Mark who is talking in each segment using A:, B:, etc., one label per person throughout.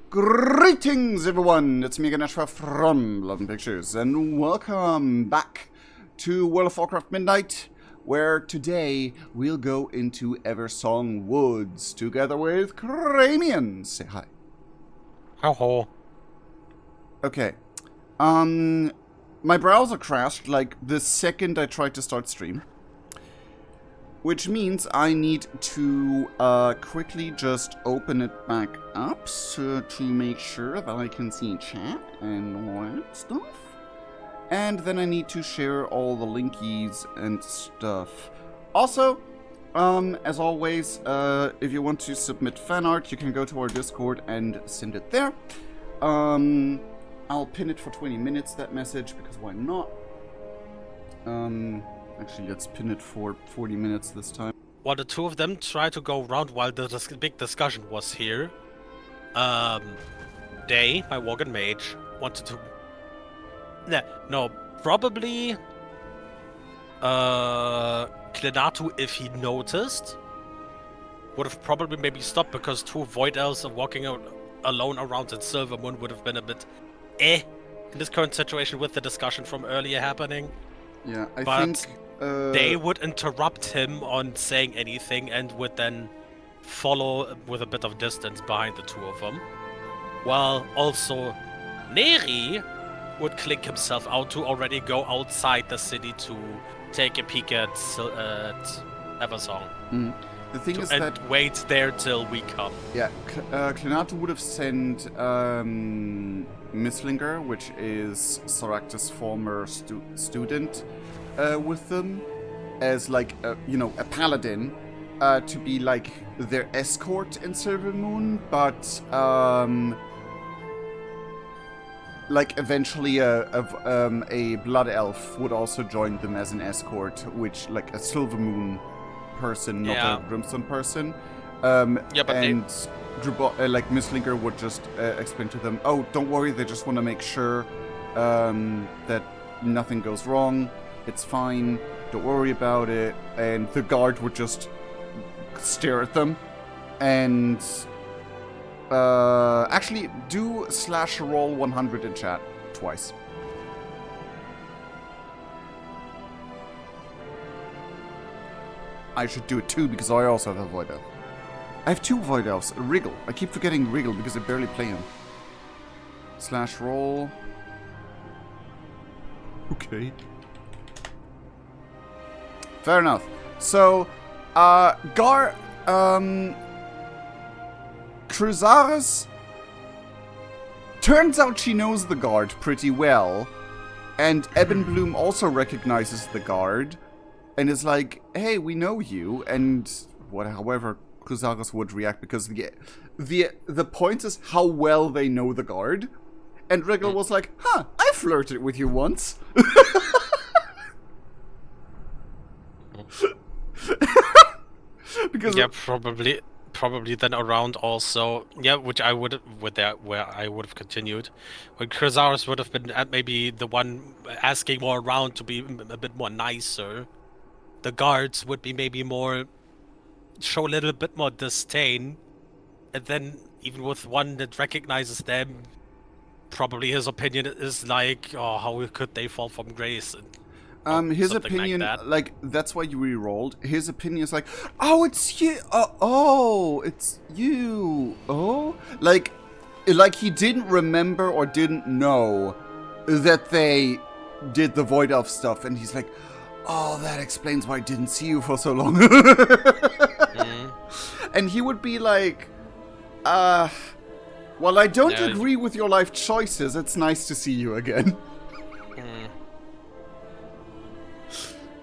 A: Greetings, everyone! It's me again, Eshkovas from Bloodmoon Pictures, and welcome back to World of Warcraft Midnight, where today we'll go into Eversong Woods together with Cramian. Say hi.
B: Hello.
A: Okay. My browser crashed like the second I tried to start stream. Which means I need to quickly just open it back up to make sure that I can see chat and all that stuff. And then I need to share all the linkies and stuff. Also, as always, if you want to submit fan art, you can go to our Discord and send it there. I'll pin it for 20 minutes, that message, because why not? Actually, let's pin it for 40 minutes this time.
B: While the two of them tried to go around while the big discussion was here, Day, my Worgen mage, wanted to... probably... Klenatu, if he noticed, would have probably maybe stopped because two Void Elves walking alone around in Silvermoon would have been a bit in this current situation with the discussion from earlier happening.
A: Yeah, I think...
B: They would interrupt him on saying anything and would then follow with a bit of distance behind the two of them. While also Neri would clink himself out to already go outside the city to take a peek at Eversong.
A: The thing is
B: and
A: that...
B: wait there till we come.
A: Yeah, Klenatu would have sent Misslinger, which is Soractus' former student, with them as like a paladin to be like their escort in Silvermoon, but like eventually a blood elf would also join them as an escort, which like a Silvermoon person, not a Brimstone person. Like Misslinger would just explain to them, oh, don't worry, they just want to make sure that nothing goes wrong. It's fine, don't worry about it. And the guard would just stare at them. And actually do /roll 100 in chat twice. I should do it too because I also have a Void Elf. I have two Void Elves, Wriggle. I keep forgetting Wriggle because I barely play him. /roll. Okay. Fair enough. So, Cruzaris, turns out she knows the guard pretty well, and Ebonbloom also recognizes the guard, and is like, hey, we know you, and however Cruzaris would react, because the point is how well they know the guard, and Wriggle was like, huh, I flirted with you once. Because
B: probably then around also, which I would where I would have continued, when Cruzaris would have been maybe the one asking more around to be a bit more nicer. The guards would be maybe show a little bit more disdain, and then even with one that recognizes them, probably his opinion is like, oh, how could they fall from grace?
A: His opinion, like that's why you re-rolled. His opinion is like, oh, it's you. Oh, it's you. Oh, like he didn't remember or didn't know that they did the Void Elf stuff, and he's like, oh, that explains why I didn't see you for so long. And he would be like, well, I don't agree with your life choices. It's nice to see you again.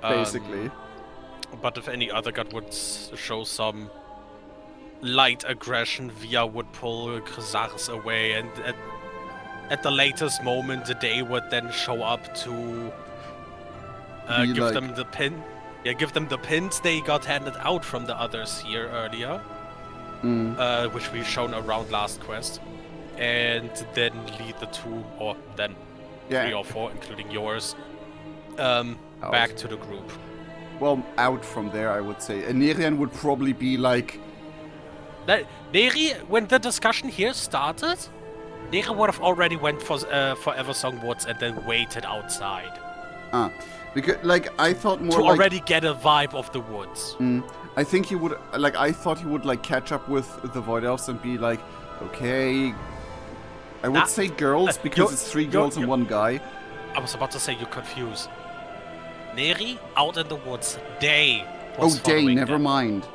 A: Basically.
B: But if any other god would show some light aggression, Via would pull Cruzaris away, and at the latest moment, the Day would then show up to give them the pin. Yeah, give them the pins they got handed out from the others here earlier, which we've shown around last quest, and then lead the two, or then 3 or 4, including yours, back to the group.
A: Well, out from there, I would say. Anirian would probably be like,
B: Neri, when the discussion here started, Neri would have already went for Eversong Woods and then waited outside.
A: Because, like, I thought more
B: to
A: like...
B: already get a vibe of the woods.
A: I think he would, like, I thought he would, like, catch up with the Void Elves and be like, okay... I would say girls, because it's 3 girls and 1 guy.
B: I was about to say you're confused. Neri, out in the woods, Day
A: was Day, never mind.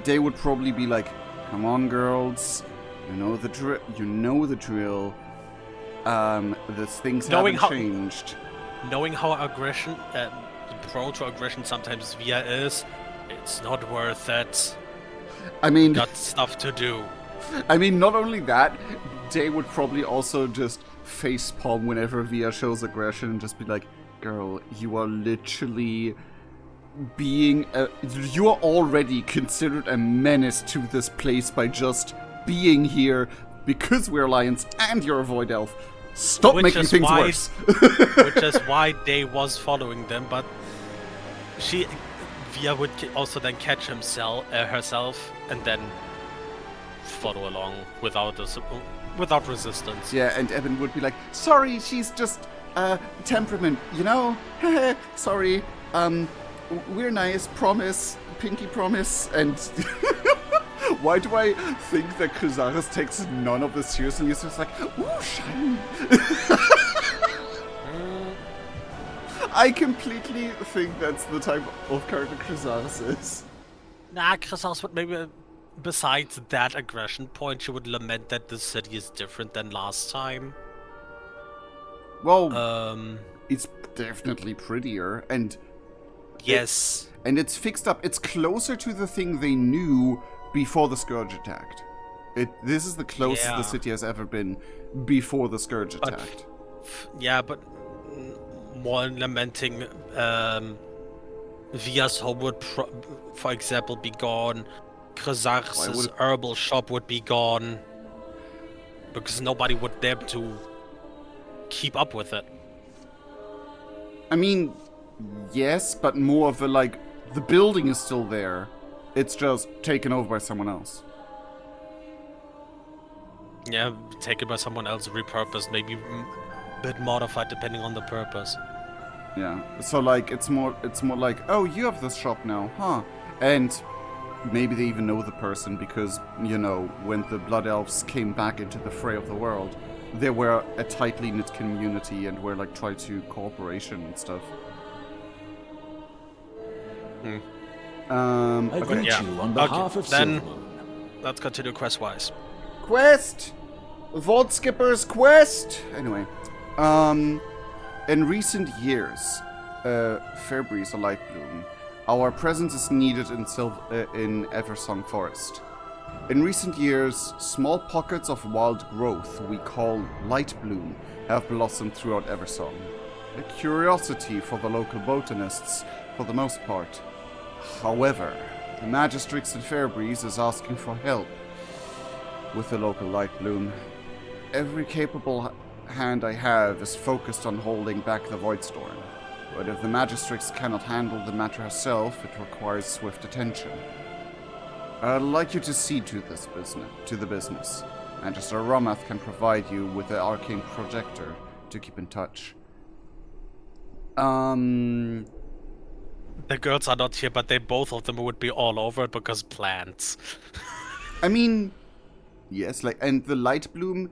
A: Day would probably be like, come on, girls. You know the drill. The things haven't changed.
B: Knowing how prone to aggression sometimes Via is, it's not worth it.
A: I mean...
B: Got stuff to do.
A: I mean, not only that, Day would probably also just facepalm whenever Via shows aggression and just be like, girl, you are literally being you are already considered a menace to this place by just being here because we're Alliance and you're a Void Elf. Stop making things worse.
B: Which is why Day was following them, but Via would also then catch herself and then follow along without resistance.
A: Yeah, and Evan would be like, sorry, she's just temperament, you know? Sorry, we're nice, promise, pinky promise, and why do I think that Xal'atath takes none of this seriously? He's just like, ooh, shiny. I completely think that's the type of character Xal'atath is.
B: Nah, Xal'atath would maybe, besides that aggression point, she would lament that the city is different than last time.
A: Well, it's definitely prettier, and...
B: Yes.
A: And it's fixed up. It's closer to the thing they knew before the Scourge attacked. This is the closest the city has ever been before the Scourge attacked.
B: But more lamenting, Via's home would, for example, be gone. Xal'atath's herbal shop would be gone. Because nobody would dare to keep up with it.
A: I mean, yes, but more of a, like, the building is still there. It's just taken over by someone else.
B: Yeah, taken by someone else, repurposed, maybe a bit modified depending on the purpose.
A: Yeah, so like it's more like, oh, you have this shop now, huh? And maybe they even know the person because, you know, when the Blood Elves came back into the fray of the world, they were a tightly knit community and were like tried to cooperation and stuff.
C: I greet you on behalf of
B: then
C: Silvermoon.
B: Let's continue quest-wise.
A: Quest! Vault Skipper's quest! Anyway, in recent years, Fairbreeze or Lightbloom, our presence is needed in Eversong Forest. In recent years, small pockets of wild growth we call Lightbloom have blossomed throughout Eversong. A curiosity for the local botanists, for the most part. However, the Magistrix in Fairbreeze is asking for help with the local Lightbloom. Every capable hand I have is focused on holding back the Voidstorm. But if the Magistrix cannot handle the matter herself, it requires swift attention. I'd like you to see to the business. Magister Romath can provide you with the arcane projector to keep in touch.
B: The girls are not here, but both of them would be all over it because plants.
A: I mean, yes, like, and the Lightbloom,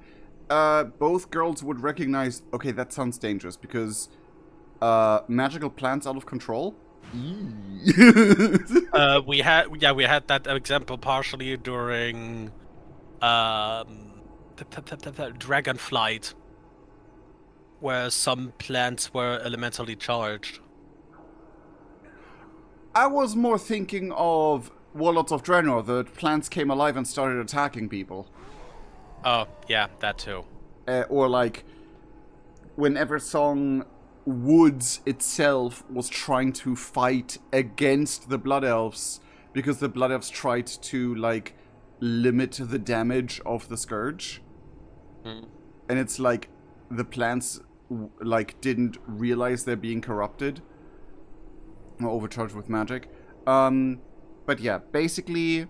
A: both girls would recognize, okay, that sounds dangerous because magical plants out of control?
B: We had that example partially during Dragonflight, where some plants were elementally charged.
A: I was more thinking of Warlords of Draenor, the plants came alive and started attacking people.
B: Oh, yeah, that too.
A: Or like, when Eversong Woods itself was trying to fight against the Blood Elves, because the Blood Elves tried to, like, limit the damage of the Scourge. And it's like, the plants, like, didn't realize they're being corrupted. Or overcharged with magic. But yeah, basically,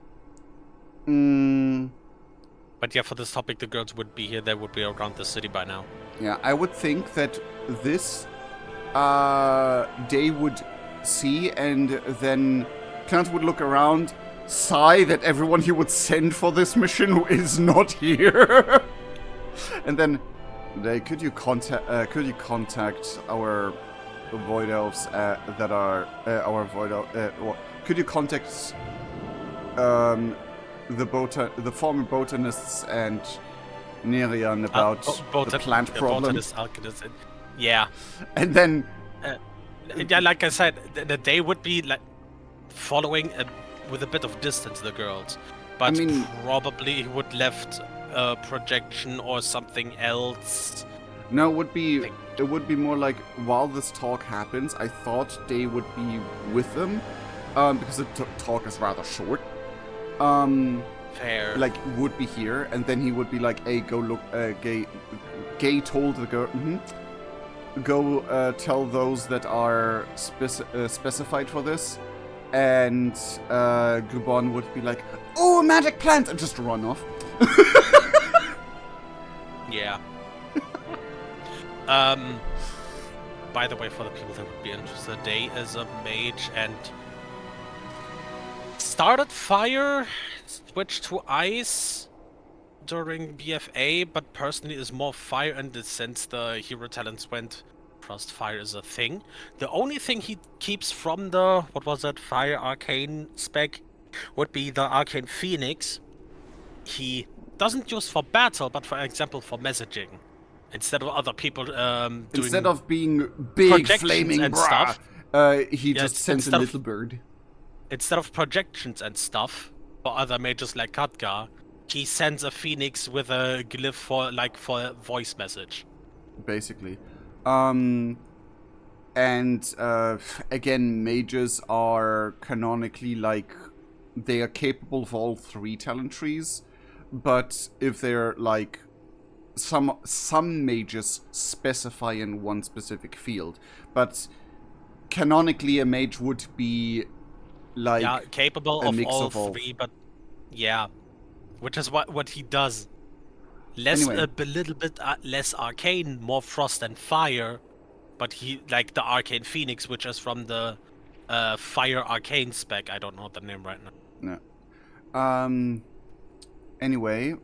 B: But yeah, for this topic, the girls would be here. They would be around the city by now.
A: Yeah, I would think that this they would see, and then Clint would look around, sigh that everyone he would send for this mission is not here, and then could you contact our void elves that are our void elf, could you contact the former botanists and Nerian about the plant problem?
B: Botanist, alchemist, yeah.
A: And then
B: yeah, like I said, they would be like following with a bit of distance the girls, but I mean, probably would left a projection or something else.
A: No, it would be more like while this talk happens, I thought they would be with them, because the talk is rather short.
B: Fair.
A: Like, would be here, and then he would be like, hey, go look, Gay told the girl, go tell those that are specified for this, and Gubon would be like, oh, a magic plant, and just run off.
B: Yeah. By the way, for the people that would be interested, Day is a mage and started fire, switched to ice during BFA, but personally is more fire, and since the hero talents went, frost fire is a thing. The only thing he keeps from the, what was it, fire arcane spec would be the arcane phoenix. He doesn't use for battle, but for example for messaging. Instead of other people doing
A: instead of being big flaming
B: and
A: brah,
B: stuff,
A: he just sends a little bird.
B: Instead of projections and stuff for other mages like Khadgar, he sends a phoenix with a glyph for a voice message.
A: Basically. And again, mages are canonically like they are capable of all three talent trees, but if they're like some mages specify in one specific field, but canonically a mage would be like
B: capable of all three, but yeah, which is what he does. Less a little bit less arcane, more frost and fire, but he like the arcane phoenix, which is from the fire arcane spec. I don't know the name right now.
A: No. Anyway,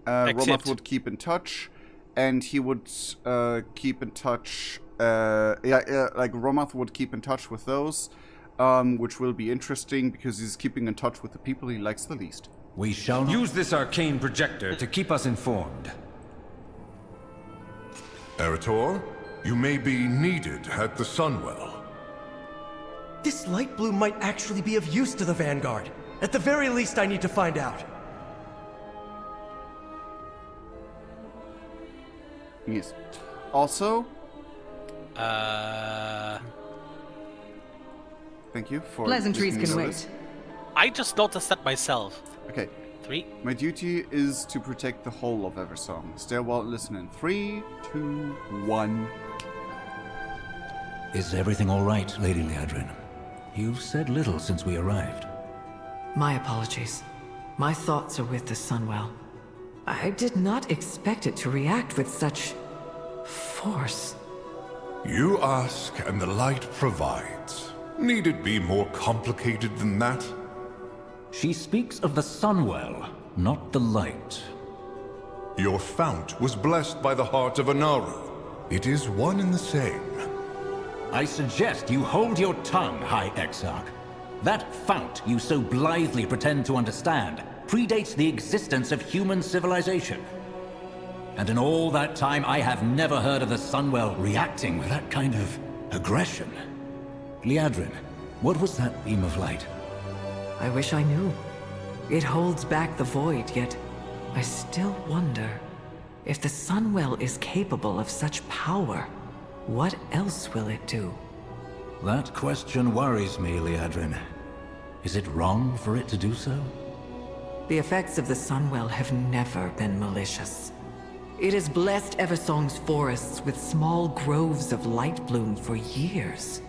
A: Romath would keep in touch, and he would keep in touch. Like Romath would keep in touch with those, which will be interesting because he's keeping in touch with the people he likes the least.
C: We shall use this arcane projector to keep us informed.
D: Erator, you may be needed at the Sunwell.
E: This light blue might actually be of use to the Vanguard. At the very least, I need to find out.
A: Yes. Also, thank you for
F: pleasantries can wait.
B: I just noticed that myself.
A: Okay.
B: 3.
A: My duty is to protect the whole of Eversong. Stay well and listen in 3, 2, 1.
C: Is everything all right, Lady Liadrin? You've said little since we arrived.
F: My apologies. My thoughts are with the Sunwell. I did not expect it to react with such force.
D: You ask, and the light provides. Need it be more complicated than that?
C: She speaks of the Sunwell, not the light.
D: Your fount was blessed by the heart of Anaru. It is one and the same.
C: I suggest you hold your tongue, High Exarch. That fount you so blithely pretend to understand predates the existence of human civilization. And in all that time, I have never heard of the Sunwell reacting with that kind of aggression. Liadrin, what was that beam of light?
F: I wish I knew. It holds back the void, yet I still wonder if the Sunwell is capable of such power. What else will it do?
C: That question worries me, Liadrin. Is it wrong for it to do so?
F: The effects of the Sunwell have never been malicious. It has blessed Eversong's forests with small groves of light bloom for years.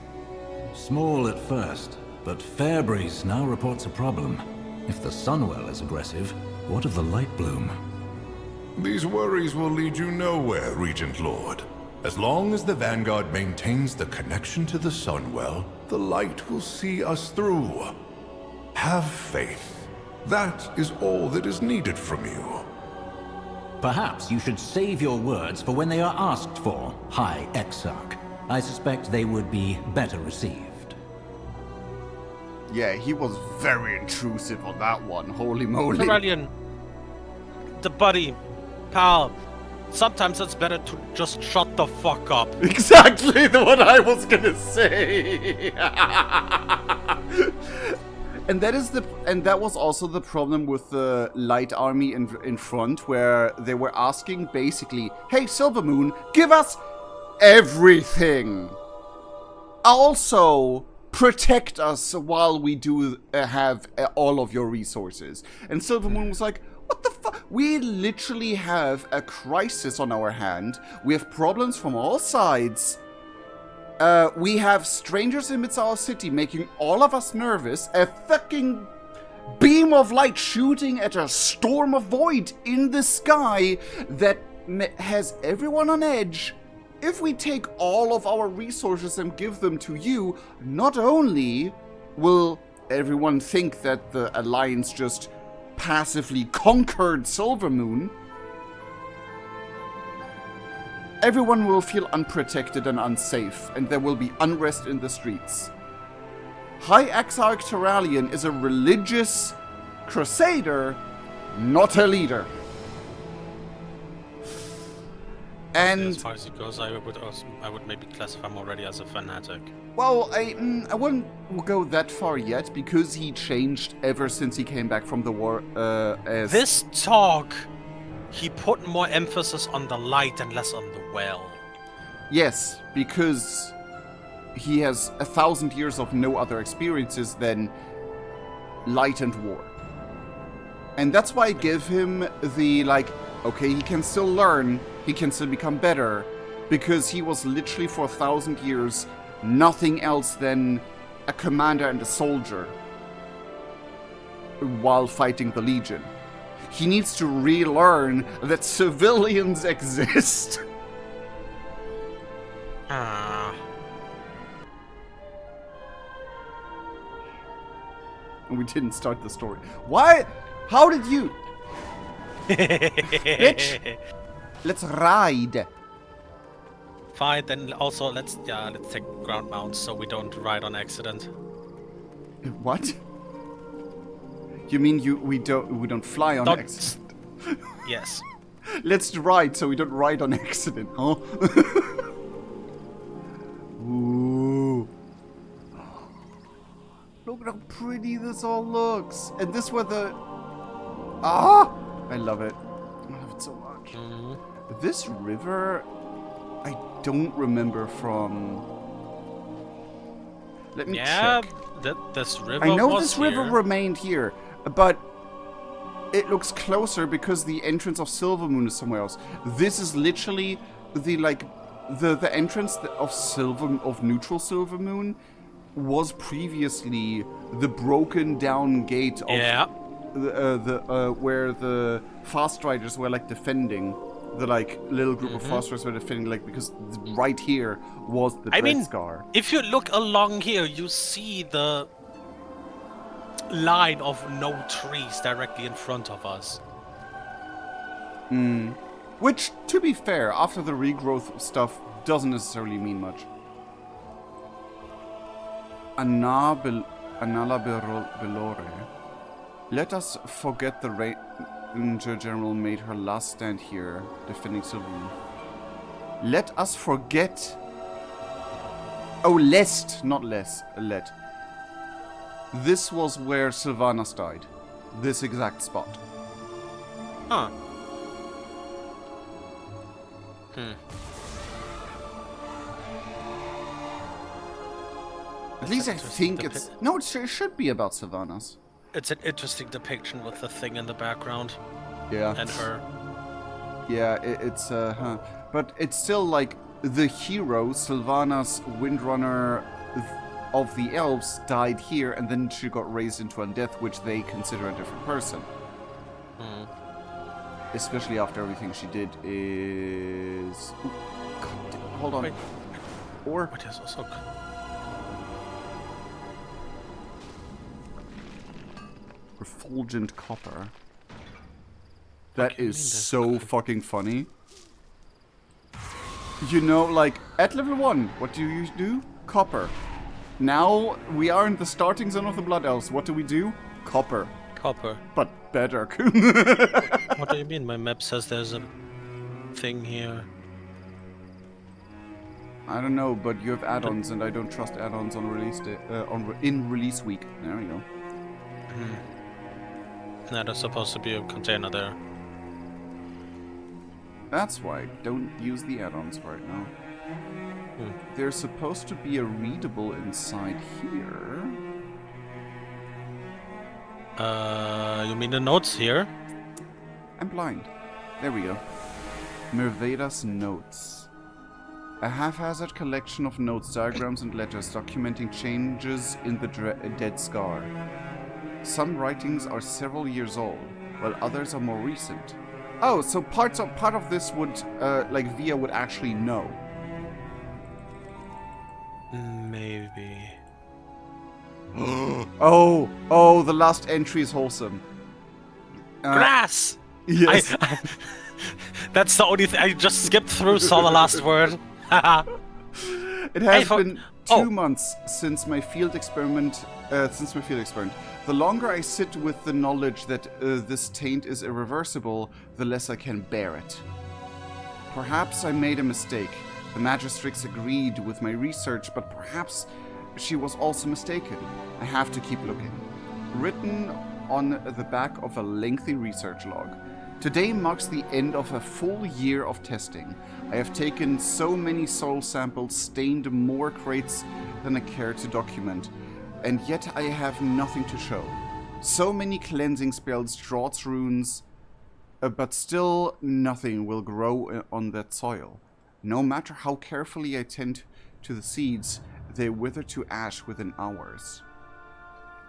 C: Small at first, but Fairbreeze now reports a problem. If the Sunwell is aggressive, what of the Light Bloom?
D: These worries will lead you nowhere, Regent Lord. As long as the Vanguard maintains the connection to the Sunwell, the light will see us through. Have faith. That is all that is needed from you.
C: Perhaps you should save your words for when they are asked for, High Exarch. I suspect they would be better received.
A: Yeah, he was very intrusive on that one. Holy moly.
B: Aurelian, the buddy, pal, sometimes it's better to just shut the fuck up.
A: Exactly what I was gonna say. And that was also the problem with the Light Army in front, where they were asking basically, "Hey, Silvermoon, give us everything. Also, protect us while we do have all of your resources." And Silvermoon was like, "What the fuck? We literally have a crisis on our hand. We have problems from all sides. We have strangers amidst our city making all of us nervous. A fucking beam of light shooting at a storm of void in the sky that has everyone on edge. If we take all of our resources and give them to you, not only will everyone think that the Alliance just passively conquered Silvermoon, everyone will feel unprotected and unsafe, and there will be unrest in the streets. High Exarch Terralion is a religious crusader, not a leader." And
B: As far as it goes, I would maybe classify him already as a fanatic.
A: well, I wouldn't go that far yet, because he changed ever since he came back from the war.
B: This talk, he put more emphasis on the light and less on the well.
A: Yes, because he has 1,000 years of no other experiences than light and war. And that's why I give him the, like, okay, he can still learn, he can still become better, because he was literally for 1,000 years nothing else than a commander and a soldier while fighting the Legion. He needs to relearn that civilians exist. And we didn't start the story. Why? How did you? Bitch! Let's ride.
B: Fine, then also let's take ground mounts so we don't ride on accident.
A: What? You mean we don't fly on accident?
B: Yes.
A: Let's ride so we don't ride on accident, huh? Ooh. Look at how pretty this all looks. And this were the... I love it. I love it so much.
B: Mm-hmm.
A: This river, I don't remember from... Let me check.
B: This river
A: I know
B: was
A: this river
B: here.
A: remained here, but it looks closer because the entrance of Silvermoon is somewhere else. This is literally the entrance of neutral Silvermoon was previously the broken down gate of where the fast riders were like defending. The little group of fast riders were defending, because right here was the Dreadscar.
B: If you look along here, you see the line of no trees directly in front of us.
A: Which, to be fair, after the regrowth stuff, doesn't necessarily mean much. Anala Belore. Let us forget the Ranger General made her last stand here, defending Silvermoon. Let us forget... Oh, lest, not less, let. This was where Sylvanas died. This exact spot.
B: Huh.
A: At least I think it's... No, it should be about Sylvanas.
B: It's an interesting depiction with the thing in the background.
A: Yeah.
B: And her.
A: Yeah, it's But it's still the hero, Sylvanas, Windrunner, of the elves died here, and then she got raised into undeath, which they consider a different person. Especially after everything she did is... Ooh, God, hold on.
B: Wait.
A: Or...
B: But there's also...
A: Refulgent copper. That
B: do you
A: is
B: mean there's
A: so fucking funny. You know, like, at level 1, what do you do? Copper. Now, we are in the starting zone of the Blood Elves. What do? Copper.
B: Copper.
A: But better.
B: What do you mean? My map says there's a thing here.
A: I don't know, but you have add-ons, and I don't trust add-ons on release day, in release week. There we go.
B: Nah, there's supposed to be a container there.
A: That's why. Don't use the add-ons right now. There's supposed to be a readable inside here.
B: You mean the notes here?
A: I'm blind. There we go. Mirveda's notes. A haphazard collection of notes, diagrams, and letters documenting changes in the dead scar. Some writings are several years old, while others are more recent. Oh, so part of this would, like, Via would actually know.
B: Maybe.
A: Oh, the last entry is wholesome.
B: Grass!
A: Yes.
B: That's the only thing. I just skipped through, saw the last word.
A: It has been 2 months since my field experiment. The longer I sit with the knowledge that this taint is irreversible, the less I can bear it. Perhaps I made a mistake. The Magistrix agreed with my research, but perhaps she was also mistaken. I have to keep looking. Written on the back of a lengthy research log. Today marks the end of a full year of testing. I have taken so many soul samples, stained more crates than I care to document, and yet I have nothing to show. So many cleansing spells, draughts, runes, but still nothing will grow on that soil. No matter how carefully I tend to the seeds, they wither to ash within hours.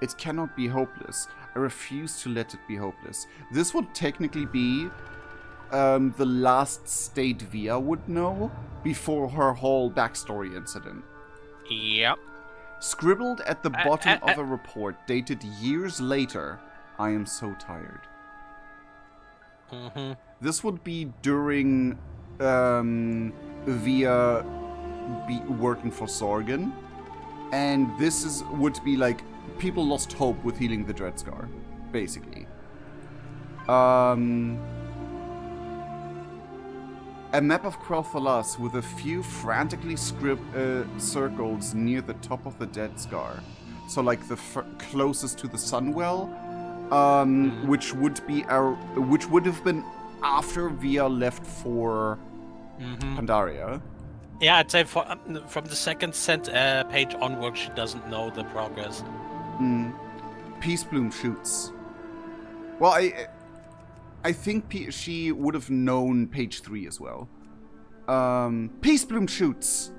A: It cannot be hopeless. I refuse to let it be hopeless. This would technically be the last state Via would know before her whole backstory incident.
B: Yep.
A: Scribbled at the bottom of a report dated years later, I am so tired. This would be during Via working for Sorgen, and this would be like people lost hope with healing the Dread Scar, basically. A map of Quel'Thalas with a few frantically circles near the top of the Dead Scar. So like the closest to the Sunwell, which would have been after Via left for Pandaria.
B: Yeah, I'd say from the second page onward, she doesn't know the progress.
A: Peacebloom shoots. Well, I think she would have known page 3 as well. Peacebloom shoots.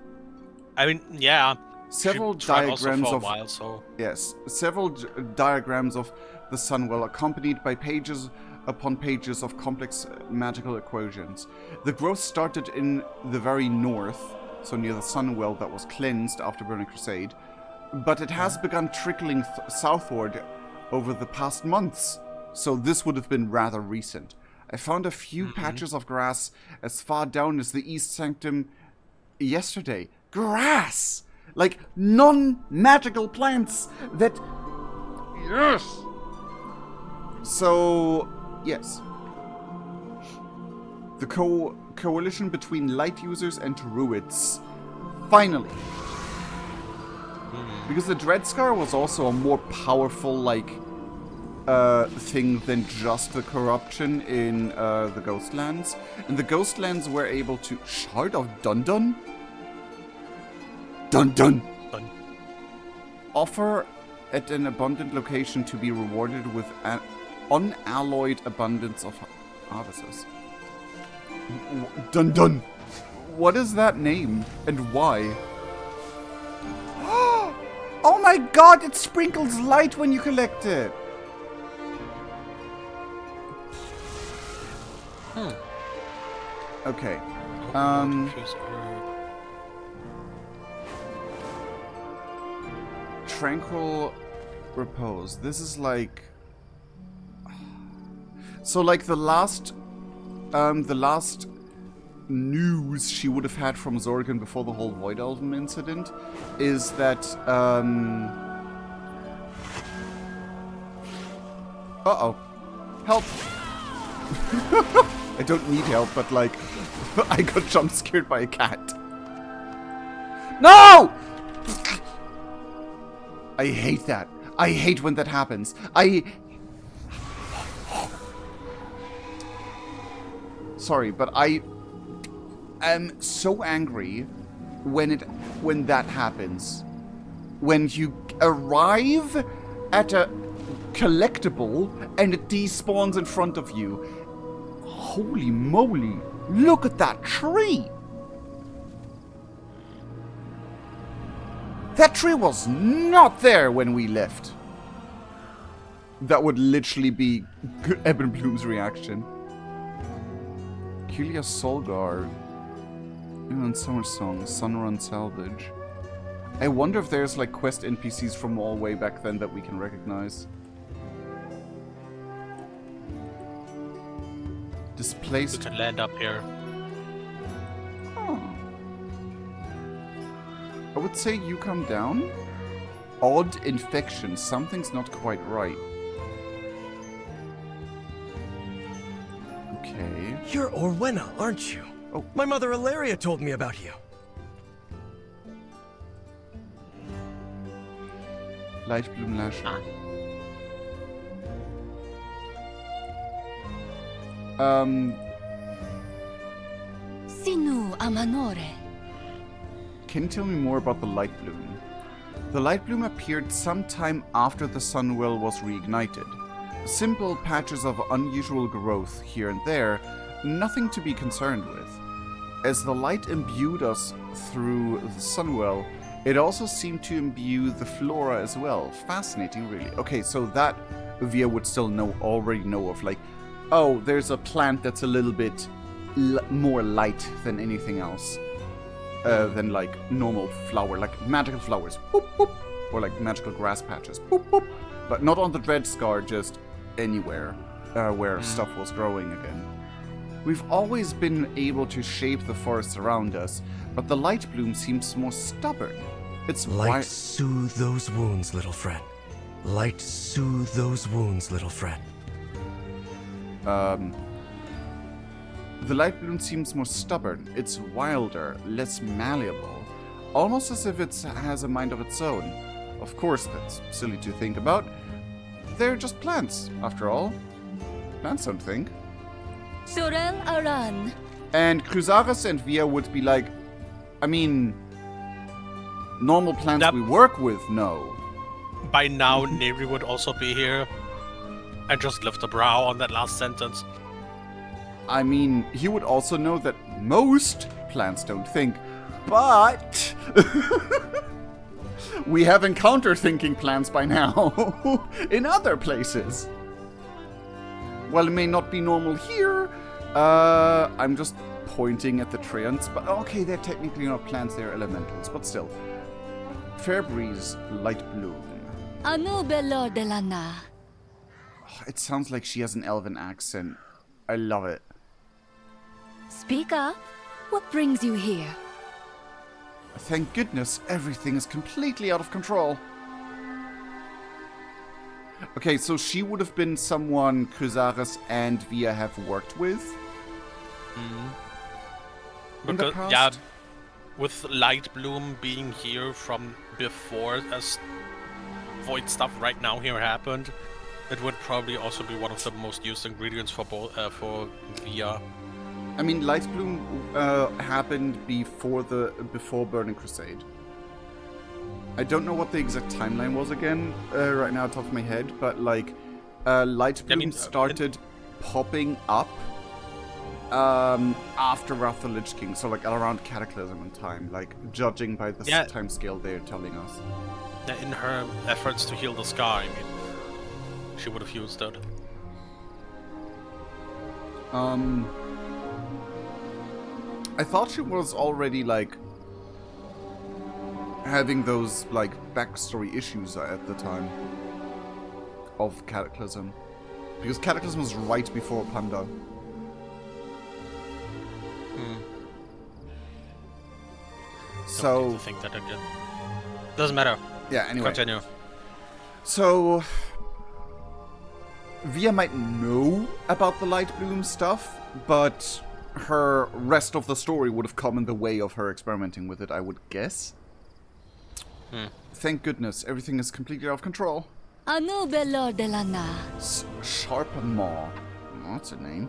B: I mean, yeah.
A: Several diagrams of
B: while, so.
A: Yes, several diagrams of the Sunwell, accompanied by pages upon pages of complex magical equations. The growth started in the very north, so near the Sunwell that was cleansed after Burning Crusade, but it has begun trickling southward over the past months, so this would have been rather recent. I found a few patches of grass as far down as the East Sanctum yesterday. Grass! Like, non-magical plants that... Yes! So, yes. The coalition between light users and druids. Finally. Because the Dreadscar was also a more powerful, like, thing than just the corruption in the Ghostlands. And the Ghostlands were able to... Shard of Dundun? Dun. Offer at an abundant location to be rewarded with an unalloyed abundance of harvests. Dun. What is that name and why? Oh my god, it sprinkles light when you collect it. Okay. Tranquil repose. This is like... So like the last news she would have had from Zorgan before the whole Void Elven incident is that, uh-oh. Help! I don't need help, but like, I got jump scared by a cat. No! I hate that. I hate when that happens. Sorry, but I am so angry when that happens. When you arrive at a collectible and it despawns in front of you. Holy moly, look at that tree! That tree was not there when we left. That would literally be Eben Bloom's reaction. Kulia Solgar. And Summer Song, Sunrun Salvage. I wonder if there's like quest NPCs from all way back then that we can recognize. Displaced.
B: We can land up here.
A: Oh. I would say you come down. Odd infection. Something's not quite right. Okay.
E: You're Orwenna, aren't you?
A: Oh.
E: My mother Ilaria told me about you.
A: Lightbloom Lasher.
G: Sinu Amanore.
A: Can you tell me more about the Lightbloom? The Lightbloom appeared sometime after the Sunwell was reignited. Simple patches of unusual growth here and there, nothing to be concerned with. As the light imbued us through the Sunwell, it also seemed to imbue the flora as well. Fascinating, really. Okay, so that Via would still already know of, like, oh, there's a plant that's a little bit more light than anything else. Than, like, normal flower, like magical flowers. Boop, boop. Or, like, magical grass patches. Boop, boop. But not on the Dreadscar, just anywhere where stuff was growing again. We've always been able to shape the forests around us, but the Lightbloom seems more stubborn. It's
E: Light soothe those wounds, little friend. Light soothe those wounds, little friend.
A: The Lightbloom seems more stubborn. It's wilder, less malleable. Almost as if it has a mind of its own. Of course, that's silly to think about. They're just plants, after all. Plants don't think.
G: Sorel Aran.
A: And Cruzaris and Via would be like, I mean, normal plants we work with, no.
B: By now, Neri would also be here. And just lift a brow on that last sentence.
A: I mean, he would also know that most plants don't think, but we have encountered thinking plants by now in other places. While it may not be normal here, I'm just pointing at the treants, but okay, they're technically not plants, they're elementals, but still. Fairbreeze, Lightbloom.
G: Anu Belor de Lana.
A: It sounds like she has an elven accent. I love it.
G: Speak up. What brings you here?
A: Thank goodness everything is completely out of control. Okay, so she would have been someone Cruzaris and Via have worked with. In the past?
B: Yeah, with Lightbloom being here from before as Void stuff right now here happened, it would probably also be one of the most used ingredients for Via.
A: I mean, Lightbloom happened before Burning Crusade. I don't know what the exact timeline was again right now, top of my head, but like Lightbloom started popping up after Wrath of the Lich King, so like around Cataclysm in time, like judging by the time scale they're telling us.
B: In her efforts to heal the sky, I mean, she would have used it.
A: I thought she was already, like, having those, like, backstory issues at the time of Cataclysm. Because Cataclysm was right before Panda. So...
B: I think that again. Doesn't matter.
A: Yeah, anyway.
B: Continue.
A: So... Via might know about the Light Bloom stuff, but her rest of the story would have come in the way of her experimenting with it, I would guess. Thank goodness, everything is completely out of control.
G: Anu belor de la na.
A: Sharp Maw. That's a name.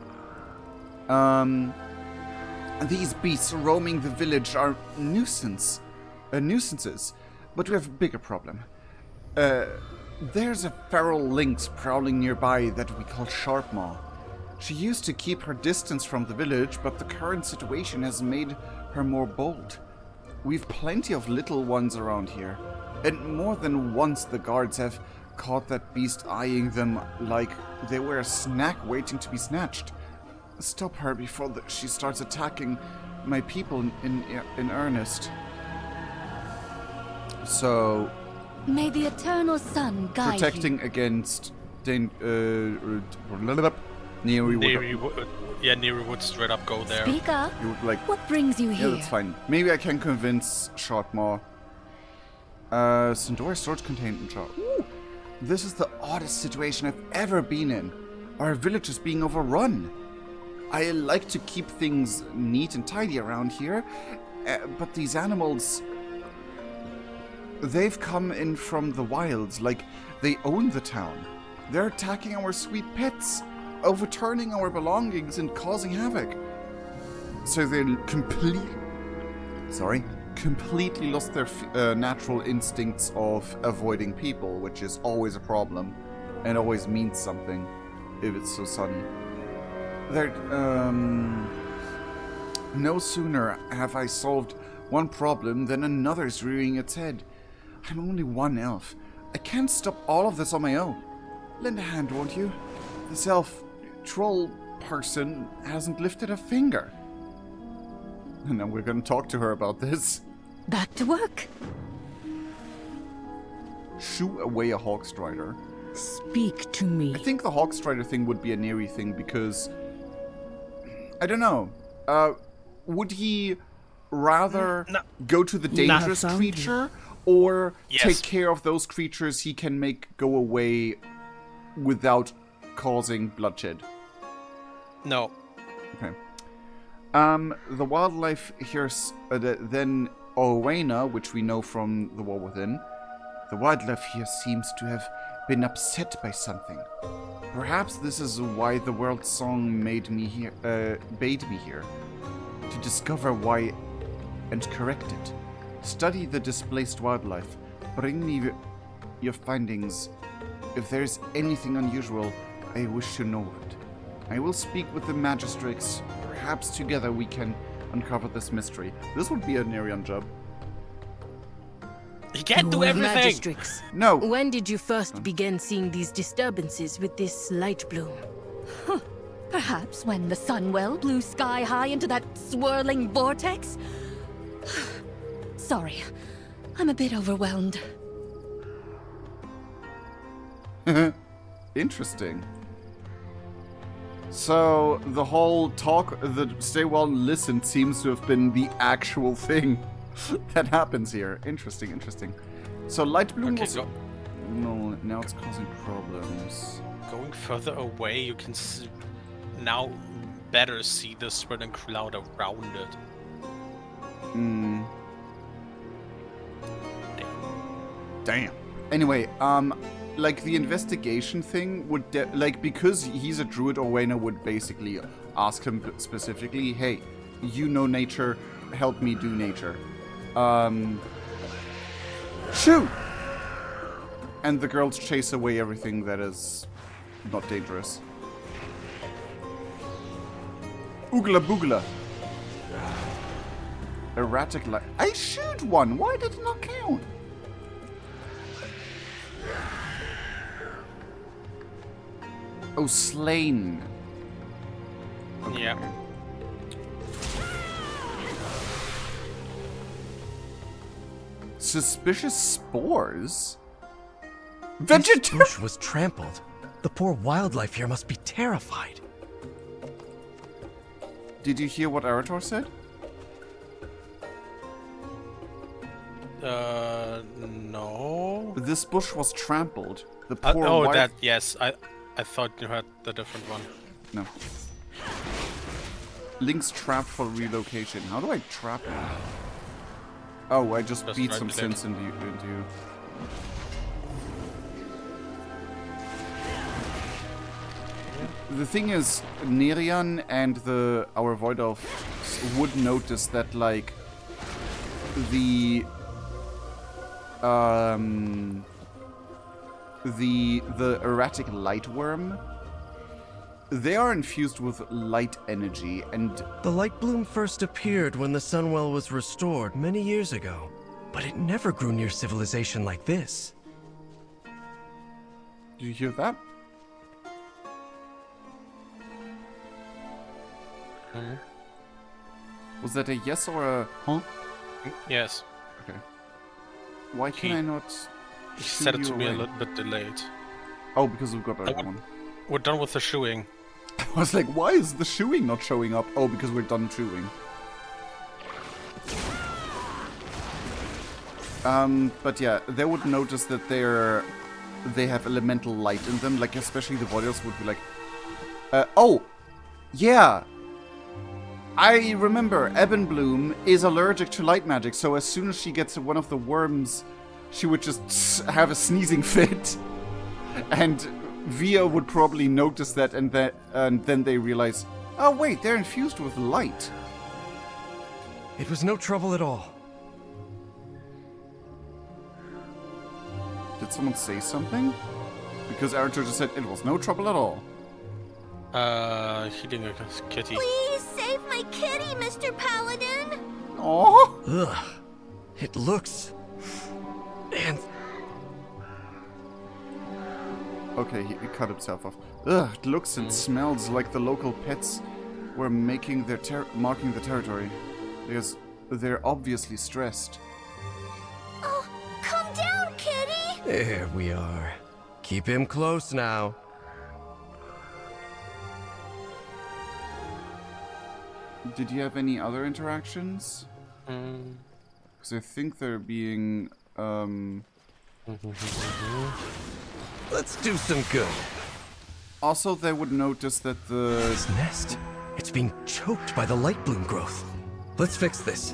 A: These beasts roaming the village are nuisances, but we have a bigger problem. There's a feral lynx prowling nearby that we call Sharpmaw. She used to keep her distance from the village, but the current situation has made her more bold. We've plenty of little ones around here, and more than once the guards have caught that beast eyeing them like they were a snack waiting to be snatched. Stop her before she starts attacking my people in earnest. So...
G: May the eternal sun guide
A: protecting against Neri
B: would straight up go there.
G: Speak up.
A: You would like...
G: What brings you here?
A: Yeah, that's fine. Maybe I can convince Sharpmaw. Sandora storage containment jar. Ooh! This is the oddest situation I've ever been in. Our village is being overrun. I like to keep things neat and tidy around here, but these animals... They've come in from the wilds, like they own the town. They're attacking our sweet pets, overturning our belongings and causing havoc. So they completely lost their natural instincts of avoiding people, which is always a problem, and always means something, if it's so sudden. They're, no sooner have I solved one problem than another's rearing its head. I'm only one elf. I can't stop all of this on my own. Lend a hand, won't you? This elf troll person hasn't lifted a finger. And now we're gonna talk to her about this.
G: Back to work.
A: Shoo away a Hawkstrider.
G: Speak to me.
A: I think the Hawkstrider thing would be a Neri thing because... I don't know. Would he rather go to the dangerous creature... Or take care of those creatures he can make go away without causing bloodshed?
B: No.
A: Okay. The wildlife here, then Orwena, which we know from The War Within, the wildlife here seems to have been upset by something. Perhaps this is why the world song bade me here, to discover why and correct it. Study the displaced wildlife. Bring me your findings. If there is anything unusual, I wish to know it. I will speak with the magistrates. Perhaps together we can uncover this mystery. This would be a Nerion job.
B: He can't do everything!
H: Magistrix.
A: No.
H: When did you first begin seeing these disturbances with this light bloom?
G: Perhaps when the Sunwell blew sky high into that swirling vortex? Sorry, I'm a bit overwhelmed.
A: Interesting. So, the whole talk, the stay well and listen seems to have been the actual thing that happens here. Interesting. So, Light Bloom was... No, now it's causing problems.
B: Going further away, you can now better see the swirling cloud around it.
A: Damn. Anyway, like the investigation thing would, because he's a druid, Orwena would basically ask him specifically, hey, you know nature, help me do nature. Shoot! And the girls chase away everything that is not dangerous. Oogla boogla. Erratic light. I shoot one! Why did it not count? Oh, slain.
B: Yeah.
A: Suspicious spores?
E: This bush was trampled. The poor wildlife here must be terrified.
A: Did you hear what Arator said?
B: No.
A: This bush was trampled. The poor
B: oh, that, yes. I thought you heard the different one.
A: No. Link's trapped for relocation. How do I trap him? Oh, I just beat some sense into you. The thing is, Nerian and our Void Elf would notice that, like, the erratic light worm, they are infused with light energy, and
E: the light bloom first appeared when the Sunwell was restored many years ago, but it never grew near civilization like this.
A: Do you hear that? Was that a yes or a huh?
B: Yes.
A: Okay. Why can I not?
B: He said it to me a little bit delayed.
A: Oh, because we've got that one.
B: We're done with the shoeing.
A: I was like, why is the shoeing not showing up? Oh, because we're done shoeing. But yeah, they would notice that they have elemental light in them. Like, especially the Voidals would be like, oh, yeah. I remember Ebonbloom is allergic to light magic, so as soon as she gets one of the worms, she would just have a sneezing fit. And Via would probably notice that, and then they realize, oh wait, they're infused with light.
E: It was no trouble at all.
A: Did someone say something? Because Arator just said it was no trouble at all.
B: Healing a kitty.
I: Please save my kitty, Mr. Paladin!
A: Oh.
E: Ugh. It looks... and...
A: Okay, he cut himself off. Ugh, it looks and smells like the local pets were marking the territory. Because they're obviously stressed.
I: Oh, calm down, kitty!
E: There we are. Keep him close now.
A: Did you have any other interactions? Because I think they're being,
E: Let's do some good.
A: Also, they would notice that
E: This nest, it's being choked by the light bloom growth. Let's fix this.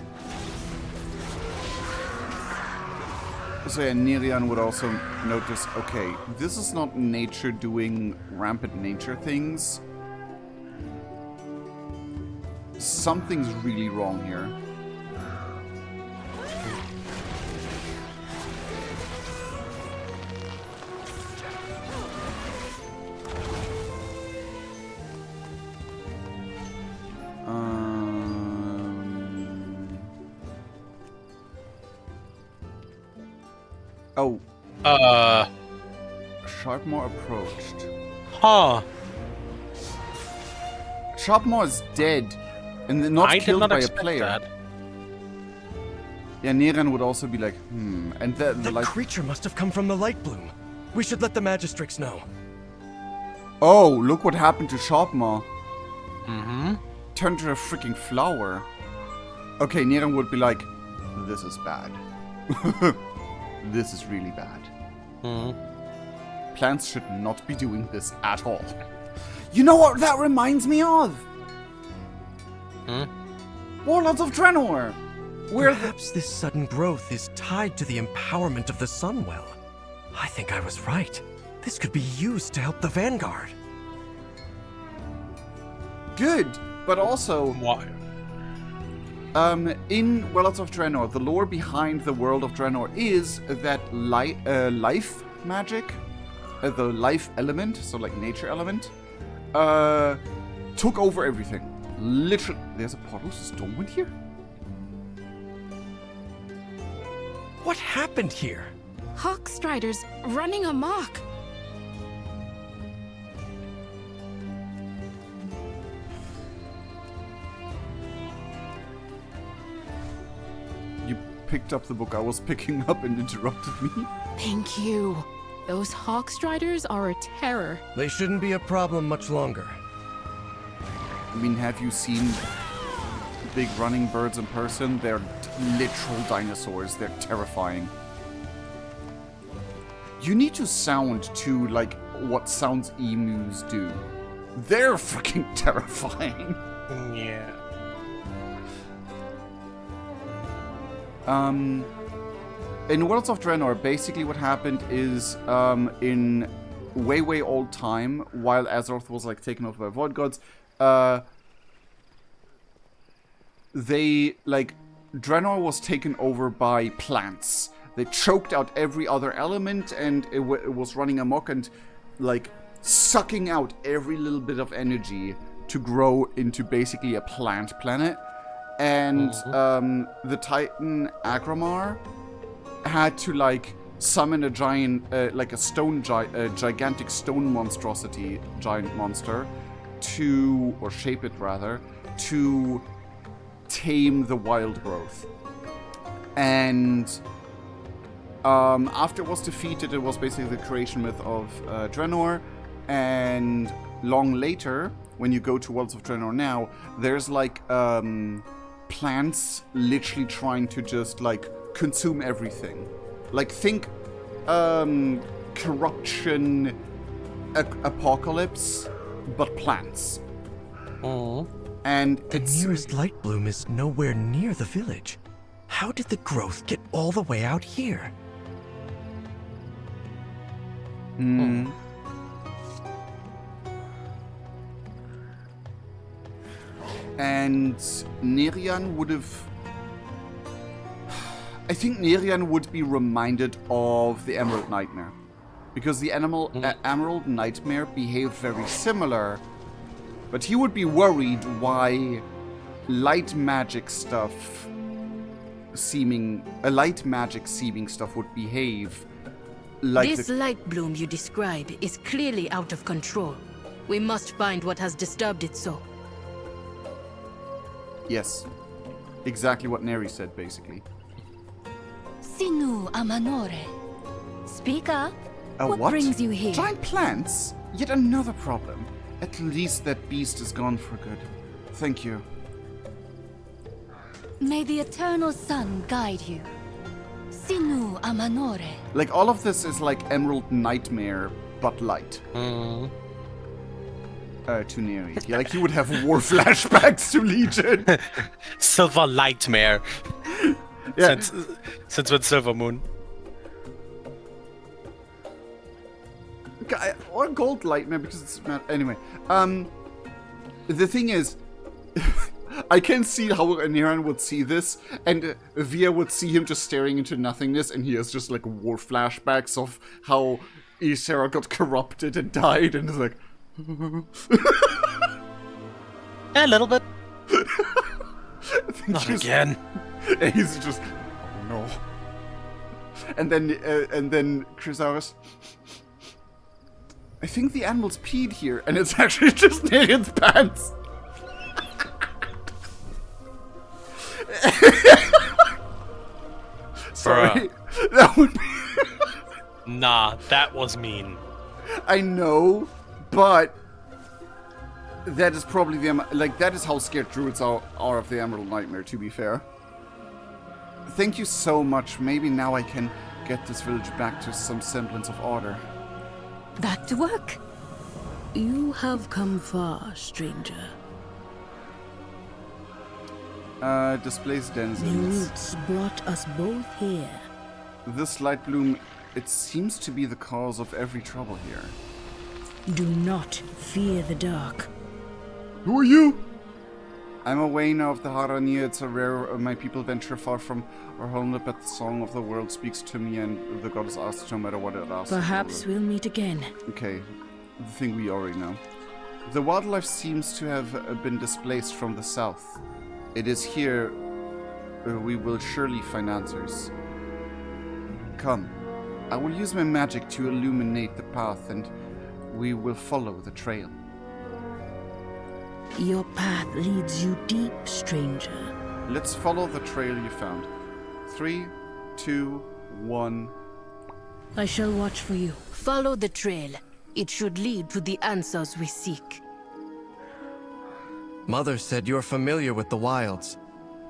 A: So yeah, Nerian would also notice, okay, this is not nature doing rampant nature things. Something's really wrong here. Oh. Sharpmore approached.
B: Huh.
A: Sharpmore is dead. And not killed by a player.
B: That.
A: Yeah, Nerian would also be like, and the
E: That creature must have come from the light bloom. We should let the Magistrix know.
A: Oh, look what happened to Sharpmore.
B: Mm-hmm.
A: Turned to a freaking flower. Okay, Nerian would be like, this is bad. This is really bad. Plants should not be doing this at all. You know what that reminds me of? Warlords of Draenor!
E: Perhaps this sudden growth is tied to the empowerment of the Sunwell. I think I was right. This could be used to help the Vanguard.
A: Good, but also...
B: Why?
A: In Warlords of Draenor, the lore behind the world of Draenor is that life magic, the life element, so like nature element, took over everything. Literally, there's a portal system in here?
E: What happened here?
H: Hawkstriders running amok.
A: picked up the book I was picking up and interrupted me.
H: Thank you. Those Hawkstriders are a terror.
E: They shouldn't be a problem much longer.
A: I mean, have you seen big running birds in person? They're literal dinosaurs. They're terrifying. You need to sound to, like, what sounds emus do. They're freaking terrifying.
B: Yeah.
A: In Worlds of Draenor, basically what happened is, in way old time, while Azeroth was, like, taken over by Void Gods, Draenor was taken over by plants. They choked out every other element, and it was running amok and, like, sucking out every little bit of energy to grow into basically a plant planet. And the Titan Agramar had to, like, summon a giant, like a gigantic stone monstrosity, giant monster, or shape it rather, to tame the wild growth. And after it was defeated, it was basically the creation myth of Draenor. And long later, when you go to Worlds of Draenor now, there's like plants literally trying to just like consume everything. Like think corruption apocalypse, but plants.
B: Oh.
A: And
E: the nearest light bloom is nowhere near the village. How did the growth get all the way out here?
A: And Nerian would have... I think Nerian would be reminded of the Emerald Nightmare. Because the Emerald Nightmare behaved very similar. But he would be worried why light magic seeming stuff would behave like
H: this light bloom you describe is clearly out of control. We must find what has disturbed it so.
A: Yes. Exactly what Neri said, basically.
G: Sinu Amanore. Speak up.
A: What
G: brings you here?
A: Giant plants? Yet another problem. At least that beast is gone for good. Thank you.
G: May the eternal sun guide you. Sinu Amanore.
A: Like, all of this is like Emerald Nightmare, but light. To Neri. Yeah, like, he would have war flashbacks to Legion.
B: Silver Lightmare.
A: Yeah.
B: Since when Silver Moon?
A: Or Gold Lightmare, because it's... Anyway. The thing is... I can see how Nerian would see this, and Via would see him just staring into nothingness, and he has just, like, war flashbacks of how Ysera got corrupted and died, and is like...
B: A little bit.
A: Not
B: again.
A: And he's just... Oh, no. And then Chrysaorus... I think the animals peed here, and it's actually just Nerian's pants. Sorry. That would be...
B: Nah, that was mean.
A: I know, but... That is probably that is how scared druids are of the Emerald Nightmare, to be fair. Thank you so much. Maybe now I can get this village back to some semblance of order.
G: Back to work.
H: You have come far, stranger.
A: Displaced
H: The
A: denizens.
H: roots brought us both here.
A: This light bloom, it seems to be the cause of every trouble here.
H: Do not fear the dark.
A: Who are you? I'm a Wayne of the Harania. It's a rare my people venture far from our home, but the song of the world speaks to me, and the goddess asks no matter what it asks.
H: Perhaps we'll meet again.
A: Okay, the thing we already know. The wildlife seems to have been displaced from the south. It is here we will surely find answers. Come, I will use my magic to illuminate the path, and we will follow the trail.
H: Your path leads you deep, stranger.
A: Let's follow the trail you found. 3, 2, 1.
H: I shall watch for you. Follow the trail. It should lead to the answers we seek.
E: Mother said you're familiar with the wilds.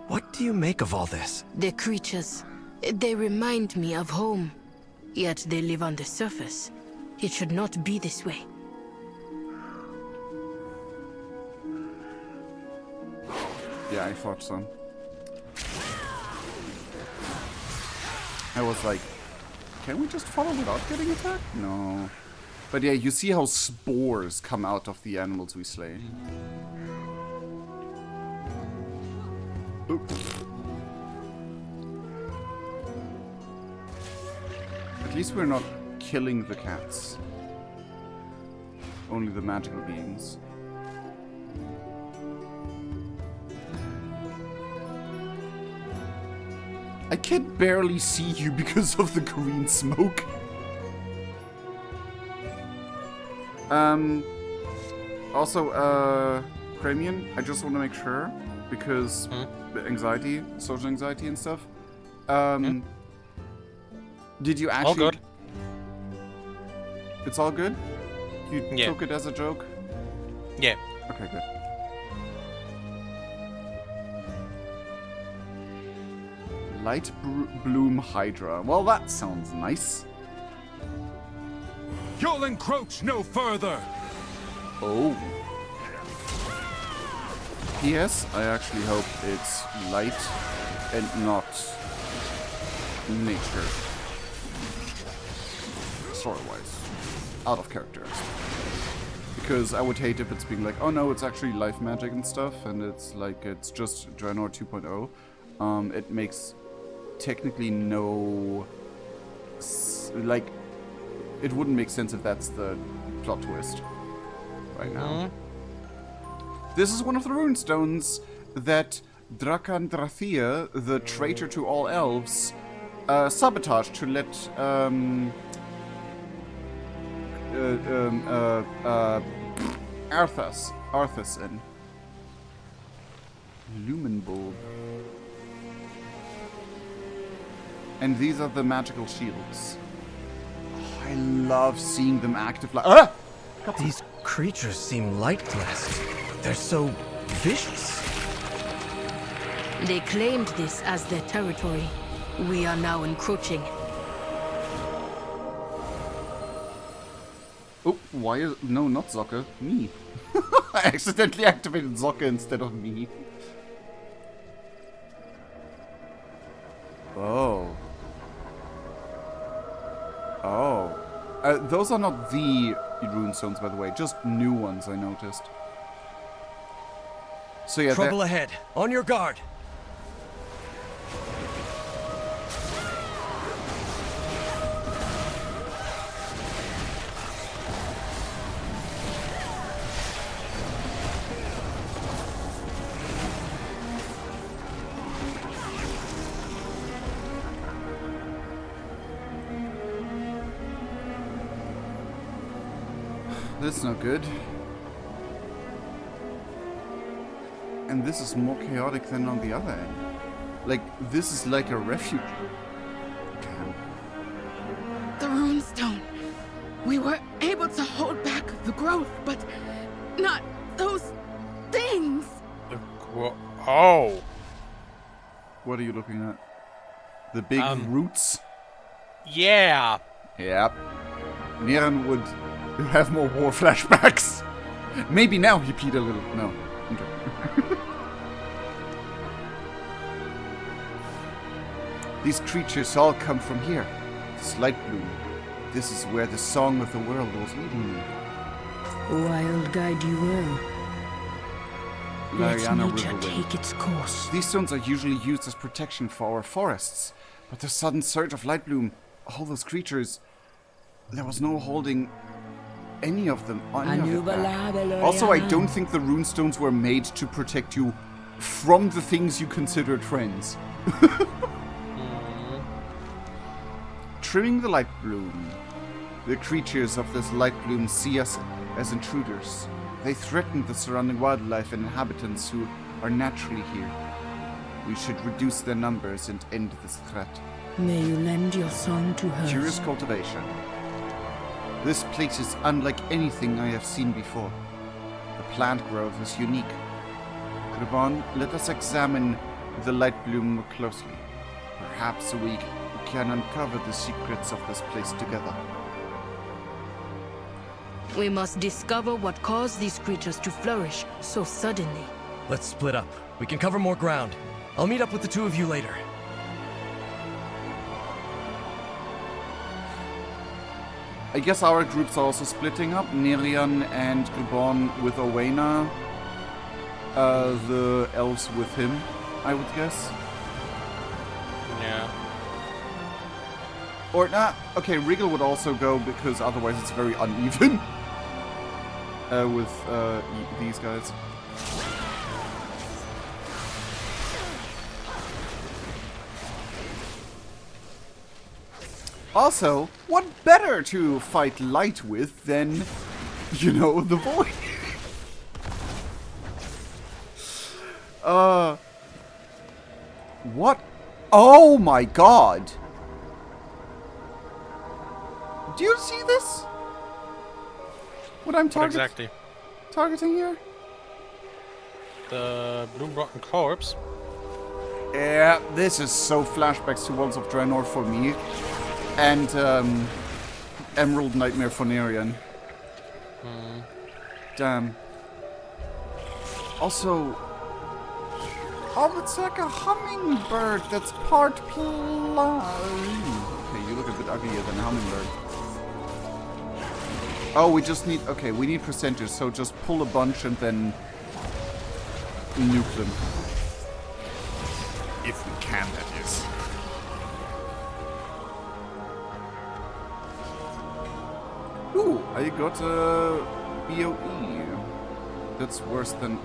E: What do you make of all this?
H: The creatures, they remind me of home. Yet they live on the surface. It should not be this way.
A: Yeah, I thought so. I was like, can we just follow without getting attacked? No. But yeah, you see how spores come out of the animals we slay. Oops. At least we're not killing the cats. Only the magical beings. I can barely see you because of the green smoke. Also, Cramian, I just want to make sure, because the anxiety, social anxiety and stuff. Did you actually...
B: All good.
A: It's all good? You took it as a joke?
B: Yeah.
A: Okay, good. Light Bloom Hydra. Well, that sounds nice.
J: You'll encroach no further!
A: Oh. P.S. I actually hope it's light and not nature. Story-wise. Out of character. Because I would hate if it's being like, oh no, it's actually life magic and stuff, and it's like, it's just Draenor 2.0. It makes technically no... like, it wouldn't make sense if that's the plot twist right now. This is one of the runestones that Drakan Drathir, the traitor to all elves, sabotaged to let Arthas in. Lumen Bulb. And these are the magical shields. Oh, I love seeing them active like... Ah!
E: These creatures seem light-blessed. They're so vicious.
H: They claimed this as their territory. We are now encroaching.
A: Oh, why is... No, not Zocke. Me. I accidentally activated Zocke instead of me. Oh. Oh. Those are not the runestones, by the way. Just new ones, I noticed. So yeah,
E: trouble ahead. On your guard.
A: This is not good. And this is more chaotic than on the other end. Like, this is like a refuge. Damn.
K: The runestone. We were able to hold back the growth, but not those things.
B: Oh.
A: What are you looking at? The big roots?
B: Yeah.
A: Yep. Niran would have more war flashbacks. Maybe now he peed a little. No. I'm joking. These creatures all come from here. This light bloom. This is where the song of the world was leading me.
H: Wild guide you will. Let
A: Lariana
H: nature
A: Riverwind.
H: take its course.
A: These stones are usually used as protection for our forests, but the sudden surge of light bloom, all those creatures, there was no holding any of them. Also, I don't think the runestones were made to protect you from the things you considered friends. Trimming the light bloom. The creatures of this light bloom see us as intruders. They threaten the surrounding wildlife and inhabitants who are naturally here. We should reduce their numbers and end this threat.
H: May you lend your song to her.
A: Curious cultivation. This place is unlike anything I have seen before. The plant growth is unique. Grubon, let us examine the light bloom more closely. Perhaps we can uncover the secrets of this place together.
H: We must discover what caused these creatures to flourish so suddenly.
E: Let's split up. We can cover more ground. I'll meet up with the two of you later.
A: I guess our groups are also splitting up. Nerian and Grubon with Owena. The elves with him, I would guess.
B: Yeah.
A: Or not. Okay, Regal would also go because otherwise it's very uneven with these guys. Also, what better to fight light with than, you know, the void? What? Oh my god! Do you see this? What I'm targeting here?
B: The Bloom Rotten Corpse.
A: Yeah, this is so flashbacks to Worlds of Draenor for me. And Emerald Nightmare for Nerian. Damn. Also, oh, it's like a hummingbird that's part plant. Okay, you look a bit uglier than a hummingbird. Oh, we just need, okay, we need percentages, so just pull a bunch and then nuke them. If we can, that is. Ooh, I got a BOE. That's worse than...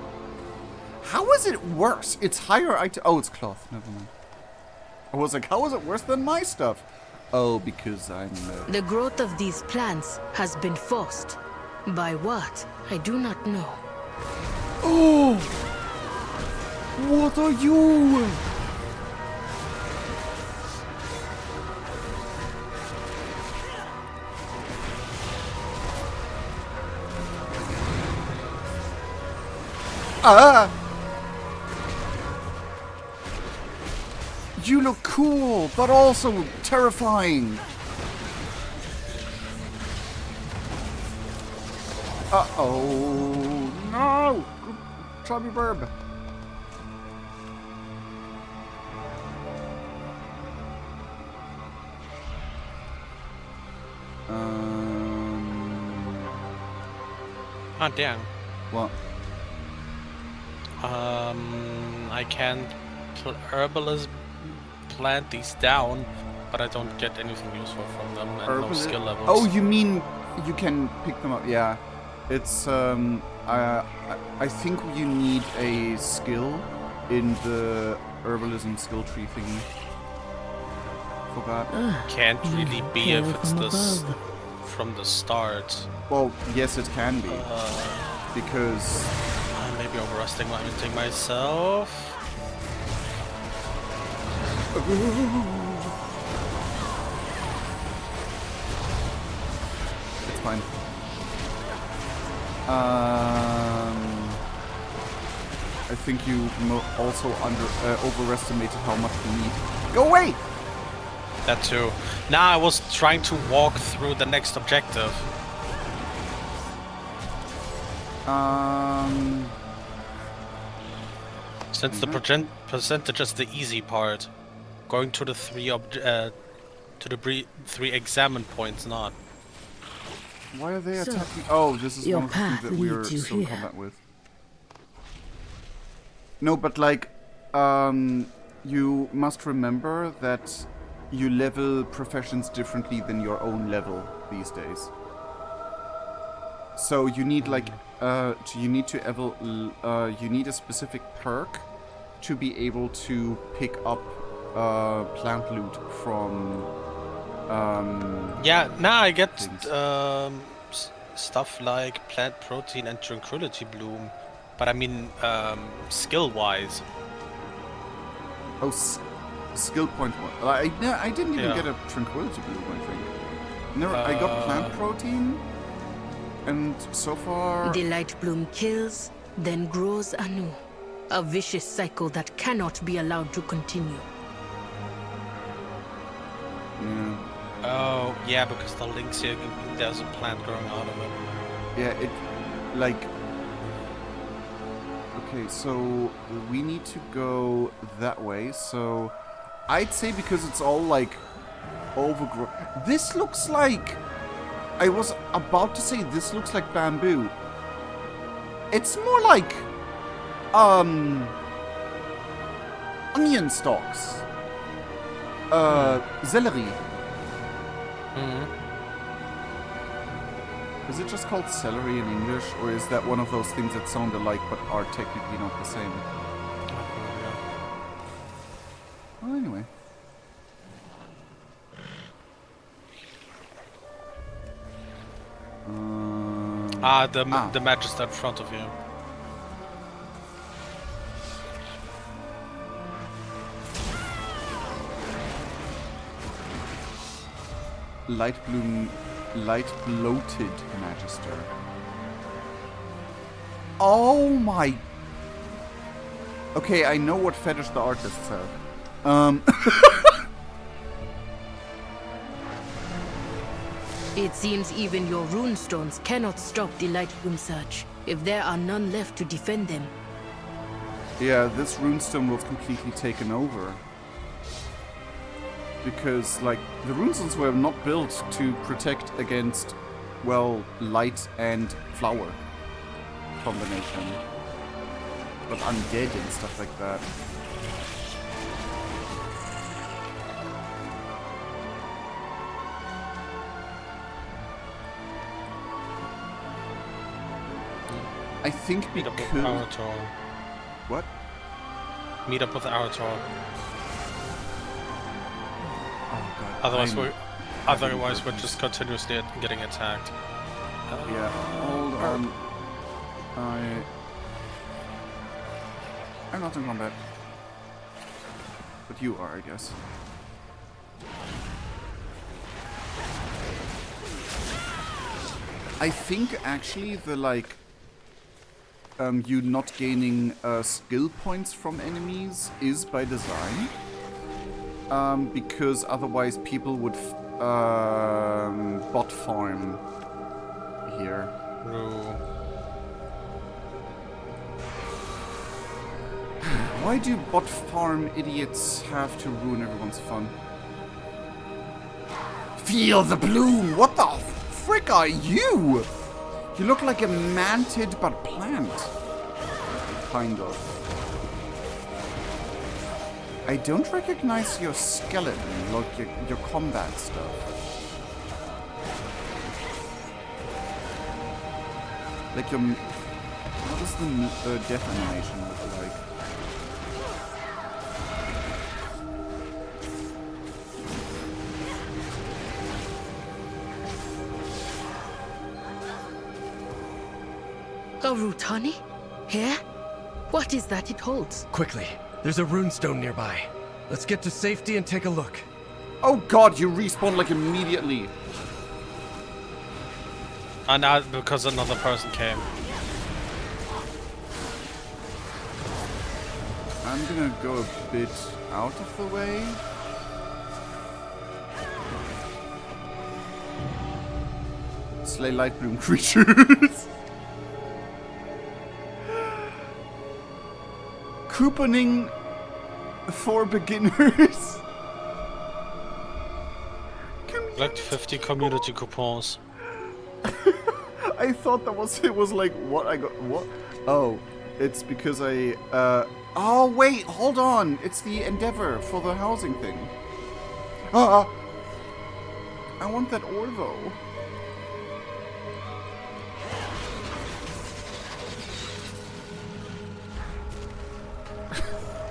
A: How is it worse? It's higher item... Oh, it's cloth. Never mind. I was like, how is it worse than my stuff? Oh, because I'm...
H: The growth of these plants has been forced. By what? I do not know.
A: Oh! What are you? Ah! You look cool, but also terrifying. Uh-oh. No! Chubby Burb.
B: Ah, damn.
A: What?
B: I can't herbalist plant these down, but I don't get anything useful from them and no skill levels.
A: Oh, you mean you can pick them up? Yeah. It's, I think you need a skill in the herbalism skill tree thingy. Forgot.
B: Can't really be if it's this from the start.
A: Well, yes, it can be. Because...
B: I may be overestimating myself.
A: It's fine. I think you also overestimated how much we need. Go away!
B: That too. Nah, I was trying to walk through the next objective. Since the percentage is the easy part, going to the three examine points not.
A: Why are they attacking? Oh, this is one of the things that we are still in combat with. No, but like, you must remember that you level professions differently than your own level these days. So you need like, you need a specific perk to be able to pick up plant loot from.
B: Yeah, now I get stuff like plant protein and tranquility bloom, but I mean skill-wise.
A: Oh, skill point 1. I didn't even get a tranquility bloom, I think. I got plant protein, and so far...
H: The light bloom kills, then grows anew. A vicious cycle that cannot be allowed to continue.
A: Yeah.
B: Oh, yeah, because the links here, there's a plant growing out of it.
A: Yeah, it, like... Okay, so we need to go that way, so... I'd say because it's all, like, overgrown... This looks like... I was about to say this looks like bamboo. It's more like... onion stalks. Celery. Is it just called celery in English, or is that one of those things that sound alike but are technically not the same? Well, anyway.
B: The Magister in front of you.
A: Light bloated Magister. Oh my... Okay, I know what fetish the artists have.
H: It seems even your runestones cannot stop the light bloom surge, if there are none left to defend them.
A: Yeah, this runestone was completely taken over. Because, like, the runestones were not built to protect against, well, light and flower combination. But undead and stuff like that. I think because... What?
B: Meet up with Arator.
A: Oh god.
B: Otherwise we're just continuously getting attacked.
A: Yeah, hold on. I'm not in combat. But you are, I guess. I think actually the like you not gaining skill points from enemies is by design. Because otherwise people would bot farm here. Why do bot farm idiots have to ruin everyone's fun? Feel the bloom! What the frick are you? You look like a mantid but plant. Kind of. I don't recognize your skeleton, like your combat stuff. Like your... What does the death animation look like?
H: A Rutani? Here? What is that it holds?
E: Quickly, there's a runestone nearby. Let's get to safety and take a look.
A: Oh god, you respawn like immediately.
B: And now because another person came.
A: I'm gonna go a bit out of the way. Slay light bloom creatures. Couponing for beginners.
B: Like 50 community coupons.
A: I thought that was it was like what I got what? Oh, it's because I oh wait, hold on. It's the endeavor for the housing thing. I want that ore though.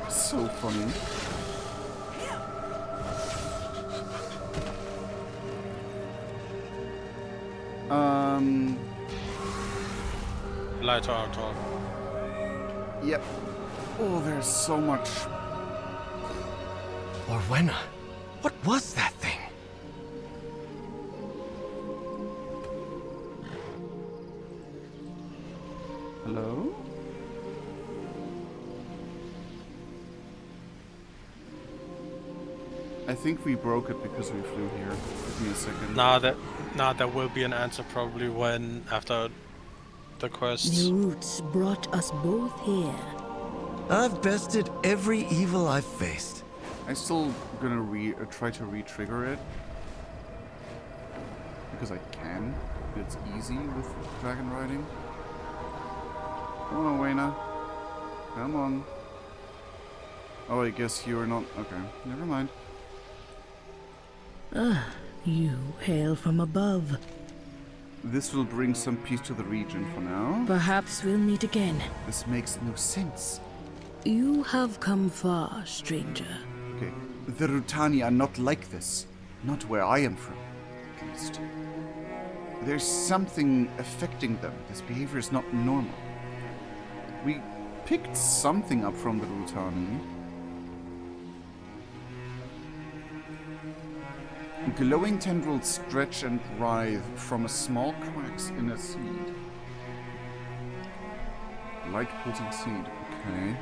A: So funny.
B: Lighter out.
A: Yep. Oh, there's so much
E: Orwenna, what was that thing?
A: Hello? I think we broke it because we flew here. Give me a second.
B: There will be an answer probably when after the quest.
L: The roots brought us both here.
E: I've bested every evil I've faced.
A: I'm still gonna try to re-trigger it. Because I can. It's easy with dragon riding. Come on, Wayna. Come on. Oh, I guess you're not... Okay, never mind.
L: Ah, you hail from above.
A: This will bring some peace to the region for now.
L: Perhaps we'll meet again.
A: This makes no sense.
L: You have come far, stranger.
A: Okay, the Rutani are not like this. Not where I am from, at least. There's something affecting them. This behavior is not normal. We picked something up from the Rutani. Glowing tendrils stretch and writhe from a small cracks in a seed. Light pulsing seed, okay.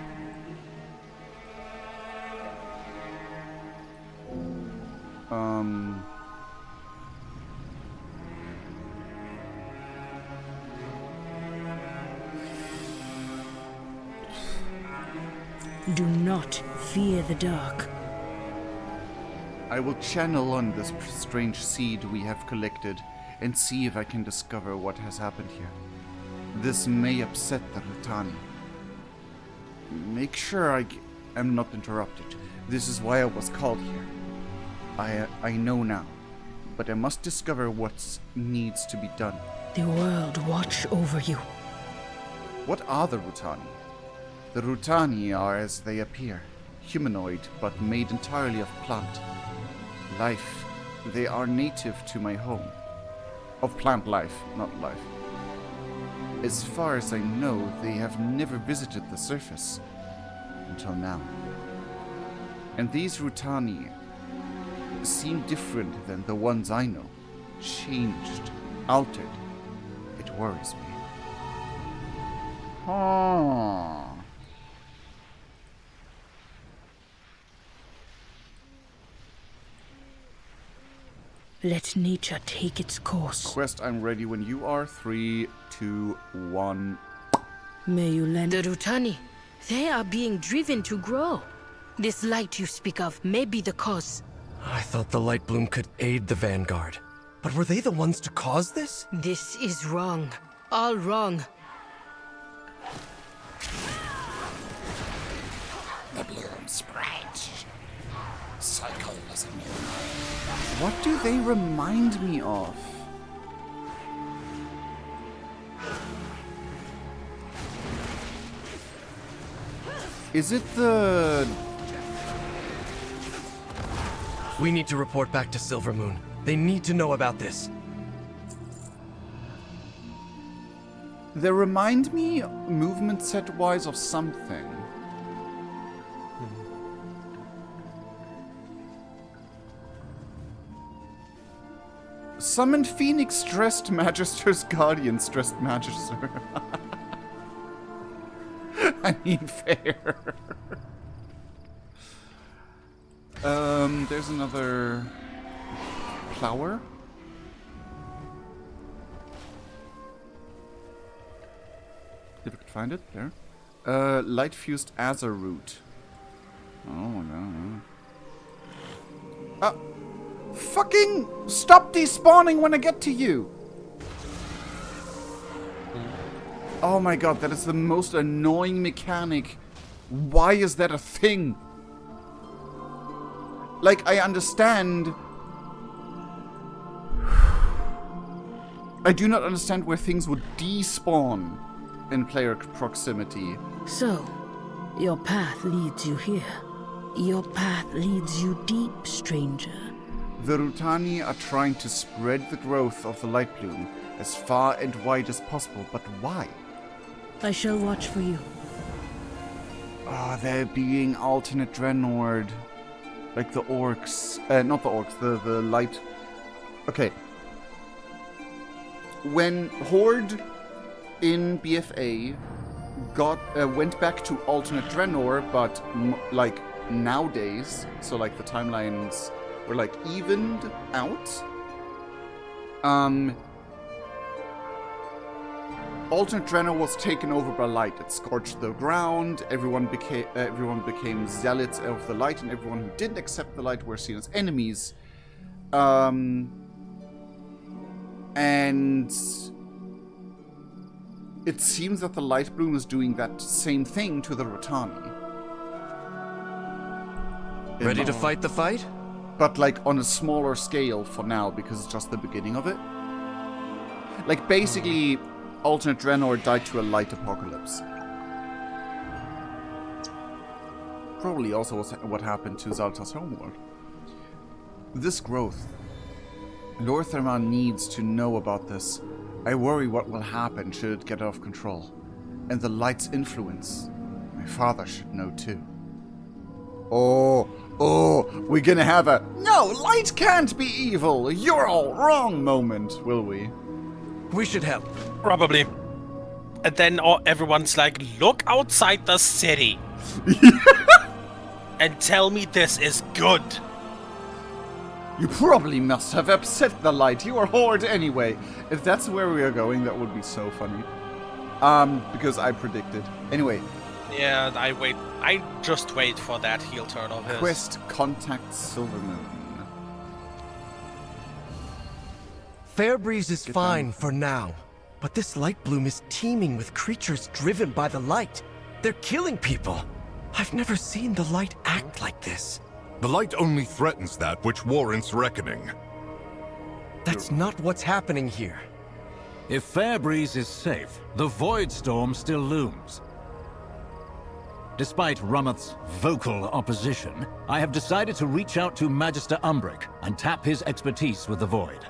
L: Do not fear the dark.
A: I will channel on this strange seed we have collected and see if I can discover what has happened here. This may upset the Rutani. Make sure I am not interrupted. This is why I was called here. I know now, but I must discover what needs to be done.
L: The world watch over you.
A: What are the Rutani? The Rutani are as they appear, humanoid but made entirely of plant life. They are native to my home. Of plant life, not life. As far as I know, they have never visited the surface until now. And these Rutani seem different than the ones I know. Changed, altered. It worries me.
L: Let nature take its course.
A: Quest, I'm ready when you are. 3, 2, 1.
L: May you lend...
H: The Rutani, they are being driven to grow. This light you speak of may be the cause.
E: I thought the light bloom could aid the Vanguard. But were they the ones to cause this?
H: This is wrong. All wrong.
M: The bloom spreads. Cycle is new.
A: What do they remind me of? Is it the...
E: We need to report back to Silvermoon. They need to know about this.
A: They remind me, movement set-wise, of something. Summon Phoenix stressed Magister's Guardian stressed Magister. I mean, fair. There's another flower. If I could find it, there. Light fused Azure root. Oh no. Fucking stop despawning when I get to you! Oh my god, that is the most annoying mechanic. Why is that a thing? Like, I understand. I do not understand where things would despawn in player proximity.
L: So, your path leads you here. Your path leads you deep, stranger.
A: The Rutani are trying to spread the growth of the light bloom as far and wide as possible, but why?
L: I shall watch for you.
A: Oh, they're being alternate Draenord. Like the orcs, not the orcs, the light. Okay. When Horde in BFA went back to alternate Draenor, but like nowadays, so like the timelines were like evened out. Alternate Draenor was taken over by light. It scorched the ground. Everyone became zealots of the light, and everyone who didn't accept the light were seen as enemies. And it seems that the Light Bloom is doing that same thing to the Rotani.
E: Ready to fight the fight?
A: But like on a smaller scale for now, because it's just the beginning of it. Like basically, alternate Draenor died to a light apocalypse. Probably also what happened to Xal'atath's homeworld. This growth. Lord Therman needs to know about this. I worry what will happen should it get out of control. And the light's influence. My father should know too. Oh, we're gonna have a "no, light can't be evil, you're all wrong" moment, will we?
E: We should help.
B: Probably. And then everyone's like, look outside the city. And tell me this is good.
A: You probably must have upset the light. You are Horde anyway. If that's where we are going, that would be so funny. Because I predicted. Anyway.
B: Yeah, I just wait for that heel turn of his.
A: Quest contact Silvermoon.
E: Fairbreeze is fine for now. But this light bloom is teeming with creatures driven by the light. They're killing people. I've never seen the light act like this.
D: The light only threatens that which warrants reckoning.
E: That's not what's happening here.
C: If Fairbreeze is safe, the Void Storm still looms. Despite Rummoth's vocal opposition, I have decided to reach out to Magister Umbric and tap his expertise with the Void.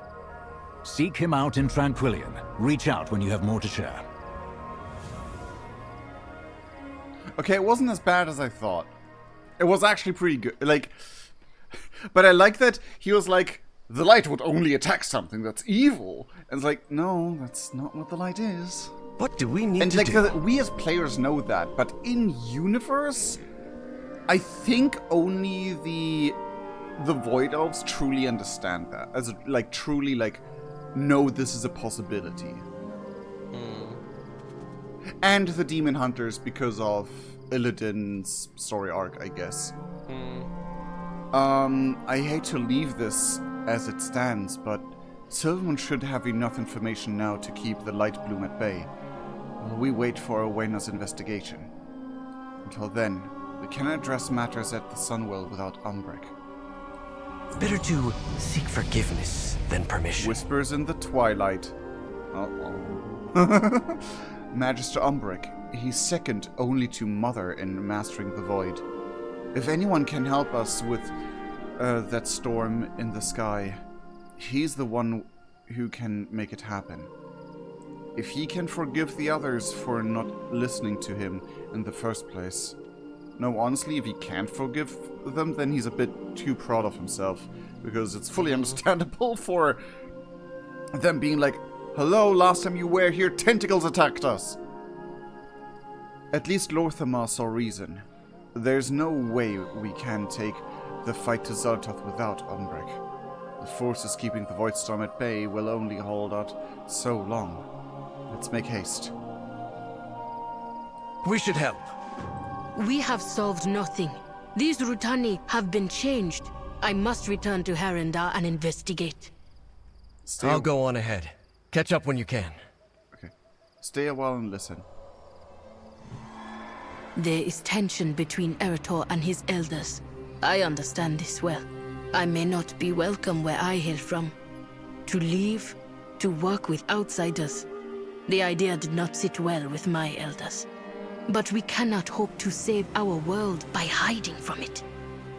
C: Seek him out in Tranquillion. Reach out when you have more to share.
A: Okay, it wasn't as bad as I thought. It was actually pretty good. Like, but I like that he was like, the light would only attack something that's evil. And it's like, no, that's not what the light is.
E: What do we need
A: and
E: to
A: like
E: do?
A: We as players know that, but in universe, I think only the Void Elves truly understand that. As like truly like know this is a possibility. And the Demon Hunters because of Illidan's story arc, I guess. I hate to leave this as it stands, but Silvermoon should have enough information now to keep the Light Bloom at bay, while we wait for Owena's investigation. Until then, we cannot address matters at the Sunwell without Umbric.
E: Better to seek forgiveness than permission.
A: Whispers in the twilight. Uh-oh. Magister Umbric. He's second only to Mother in mastering the Void. If anyone can help us with that storm in the sky, he's the one who can make it happen. If he can forgive the others for not listening to him in the first place. No, honestly, if he can't forgive them, then he's a bit too proud of himself. Because it's fully understandable for them being like, hello, last time you were here, tentacles attacked us. At least Lorthamar saw reason. There's no way we can take the fight to Xal'atath without Umbric. The forces keeping the Void Storm at bay will only hold out so long. Let's make haste.
E: We should help.
H: We have solved nothing. These Rutani have been changed. I must return to Harendar and investigate.
E: I'll go on ahead. Catch up when you can.
A: Okay. Stay a while and listen.
H: There is tension between Eretor and his elders. I understand this well. I may not be welcome where I hail from. To leave, to work with outsiders. The idea did not sit well with my elders. But we cannot hope to save our world by hiding from it.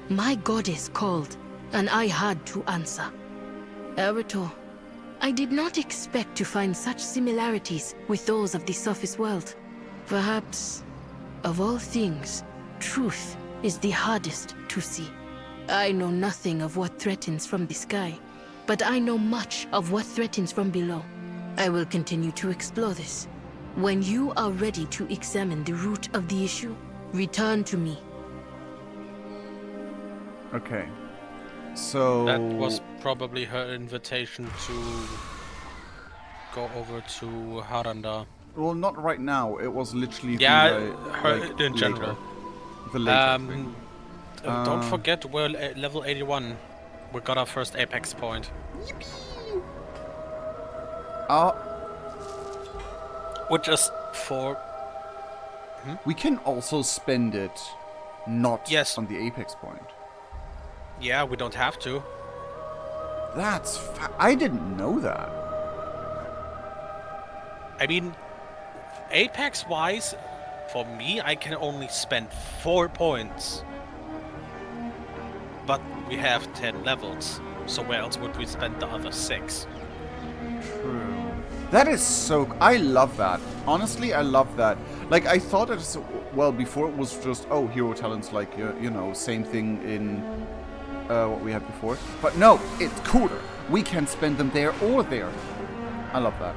H: My goddess called, and I had to answer. Eretor, I did not expect to find such similarities with those of the surface world. Perhaps, of all things, truth is the hardest to see. I know nothing of what threatens from the sky, but I know much of what threatens from below. I will continue to explore this. When you are ready to examine the root of the issue, return to me.
A: Okay. So...
B: That was probably her invitation to go over to Haranda.
A: Well, not right now. It was literally
B: her
A: like,
B: in general.
A: later. The later thing.
B: Don't forget, we're at level 81. We got our first apex point.
A: Yippee!
B: Which is for...
A: We can also spend it not
B: Yes.
A: on the apex point.
B: Yeah, we don't have to.
A: That's I didn't know that.
B: I mean, apex-wise, for me, I can only spend 4 points. But we have 10 levels, so where else would we spend the other 6?
A: True. That is so... I love that. Honestly, I love that. Like, I thought it was... Well, before it was just, oh, hero talents, like, you know, same thing in what we had before. But no, it's cooler. We can spend them there or there. I love that.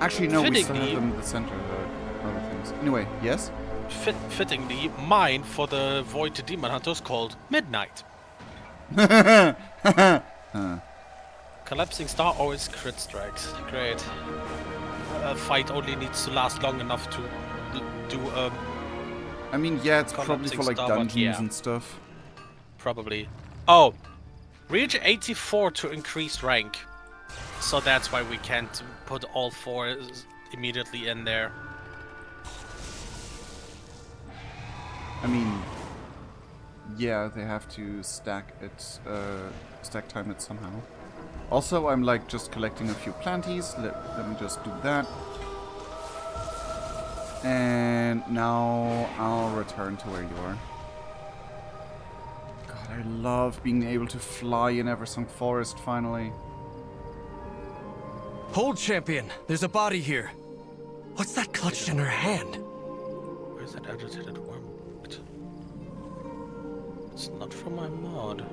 A: Actually, no, we still have them in the center, the other things. Anyway, yes?
B: Fittingly, mine for the Void Demon Hunter is called Midnight. Collapsing Star always crit strikes. Great. A fight only needs to last long enough to do
A: I mean, yeah, it's probably for like dungeons and stuff.
B: Probably. Oh, reach 84 to increase rank. So that's why we can't put all 4 immediately in there.
A: I mean, yeah, they have to stack it, stack time it somehow. Also, I'm like just collecting a few planties. Let me just do that. And now I'll return to where you are. God, I love being able to fly in Eversong Forest finally.
E: Hold, champion! There's a body here. What's that clutched in her hand?
B: Where's that agitated worm? It's not from my mod.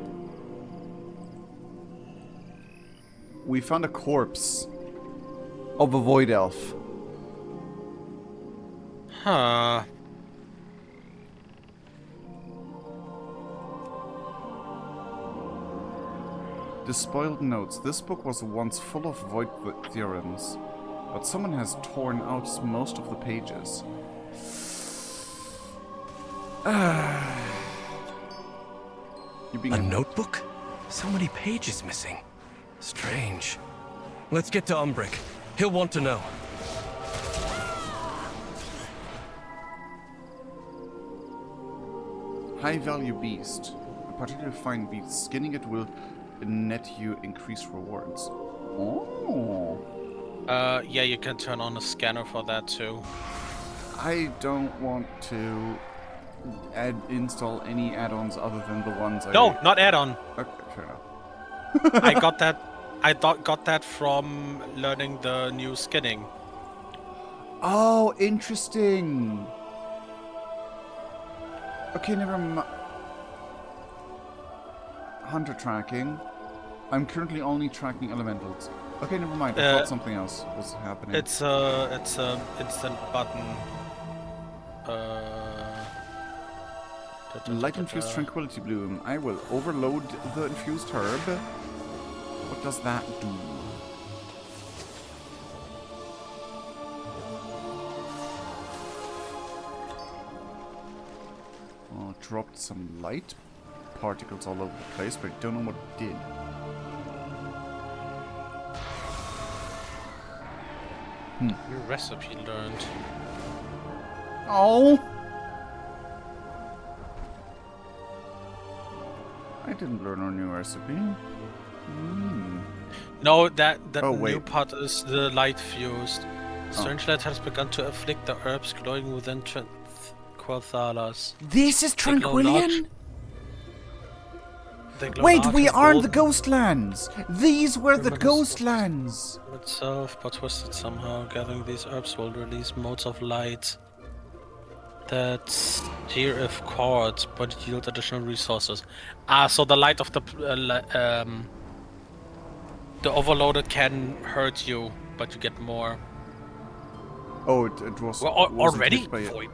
A: We found a corpse of a void elf.
B: Huh.
A: Despoiled notes. This book was once full of void theorems, but someone has torn out most of the pages.
E: A notebook? So many pages missing. Strange. Let's get to Umbrick. He'll want to know.
A: High value beast. A particularly fine beast. Skinning it will net you increased rewards. Oh.
B: Yeah, you can turn on a scanner for that too.
A: I don't want to install any add-ons other than the ones
B: No, not add-on.
A: Okay, fair enough.
B: I got that. Got that from learning the new skinning.
A: Oh, interesting. Okay, never mind. Hunter tracking. I'm currently only tracking elementals. Okay, never mind. I thought something else was happening.
B: It's a instant button.
A: Light infused tranquility bloom. I will overload the infused herb. What does that do? Oh, dropped some light particles all over the place, but I don't know what it did.
B: New recipe learned.
A: Oh! I didn't learn our new recipe.
B: No, that
A: Oh,
B: new
A: wait.
B: part is the light fused. Strange light has begun to afflict the herbs glowing within Quathalas.
A: This is
B: They glow
A: Tranquillian?
B: They glow
A: Wait,
B: large
A: we
B: and
A: are in the
B: golden
A: Ghostlands! These were the
B: Reminiscent
A: Ghostlands!
B: itself, but twisted somehow. Gathering these herbs will release motes of light. That's Tear of Chords, but it yields additional resources. So the light of the overloaded can hurt you, but you get more.
A: Oh, it was wasn't
B: already?
A: hit by it.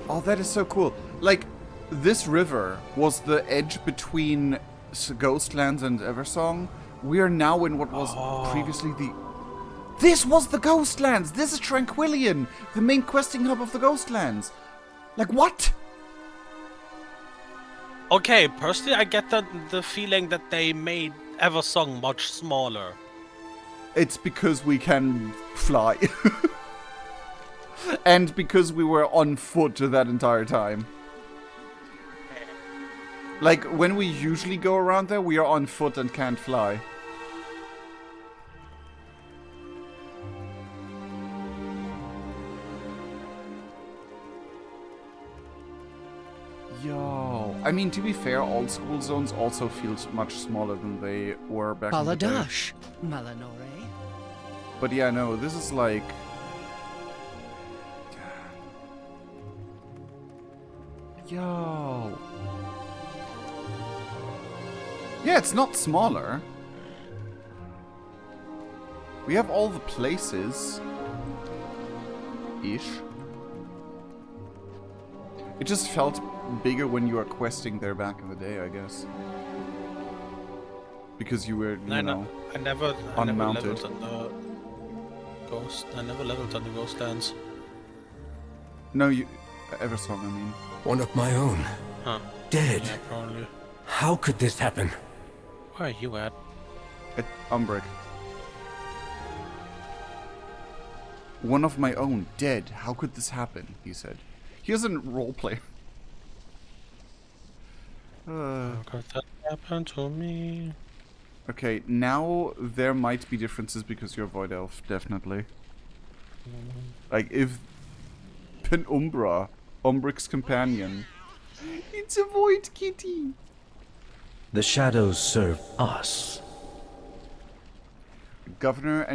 A: Oh, that is so cool. Like, this river was the edge between Ghostlands and Eversong. We are now in what was previously the... This was the Ghostlands! This is Tranquillian, the main questing hub of the Ghostlands. Like, what?
B: Okay, personally, I get the feeling that they made Eversong much smaller.
A: It's because we can fly. And because we were on foot that entire time. Like, when we usually go around there, we are on foot and can't fly. Yo. I mean, to be fair, old school zones also feels much smaller than they were back in the day.
N: Baladash, Malanore.
A: But yeah, no, this is like... Yo. Yeah, it's not smaller. We have all the places. Ish. It just felt bigger when you were questing there back in the day, I guess. Because you were, you know, unmounted.
B: I never leveled on the Ghostlands.
A: No, you... Eversong, I mean.
E: One of my own.
B: Huh.
E: Dead.
B: Yeah, probably.
E: How could this happen?
B: Where are you at?
A: At Umbrick. One of my own, dead. How could this happen? He said. He doesn't roleplay.
B: How could that happen to me?
A: Okay, now there might be differences because you're Void Elf, definitely. Like, if Penumbra, Umbrick's companion... It's a Void Kitty!
O: The shadows serve us.
A: Governor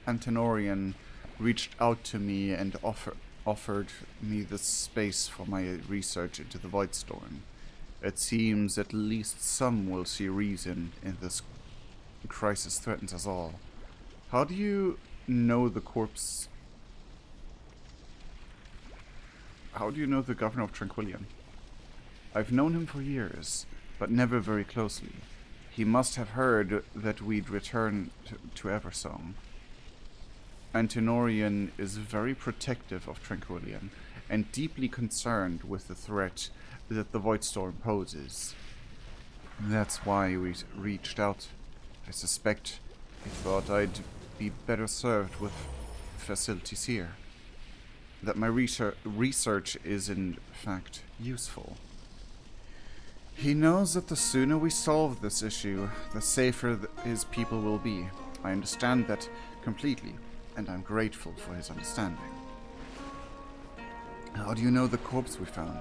A: Antenorian reached out to me and offered me the space for my research into the Void Storm. It seems at least some will see reason in this crisis threatens us all. How do you know the corpse? How do you know the Governor of Tranquillian? I've known him for years, but never very closely. He must have heard that we'd return to Eversong. Antenorian is very protective of Tranquillian and deeply concerned with the threat that the Void Storm poses. That's why we reached out. I suspect he thought I'd be better served with facilities here. That my research is in fact useful. He knows that the sooner we solve this issue, the safer his people will be. I understand that completely, and I'm grateful for his understanding. How do you know the corpse we found?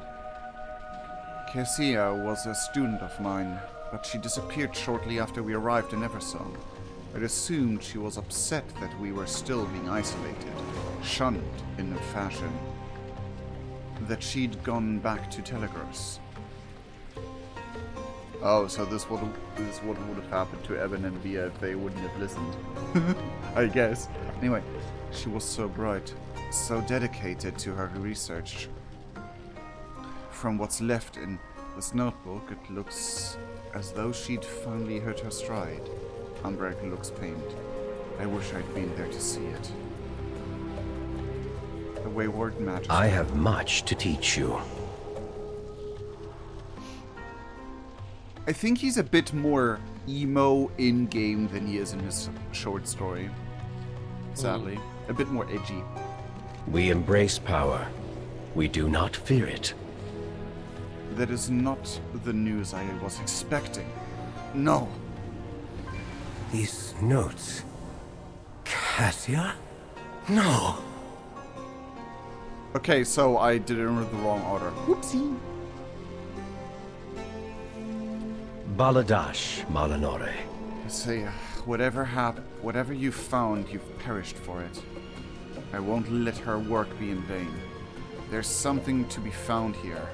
A: Kessia was a student of mine, but she disappeared shortly after we arrived in Eversong. I'd assumed she was upset that we were still being isolated, shunned in a fashion, that she'd gone back to Telegros. Oh, so this is what would have happened to Evan and Via if they wouldn't have listened. I guess. Anyway, she was so bright, so dedicated to her research. From what's left in this notebook, it looks as though she'd finally hit her stride. Umbrick looks pained. I wish I'd been there to see it. The wayward majesty.
O: I have much to teach you.
A: I think he's a bit more emo in-game than he is in his short story. Sadly. A bit more edgy.
O: We embrace power. We do not fear it.
A: That is not the news I was expecting. No.
E: These notes... Cassia? No.
A: Okay, so I did it in the wrong order. Whoopsie.
O: Baladash, Malanore.
A: Say, whatever you found, you've perished for it. I won't let her work be in vain. There's something to be found here.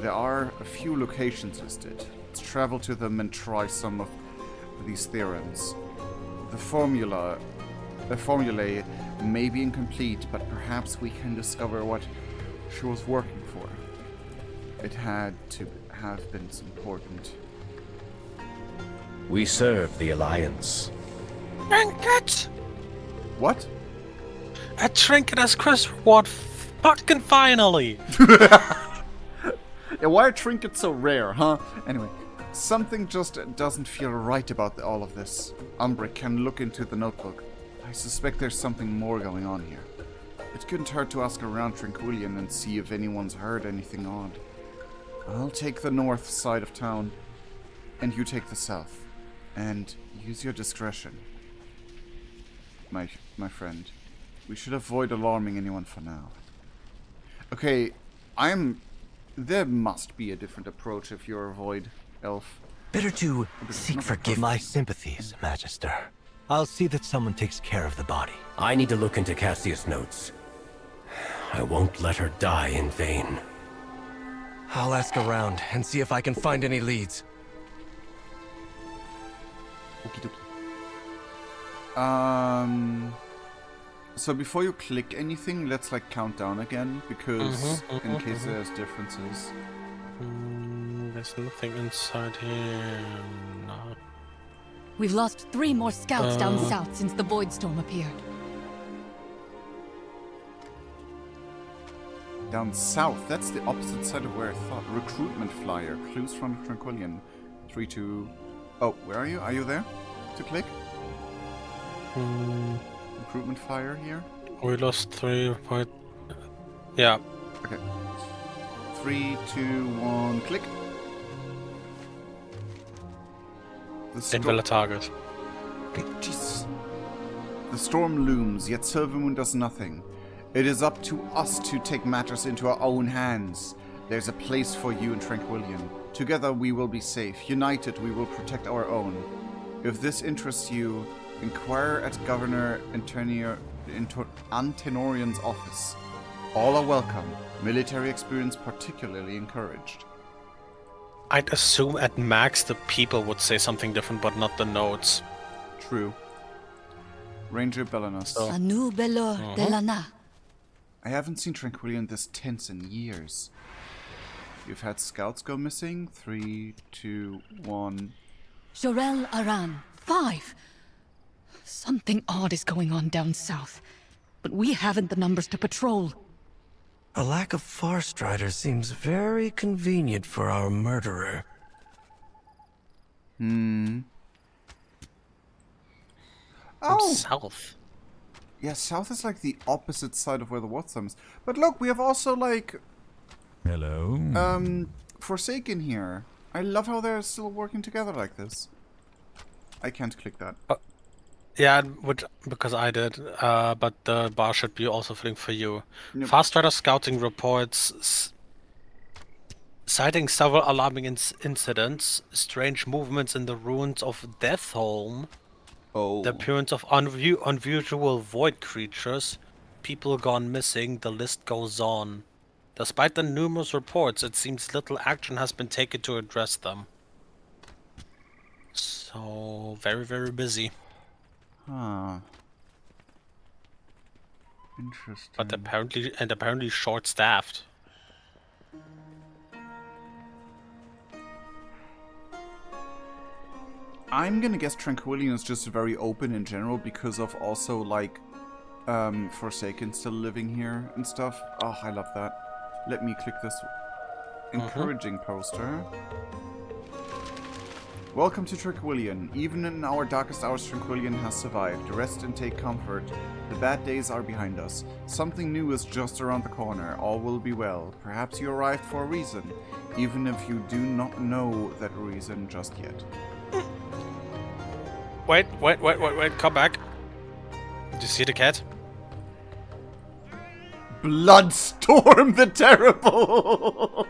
A: There are a few locations listed. Let's travel to them and try some of these theorems. The formulae may be incomplete, but perhaps we can discover what she was working for. It had to have been important.
O: We serve the Alliance.
B: Trinket!
A: What?
B: A trinket as Chris reward. Fucking finally!
A: Yeah, why are trinkets so rare, huh? Anyway, something just doesn't feel right about all of this. Umbric can look into the notebook. I suspect there's something more going on here. It couldn't hurt to ask around Tranquillion and see if anyone's heard anything odd. I'll take the north side of town, and you take the south. And use your discretion. My friend. We should avoid alarming anyone for now. Okay, there must be a different approach if you're a void elf.
E: Better to seek forgiveness. My sympathies, Magister. I'll see that someone takes care of the body.
O: I need to look into Cassius' notes. I won't let her die in vain.
E: I'll ask around and see if I can find any leads.
A: Okie dokie. So before you click anything, let's like count down again, because in case there's differences.
B: There's nothing inside here. No.
G: We've lost 3 more scouts down south since the Void Storm appeared.
A: Down south? That's the opposite side of where I thought. Recruitment flyer. Clues from Tranquillion. 3, 2... Oh, where are you? Are you there? To click? Recruitment flyer here?
B: We lost 3 point... Yeah.
A: Okay. 3, 2, 1, click.
B: Invalid target.
A: Jesus. The storm looms, yet Silvermoon does nothing. It is up to us to take matters into our own hands. There's a place for you in Tranquillion. Together we will be safe. United we will protect our own. If this interests you, inquire at Governor Antenorian's office. All are welcome. Military experience particularly encouraged.
B: I'd assume at max the people would say something different, but not the notes.
A: True. Ranger Bellanos.
G: Anu Belor Delana.
A: I haven't seen Tranquillion this tense in years. You've had scouts go missing. 3, 2, 1.
G: Jorel Aran. 5. Something odd is going on down south, but we haven't the numbers to patrol.
E: A lack of Farstriders seems very convenient for our murderer.
A: Oh!
B: South.
A: Yeah, south is like the opposite side of where the Watsum is. But look, we have also like...
J: Hello?
A: Forsaken here. I love how they're still working together like this. I can't click that.
B: Yeah, because I did, but the bar should be also filling for you.
A: Nope.
B: Fast Rider scouting reports citing several alarming incidents, strange movements in the ruins of Deathholm, the appearance of unusual void creatures, people gone missing, the list goes on. Despite the numerous reports, it seems little action has been taken to address them. So, very, very busy.
A: Huh. Interesting.
B: But apparently short-staffed.
A: I'm gonna guess Tranquillion is just very open in general because of also like Forsaken still living here and stuff. Oh, I love that. Let me click this encouraging poster. Welcome to Tranquillion. Even in our darkest hours, Tranquillion has survived. Rest and take comfort. The bad days are behind us. Something new is just around the corner. All will be well. Perhaps you arrived for a reason, even if you do not know that reason just yet.
B: Wait, come back. Did you see the cat?
A: Bloodstorm the Terrible!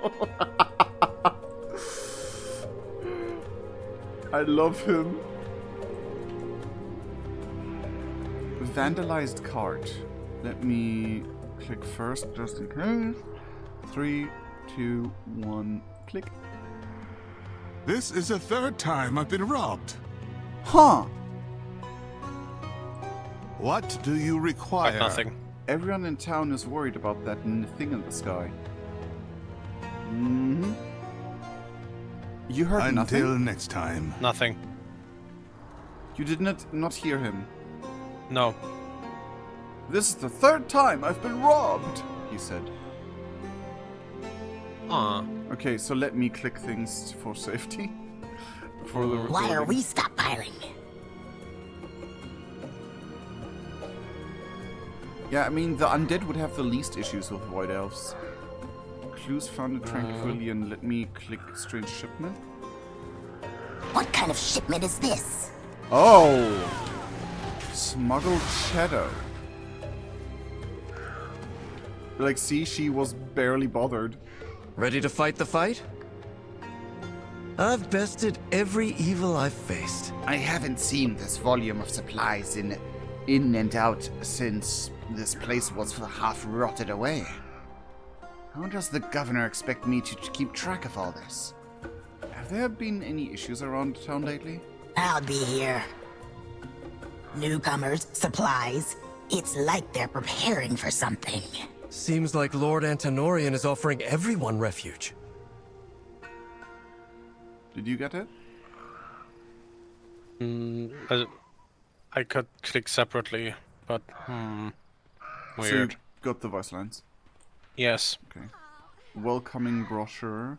A: I love him. Vandalized cart. Let me click first, just in case. 3, 2, 1, click.
N: This is the third time I've been robbed.
A: Huh!
N: What do you require?
B: Nothing.
A: Everyone in town is worried about that thing in the sky. Mm-hmm. You heard nothing?
N: Until next time.
B: Nothing.
A: You did not hear him?
B: No.
A: This is the third time I've been robbed, he said. Okay, so let me click things for safety. For the recording.
M: Why are we stockpiling?
A: Yeah, I mean, the undead would have the least issues with White Elves. Clues found in Tranquillian. Let me click Strange Shipment.
M: What kind of shipment is this?
A: Oh! Smuggled Shadow. Like, see, she was barely bothered.
E: Ready to fight the fight? I've bested every evil I've faced.
P: I haven't seen this volume of supplies in and out since this place was half rotted away. How does the governor expect me to keep track of all this?
A: Have there been any issues around town lately?
M: I'll be here. Newcomers, supplies. It's like they're preparing for something.
E: Seems like Lord Antonorian is offering everyone refuge.
A: Did you get it?
B: I could click separately, but weird.
A: So you got the voice lines?
B: Yes.
A: Okay. Welcoming brochure.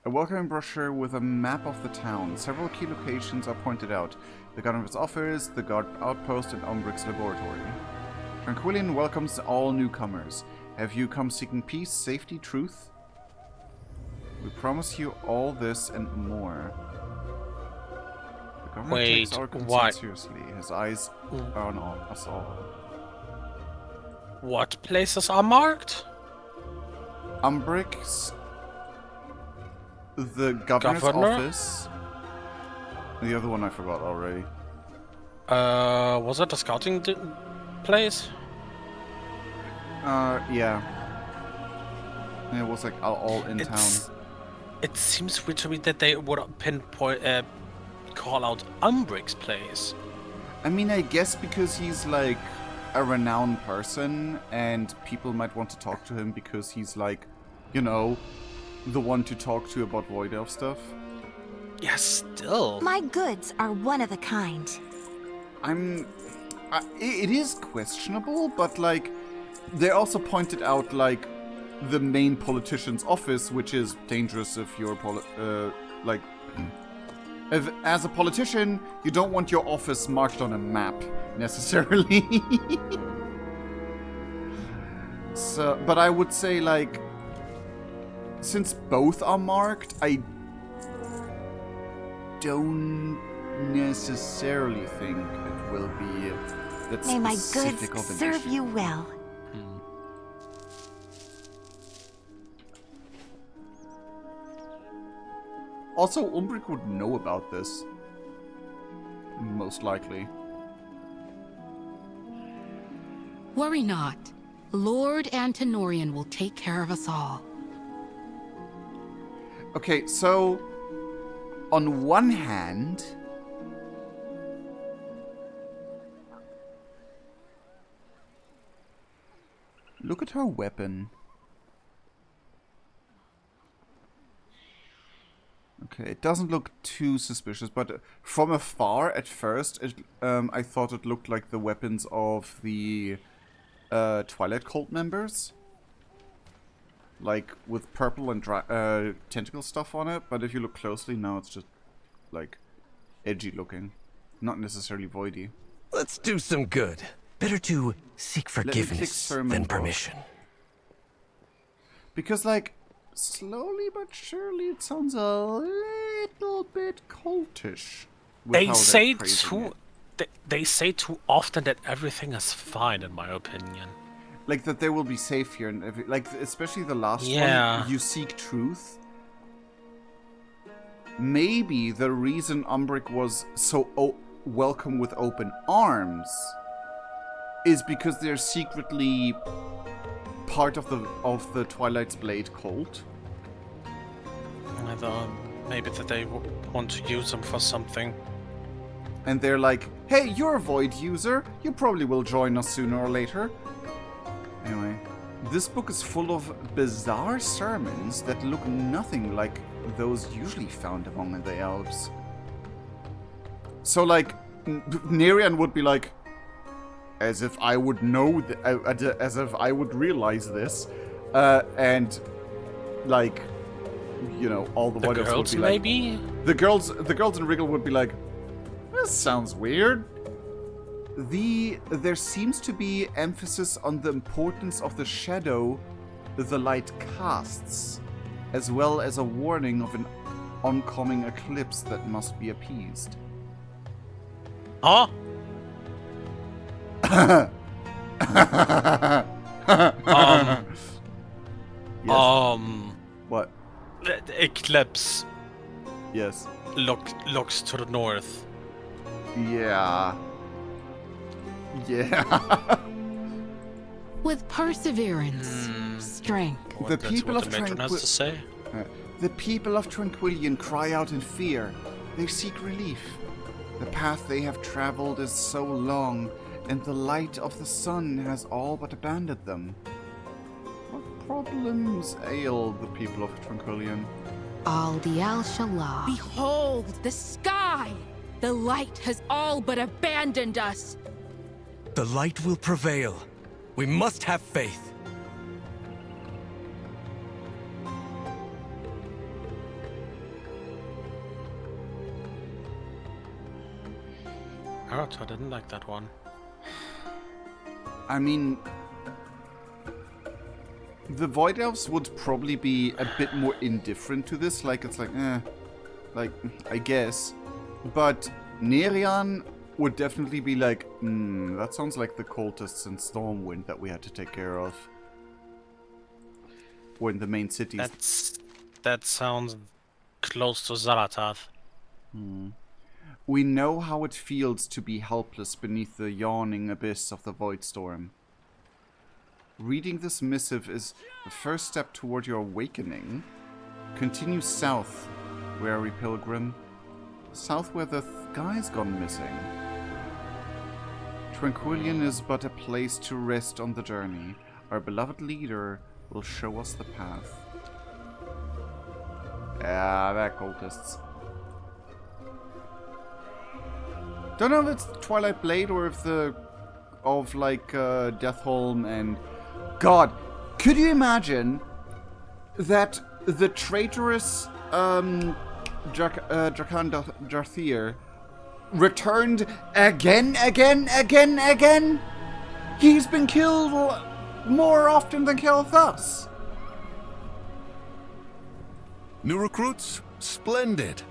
A: A welcoming brochure with a map of the town. Several key locations are pointed out. The governor's office, the guard outpost, and Umbric's laboratory. Tranquillian welcomes all newcomers. Have you come seeking peace, safety, truth? We promise you all this and more. The governor takes our concern seriously. His eyes are on us all.
B: What places are marked?
A: Umbric's, the governor's office. The other one I forgot already.
B: Was it a scouting place?
A: Yeah. It was like all in town.
B: It seems weird to me that they would pinpoint, call out Umbric's place.
A: I mean, I guess because he's like a renowned person, and people might want to talk to him because he's like, you know, the one to talk to about Void Elf stuff.
B: Yeah, still.
I: My goods are one of a kind.
A: It is questionable, but like, they also pointed out like the main politician's office, which is dangerous if you're as a politician, you don't want your office marked on a map necessarily. So, but I would say like, since both are marked, I don't necessarily think it will be that
I: May my
A: specific
I: goods
A: of an
I: serve
A: issue.
I: you well.
A: Also, Umbric would know about this. Most likely.
Q: Worry not. Lord Antonorian will take care of us all.
A: Okay, so on one hand, look at her weapon. Okay, it doesn't look too suspicious, but from afar, at first, I thought it looked like the weapons of the Twilight Cult members. Like, with purple and tentacle stuff on it, but if you look closely, now it's just, like, edgy looking. Not necessarily voidy.
E: Let's do some good. Better to seek forgiveness than permission.
A: Because, like, slowly but surely it sounds a little bit cultish.
B: They say too often that everything is fine, in my opinion.
A: Like that they will be safe here, and like especially the last
B: one.
A: You seek truth. Maybe the reason Umbric was so welcome with open arms is because they're secretly part of the Twilight's Blade cult.
B: Maybe that they want to use them for something.
A: And they're like, hey, you're a Void user. You probably will join us sooner or later. Anyway, this book is full of bizarre sermons that look nothing like those usually found among the elves. So, like, Nerian would be like, as if I would know, as if I would realize this, and, like, you know, all the Void elves would be like...
B: maybe?
A: The girls in Wriggle would be like, this sounds weird. There seems to be emphasis on the importance of the shadow the light casts, as well as a warning of an oncoming eclipse that must be appeased.
B: Huh?
A: Yes. What?
B: The eclipse.
A: Yes.
B: Looks to the north.
A: Yeah. Yeah.
Q: With perseverance, strength.
A: The people of
P: The people of Tranquillion cry out in fear. They seek relief. The path they have traveled is so long, and the light of the sun has all but abandoned them.
A: What problems ail the people of Tranquillion?
Q: Al Dial Shalah.
K: Behold the sky! The light has all but abandoned us.
E: The light will prevail. We must have faith.
B: I didn't like that one.
A: I mean, the Void Elves would probably be a bit more indifferent to this. Like, it's like, like, I guess. But Nerian would definitely be like, that sounds like the cultists in Stormwind that we had to take care of. Or in the main cities.
B: That sounds close to xal'atath.
A: We know how it feels to be helpless beneath the yawning abyss of the Void Storm. Reading this missive is the first step toward your awakening. Continue south, weary pilgrim. South where the sky's gone missing. Tranquillion is but a place to rest on the journey. Our beloved leader will show us the path. Ah, they're cultists. Don't know if it's Twilight Blade or if Deathholm and... God, could you imagine that the traitorous Drakan Jarthir returned again? He's been killed more often than killed us.
D: New recruits? Splendid.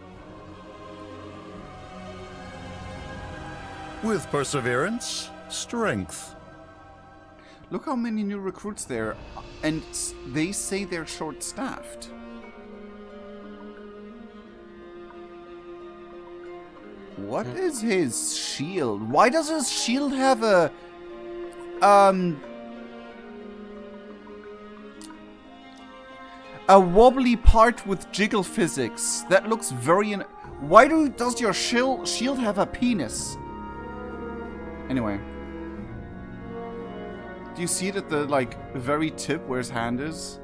D: With perseverance, strength.
A: Look how many new recruits there, and they say they're short-staffed. What is his shield? Why does his shield have a wobbly part with jiggle physics? That looks very... Why does your shield have a penis? Anyway. Do you see it at the, very tip where his hand is?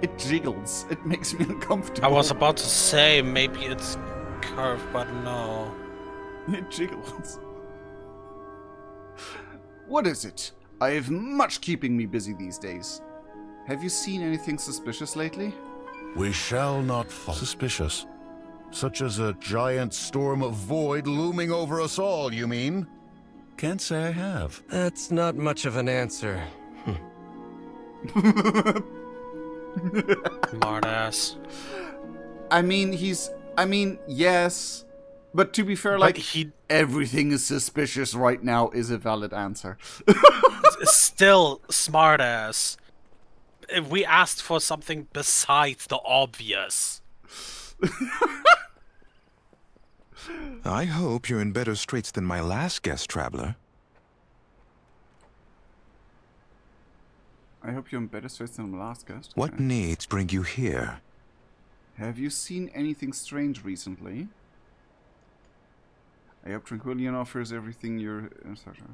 A: It jiggles. It makes me uncomfortable.
B: I was about to say, maybe it's curved, but no.
A: It jiggles. What is it? I have much keeping me busy these days. Have you seen anything suspicious lately?
D: We shall not fall. Suspicious? Such as a giant storm of void looming over us all, you mean? Can't say I have.
E: That's not much of an answer.
B: Smartass.
A: I mean, yes. But to be fair, everything is suspicious right now is a valid answer.
B: Still smartass. If we asked for something besides the obvious.
R: I hope you're in better straits than my last guest traveler.
A: I hope you're in better straits than the last guest.
R: What needs bring you here?
A: Have you seen anything strange recently? I hope Tranquillian offers everything you're... etc.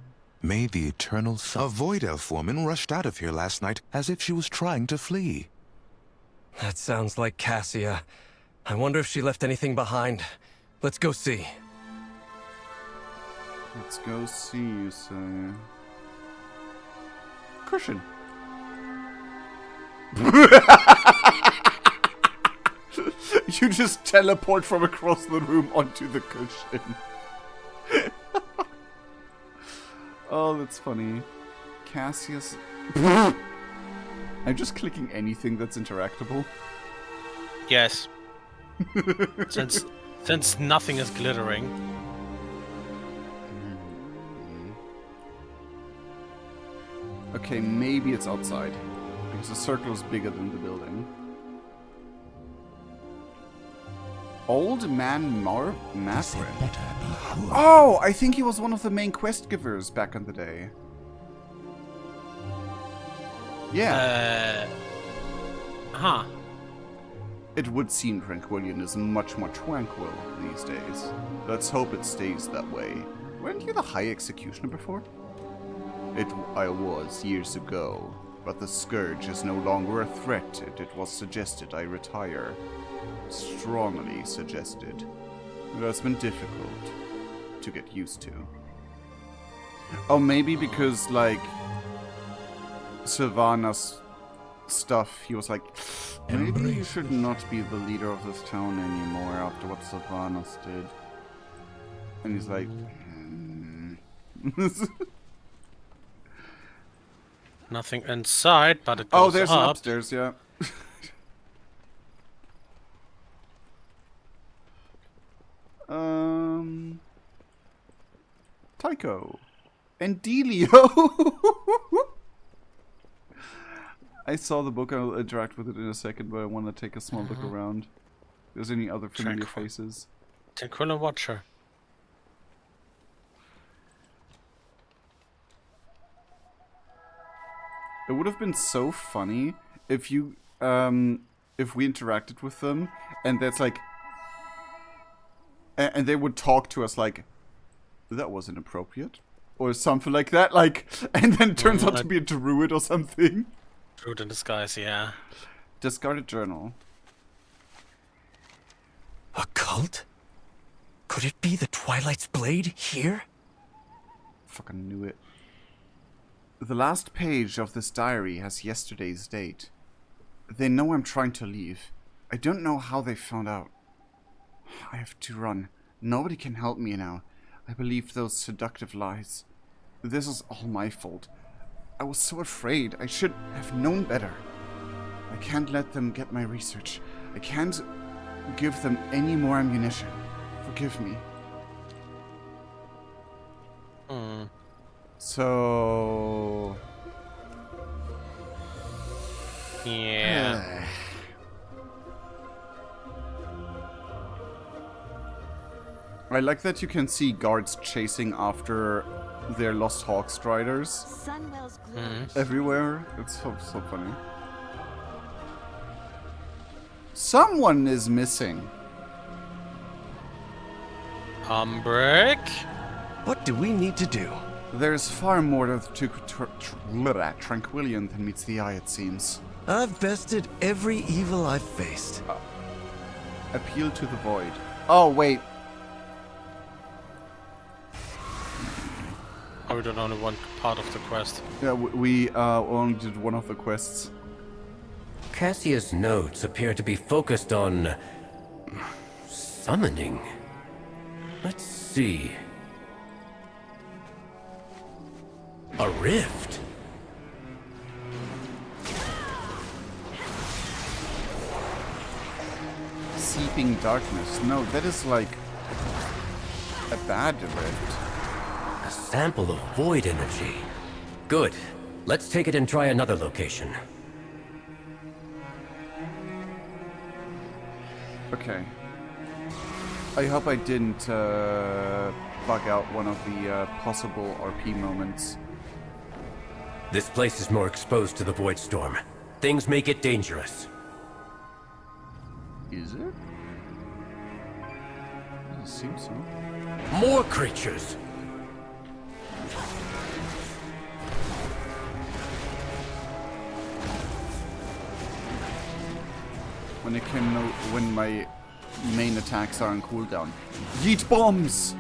R: May the eternal sun... A Void Elf woman rushed out of here last night as if she was trying to flee.
E: That sounds like Cassia. I wonder if she left anything behind. Let's go see.
A: Let's go see, you say. Cushion. You just teleport from across the room onto the cushion. Oh, that's funny. Cassius. I'm just clicking anything that's interactable.
B: Yes. Since nothing is glittering.
A: Okay, maybe it's outside. Because the circle is bigger than the building. Old Man Mavrin. Oh, I think he was one of the main quest givers back in the day. Yeah.
B: Huh.
A: It would seem Tranquillian is much more tranquil these days. Let's hope it stays that way. Weren't you the High Executioner before? I was years ago, but the Scourge is no longer a threat. It was suggested I retire. Strongly suggested. It has been difficult to get used to. Oh, maybe because, like, Sylvanas stuff, he was like, maybe you should not be the leader of this town anymore after what Sylvanas did. And he's like,
B: Nothing inside, but it goes
A: oh, there's
B: up.
A: an upstairs, yeah. Tycho. And Delio. I saw the book, I'll interact with it in a second, but I want to take a small look around. If there's any other familiar faces.
B: Tranquilla Watcher.
A: It would have been so funny if you, if we interacted with them, and that's like, and they would talk to us like, that was inappropriate, or something like that, like, and then it turns out to be a druid or something.
B: Druid in disguise, yeah.
A: Discarded journal.
E: A cult? Could it be the Twilight's Blade here?
A: Fucking knew it. The last page of this diary has yesterday's date. They know I'm trying to leave. I don't know how they found out. I have to run. Nobody can help me now. I believe those seductive lies. This is all my fault. I was so afraid. I should have known better. I can't let them get my research. I can't give them any more ammunition. Forgive me. So...
B: Yeah.
A: I like that you can see guards chasing after their Lost Hawk Striders everywhere. It's so funny. Someone is missing.
B: Umbrick?
E: What do we need to do?
A: There's far more to Tranquillian than meets the eye, it seems.
E: I've bested every evil I've faced.
A: Appeal to the void. Oh, wait.
B: Oh, we did only one part of the quest.
A: Yeah, we only did one of the quests.
O: Cassia's notes appear to be focused on... summoning. Let's see... a rift.
A: Seeping darkness. No, that is like a bad rift.
O: A sample of void energy. Good. Let's take it and try another location.
A: Okay. I hope I didn't bug out one of the possible RP moments.
O: This place is more exposed to the Void Storm. Things may get dangerous.
A: Is it? Doesn't seem so.
O: More creatures!
A: When my main attacks are on cooldown. Yeet bombs!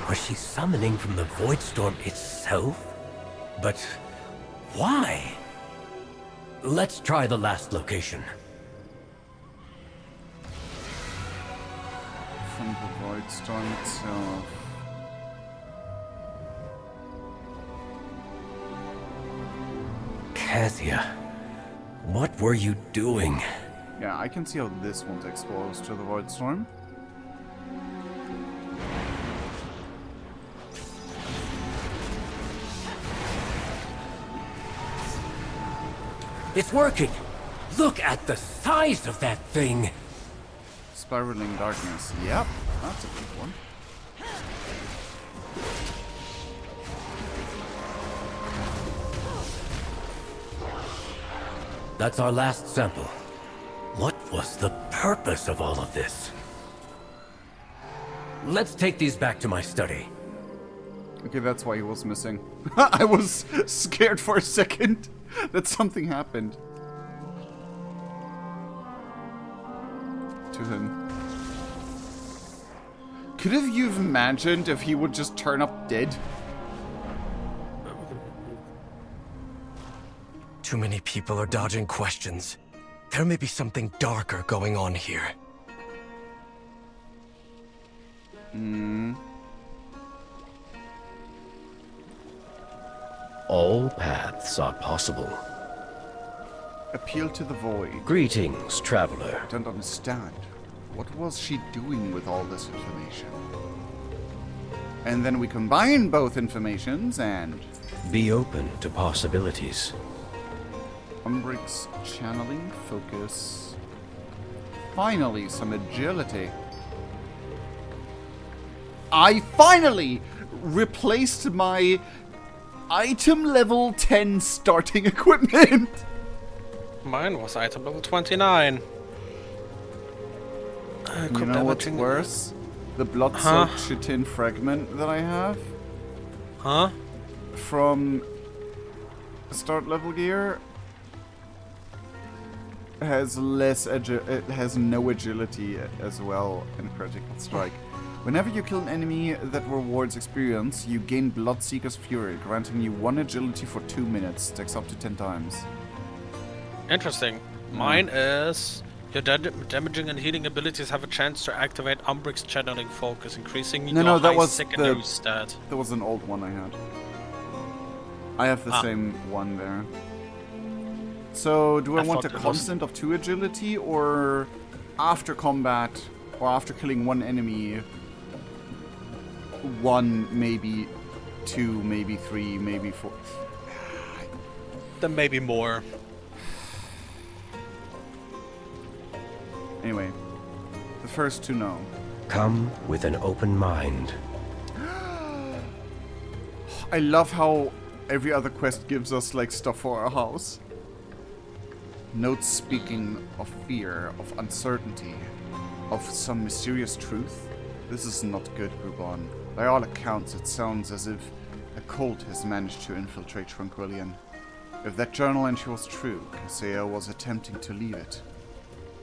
O: Was she summoning from the Void Storm itself? But why? Let's try the last location.
A: From the Void Storm itself.
O: Cassia, what were you doing?
A: Yeah, I can see how this one's exposed to the Void Storm.
O: It's working! Look at the size of that thing!
A: Spiraling darkness. Yep, that's a big one.
O: That's our last sample. What was the purpose of all of this? Let's take these back to my study.
A: Okay, that's why he was missing. I was scared for a second that something happened to him. Could have you imagined if he would just turn up dead?
E: Too many people are dodging questions. There may be something darker going on here.
S: All paths are possible.
A: Appeal to the void.
S: Greetings, traveler.
A: I don't understand. What was she doing with all this information? And then we combine both informations and...
S: Be open to possibilities.
A: Umbrix channeling, focus. Finally, some agility. I finally replaced my item level 10 starting equipment.
B: Mine was item level 29.
A: You know what's worse? The blood-soaked chitin fragment that I have.
B: Huh?
A: From start level gear has it has no agility as well in critical strike. Whenever you kill an enemy that rewards experience, you gain Bloodseeker's Fury, granting you 1 agility for 2 minutes. Stacks up to 10 times.
B: Interesting. Mine is your damaging and healing abilities have a chance to activate Umbrix channeling focus, increasing your
A: that
B: high
A: was
B: secondary stat.
A: That was an old one I had. I have the same one there. So, do I want a constant of 2 agility, or after combat, or after killing one enemy, 1, maybe 2, maybe 3, maybe 4?
B: Then maybe more.
A: Anyway, the first to know.
S: Come with an open mind.
A: I love how every other quest gives us like stuff for our house. Notes speaking of fear, of uncertainty, of some mysterious truth. This is not good, Gruban. By all accounts, it sounds as if a cult has managed to infiltrate Tranquillion. If that journal entry was true, Kaseya was attempting to leave it.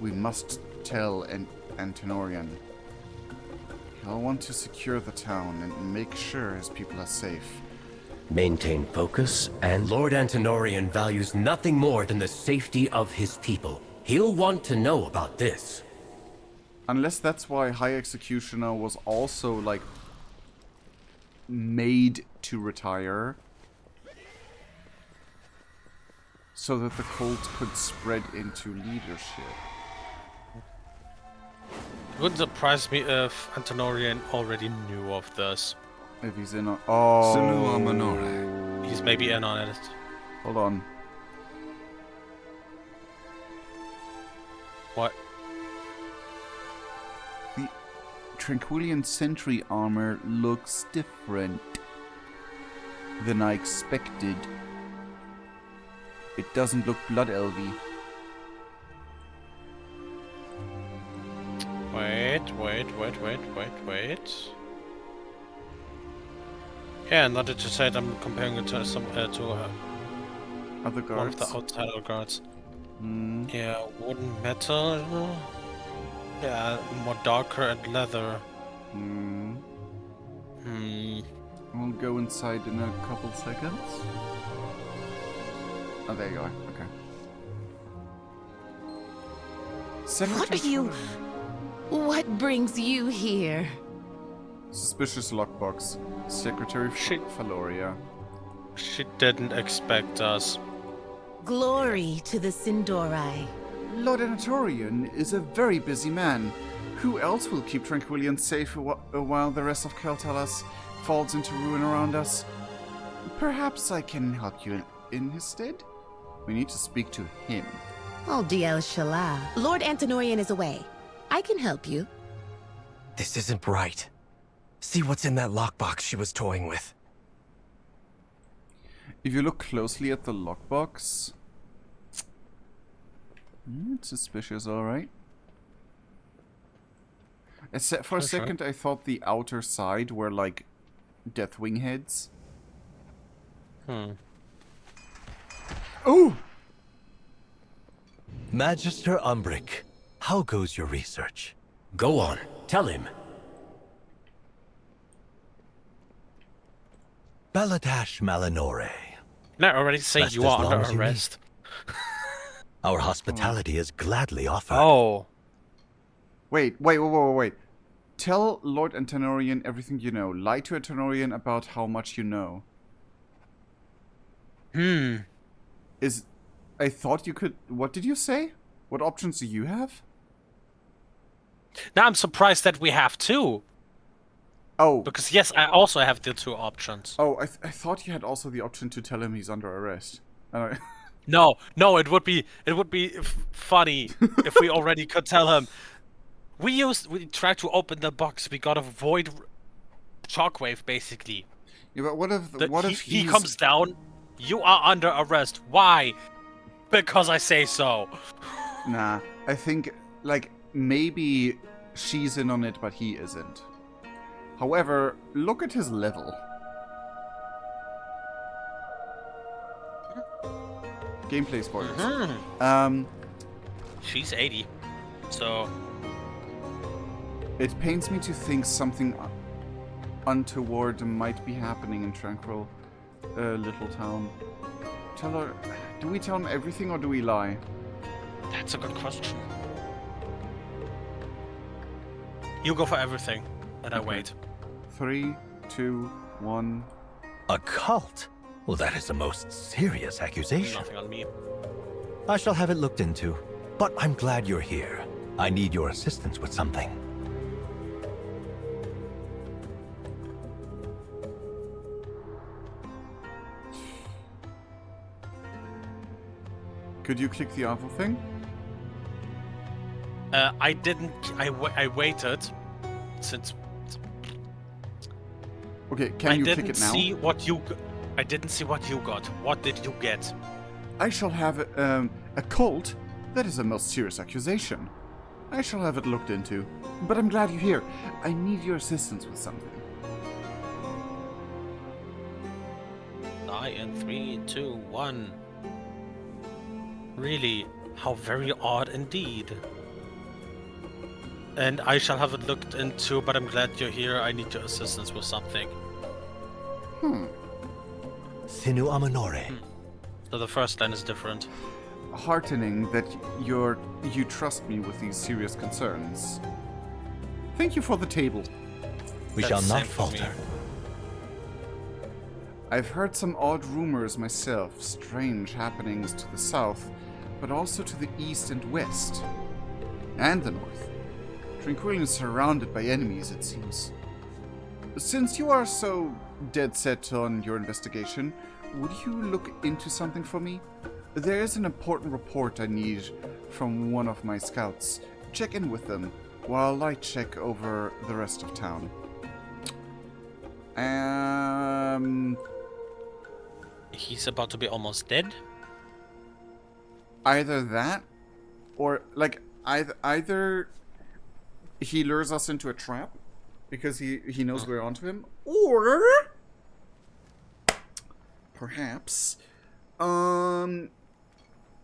A: We must tell Antenorian. He'll want to secure the town and make sure his people are safe.
S: Maintain focus and...
O: Lord Antenorian values nothing more than the safety of his people. He'll want to know about this.
A: Unless that's why High Executioner was also, like, made to retire. So that the cult could spread into leadership.
B: It wouldn't surprise me if Antenorian already knew of this.
A: If he's in a... Oh.
N: Sinu Amanore.
B: He's He's maybe in on it.
A: Hold on.
B: What?
A: The Tranquillian Sentry armor looks different than I expected. It doesn't look Blood Elvy.
B: Wait. Yeah, not to say that I'm comparing it to some
A: other guards.
B: One of the outsider guards.
A: Mm.
B: Yeah, wooden metal. Yeah, more darker and leather.
A: I'll go inside in a couple seconds. Oh, there you are. Okay.
K: What are you? What brings you here?
A: Suspicious lockbox. Secretary Valoria.
B: She didn't expect us.
K: Glory to the Sindorai.
A: Lord Anatorian is a very busy man. Who else will keep Tranquillian safe while the rest of Keltalas falls into ruin around us? Perhaps I can help you in his stead? We need to speak to him.
K: Oh, DL Shala. Lord Antonorian is away. I can help you.
E: This isn't right. See what's in that lockbox she was toying with.
A: If you look closely at the lockbox... it's suspicious, alright. For a second, I thought the outer side were like Deathwing heads. Oh!
T: Magister Umbric, how goes your research?
O: Go on, tell him.
T: Baladash Malinore.
B: Now already say
T: Rest
B: you
T: as
B: are
T: long
B: under
T: as you
B: arrest.
T: Our hospitality is gladly offered.
B: Oh.
A: Wait. Tell Lord Antonorian everything you know. Lie to Antonorian about how much you know. I thought you could... What did you say? What options do you have?
B: Now I'm surprised that we have two.
A: Oh.
B: Because yes, I also have the two options.
A: Oh, I thought you had also the option to tell him he's under arrest.
B: No, it would be funny if we already could tell him. We tried to open the box. We got a void shockwave, basically.
A: Yeah, but what if
B: he comes down? You are under arrest. Why? Because I say so.
A: Nah, I think like maybe she's in on it, but he isn't. However, look at his level. Gameplay spoilers.
B: She's 80, so...
A: It pains me to think something untoward might be happening in Tranquil Little Town. Tell her... Do we tell him everything or do we lie?
B: That's a good question. You go for everything, and I wait.
A: 3, 2, 1...
T: A cult? Well, that is a most serious accusation.
B: Nothing on me.
T: I shall have it looked into. But I'm glad you're here. I need your assistance with something.
A: Could you click the other thing?
B: I didn't. I waited since.
A: Okay, can you click it now?
B: I didn't see what you got. What did you get?
A: I shall have a cult? That is a most serious accusation. I shall have it looked into. But I'm glad you're here. I need your assistance with something.
B: Die in 3, 2, 1. Really, how very odd indeed. And I shall have it looked into, but I'm glad you're here. I need your assistance with something.
T: Sinu Amanore.
B: So the first line is different.
A: Heartening that you trust me with these serious concerns. Thank you for the table.
T: We shall not falter.
A: I've heard some odd rumors myself, strange happenings to the south, but also to the east and west. And the north. Tranquillian is surrounded by enemies, it seems. Since you are so dead set on your investigation, would you look into something for me? There is an important report I need from one of my scouts. Check in with them while I check over the rest of town.
B: He's about to be almost dead?
A: Either that, or, like, either he lures us into a trap because he knows we're onto him, or perhaps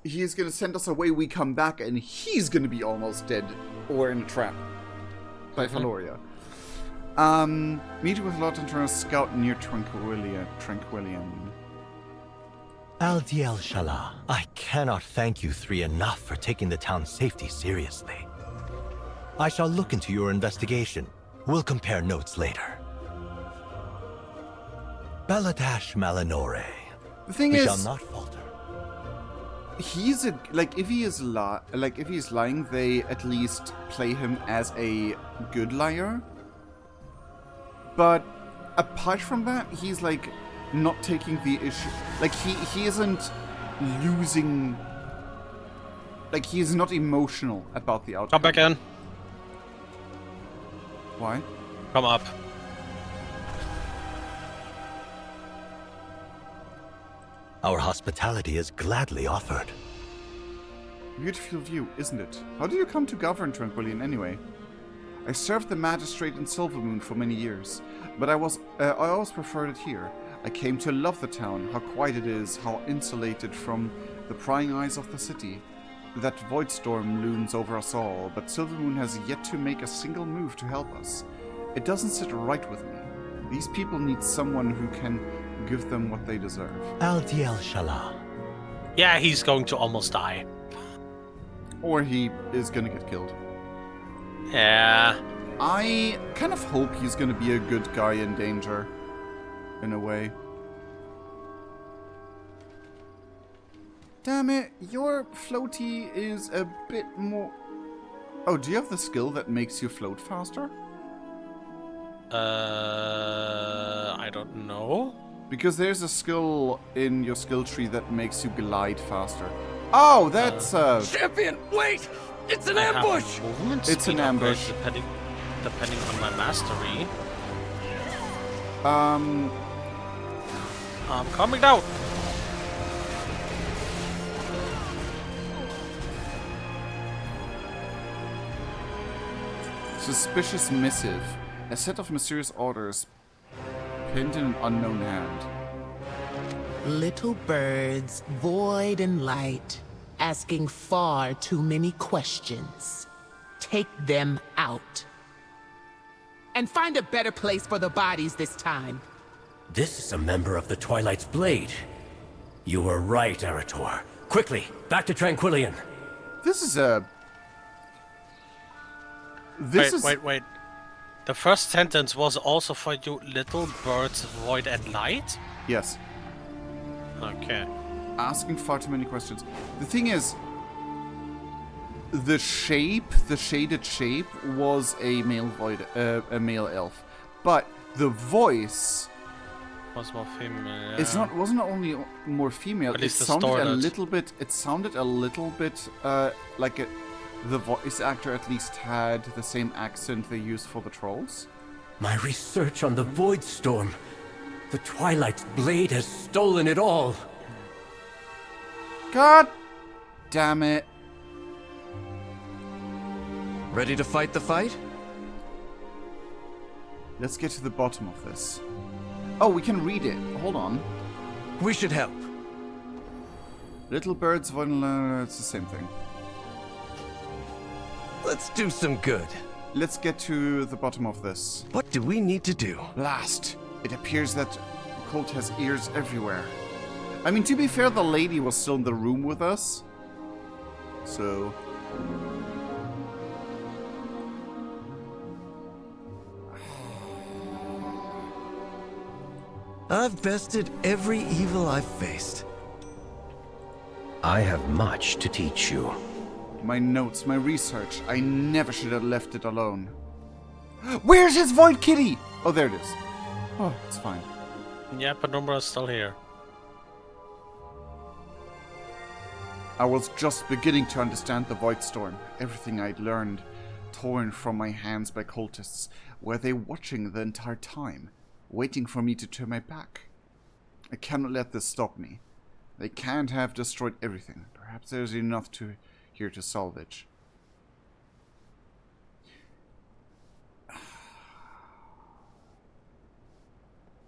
A: he's gonna send us away, we come back, and he's gonna be almost dead or in a trap by Valoria. Meet with Lot and turn scout near Tranquillian.
T: Al-Diel Shalah, I cannot thank you three enough for taking the town's safety seriously. I shall look into your investigation. We'll compare notes later. Beladash Malinore.
A: The thing
T: we
A: is,
T: shall not falter.
A: He's if he is if he's lying, they at least play him as a good liar. But apart from that, he's like not taking the issue. Like he isn't losing. Like he's not emotional about the outcome.
B: Come back in.
A: Why?
B: Come up.
T: Our hospitality is gladly offered.
A: Beautiful view, isn't it? How did you come to govern Tranquillian anyway? I served the magistrate in Silvermoon for many years, but I always preferred it here. I came to love the town, how quiet it is, how insulated from the prying eyes of the city. That void storm looms over us all, but Silvermoon has yet to make a single move to help us. It doesn't sit right with me. These people need someone who can give them what they deserve.
T: Al-Diel Shalah.
B: Yeah, he's going to almost die.
A: Or he is gonna get killed.
B: Yeah.
A: I kind of hope he's gonna be a good guy in danger. In a way. Damn it, your floaty is a bit more... Oh, do you have the skill that makes you float faster?
B: I don't know.
A: Because there's a skill in your skill tree that makes you glide faster. Oh, that's
E: Champion, wait! It's an ambush!
A: It's an ambush.
B: Depending on my mastery.
A: I'm
B: coming down.
A: Suspicious missive. A set of mysterious orders pinned in an unknown hand.
U: Little birds, void and light, asking far too many questions. Take them out. And find a better place for the bodies this time.
O: This is a member of the Twilight's Blade. You were right, Arator. Quickly, back to Tranquillian.
A: This is a...
B: Wait. The first sentence was also for you, little birds, void and light?
A: Yes.
B: Okay.
A: Asking far too many questions. The thing is, the shaded shape was a male void, a male elf, but the voice
B: was more female.
A: Yeah. Wasn't only more female. It sounded a little bit. It sounded a little bit like it. The voice actor at least had the same accent they use for the trolls.
O: My research on the Void Storm. The Twilight's Blade has stolen it all.
A: God damn it.
E: Ready to fight the fight?
A: Let's get to the bottom of this. Oh, we can read it. Hold on.
E: We should help.
A: Little birds, it's the same thing.
E: Let's do some good.
A: Let's get to the bottom of this.
E: What do we need to do?
A: Last, it appears that the cult has ears everywhere. I mean, to be fair, the lady was still in the room with us. So...
E: I've bested every evil I've faced.
S: I have much to teach you.
A: My notes, my research. I never should have left it alone. Where's his void kitty? Oh, there it is. Oh, it's fine.
B: Yeah, Penumbra is still here.
A: I was just beginning to understand the Void Storm. Everything I'd learned, torn from my hands by cultists. Were they watching the entire time, waiting for me to turn my back? I cannot let this stop me. They can't have destroyed everything. Perhaps there's enough here to salvage.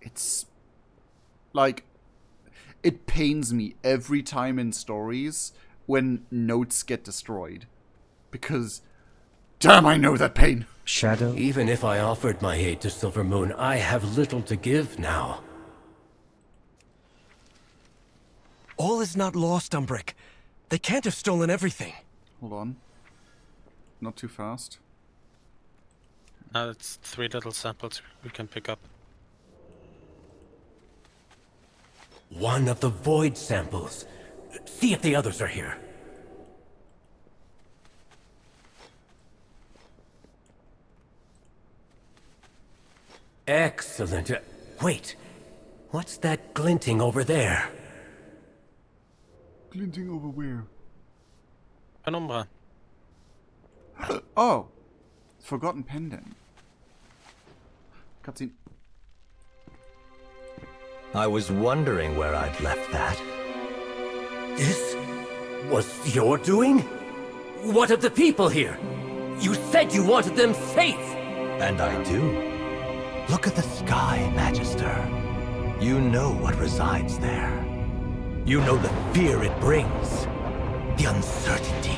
A: It's like, it pains me every time in stories when notes get destroyed. Because, damn, I know that pain.
O: Shadow? Even if I offered my aid to Silvermoon, I have little to give now.
E: All is not lost, Umbric. They can't have stolen everything.
A: Hold on. Not too fast.
B: It's 3 little samples we can pick up.
O: One of the Void samples. See if the others are here. Excellent. Wait. What's that glinting over there?
A: Glinting over where?
B: Penumbra.
A: Oh! Forgotten pendant. Cutscene.
T: I was wondering where I'd left that.
O: This was your doing? What of the people here? You said you wanted them safe!
T: And I do. Look at the sky, Magister. You know what resides there. You know the fear it brings. The uncertainty.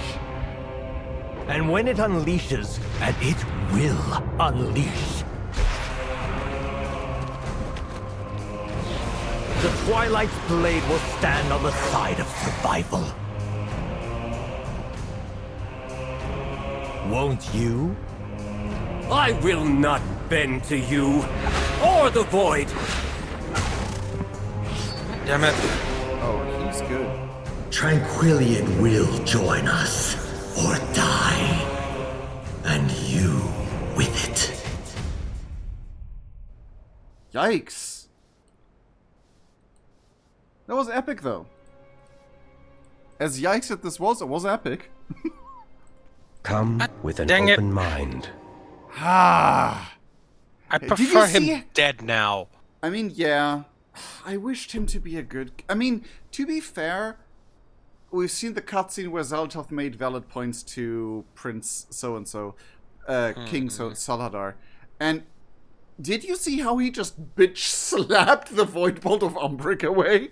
T: And when it unleashes, and it will unleash, the Twilight's blade will stand on the side of survival. Won't you?
O: I will not bend to you, or the Void!
B: Damn it.
A: Oh, he's good.
F: Tranquillion will join us, or die. And you with it.
A: Yikes. That was epic, though. As yikes as this was, it was epic.
O: Come with an open mind.
A: Ah.
B: I prefer him dead now.
A: I mean, yeah. I wished him to be a good... I mean, to be fair, we've seen the cutscene where xal'atath made valid points to Prince so-and-so, King Saladar. And did you see how he just bitch-slapped the Void Bolt of Umbric away?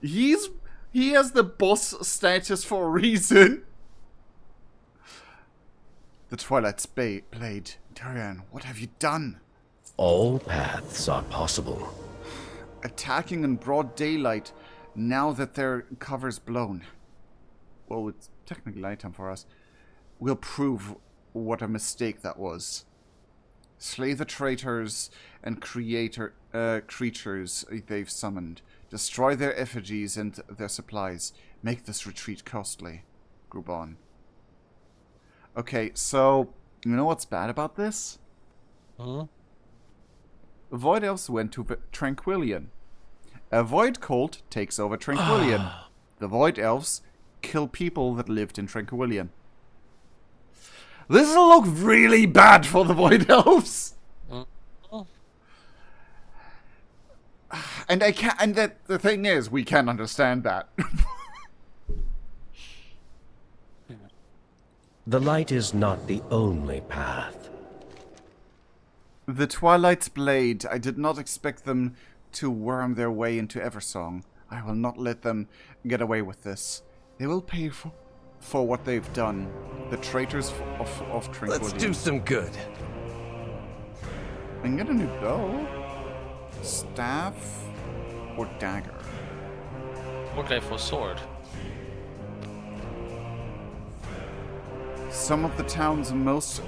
A: He has the boss status for a reason. The Twilight's blade. Darian, what have you done?
S: All paths are possible.
A: Attacking in broad daylight, now that their cover's blown. Well, it's technically nighttime for us. We'll prove what a mistake that was. Slay the traitors and creatures they've summoned. Destroy their effigies and their supplies. Make this retreat costly. Grubon. Okay, so, you know what's bad about this? Void Elves went to Tranquillion. A Void Cult takes over Tranquillion. The Void Elves kill people that lived in Tranquillion. This'll look really bad for the Void Elves! And the thing is, we can understand that.
S: The light is not the only path.
A: The Twilight's blade. I did not expect them to worm their way into Eversong. I will not let them get away with this. They will pay for what they've done. The traitors of Tranquility.
E: Let's do some good.
A: I can get a new bow, staff, or dagger.
B: Okay, for sword.
A: Some of the town's most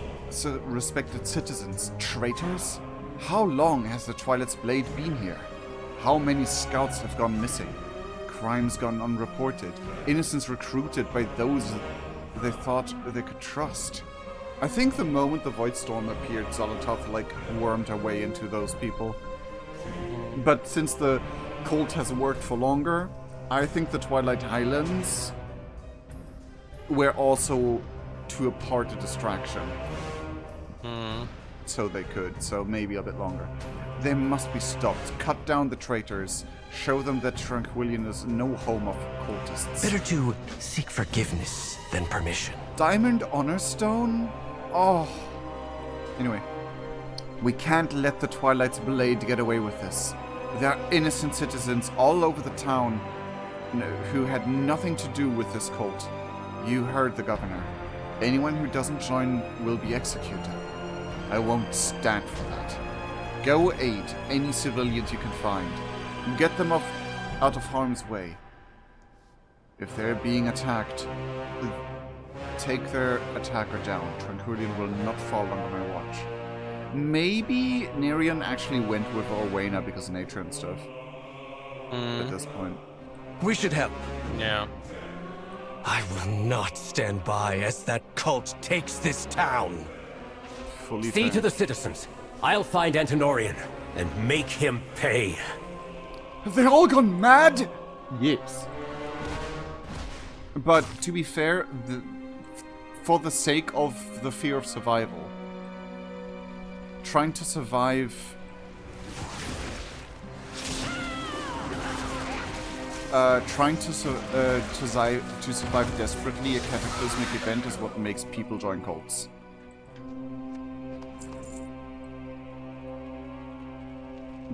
A: respected citizens, traitors? How long has the Twilight's blade been here? How many scouts have gone missing? Crimes gone unreported? Innocents recruited by those they thought they could trust? I think the moment the Void Storm appeared, xal'atath wormed her way into those people. But since the cult has worked for longer, I think the Twilight Highlands were also to a part a distraction. So they could, so maybe a bit longer. They must be stopped. Cut down the traitors. Show them that Tranquillion is no home of cultists.
E: Better to seek forgiveness than permission.
A: Diamond Honor Stone? Oh. Anyway. We can't let the Twilight's Blade get away with this. There are innocent citizens all over the town who had nothing to do with this cult. You heard the governor. Anyone who doesn't join will be executed. I won't stand for that. Go aid any civilians you can find. Get them out of harm's way. If they're being attacked, take their attacker down. Tranquillion will not fall under my watch. Maybe Nerion actually went with Orwena because of nature and stuff. At this point.
E: We should help.
B: Yeah.
E: I will not stand by as that cult takes this town.
O: See to the citizens. I'll find Antonorian and make him pay.
A: Have they all gone mad? Yes. But to be fair, for the sake of the fear of survival, trying to survive survive desperately a cataclysmic event is what makes people join cults.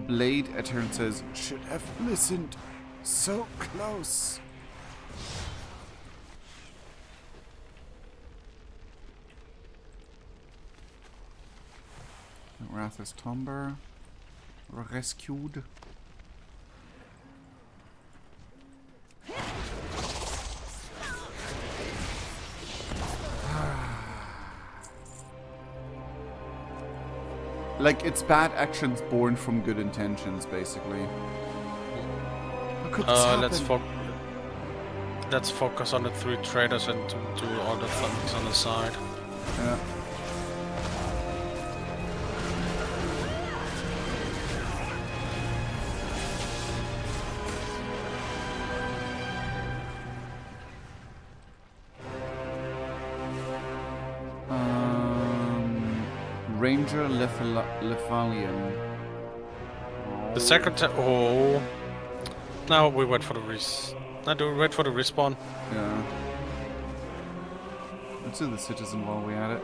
A: Blade Etern says, should have listened. So close. Wrath's Tomber. Rescued. Like, it's bad actions born from good intentions, basically. How could this happen?
B: Let's focus on the 3 traders and do all the things on the side.
A: Yeah. Ranger Lefalian.
B: The secretary. Oh. Now we wait for the do we wait for the respawn?
A: Yeah. Let's do the citizen while we're at it.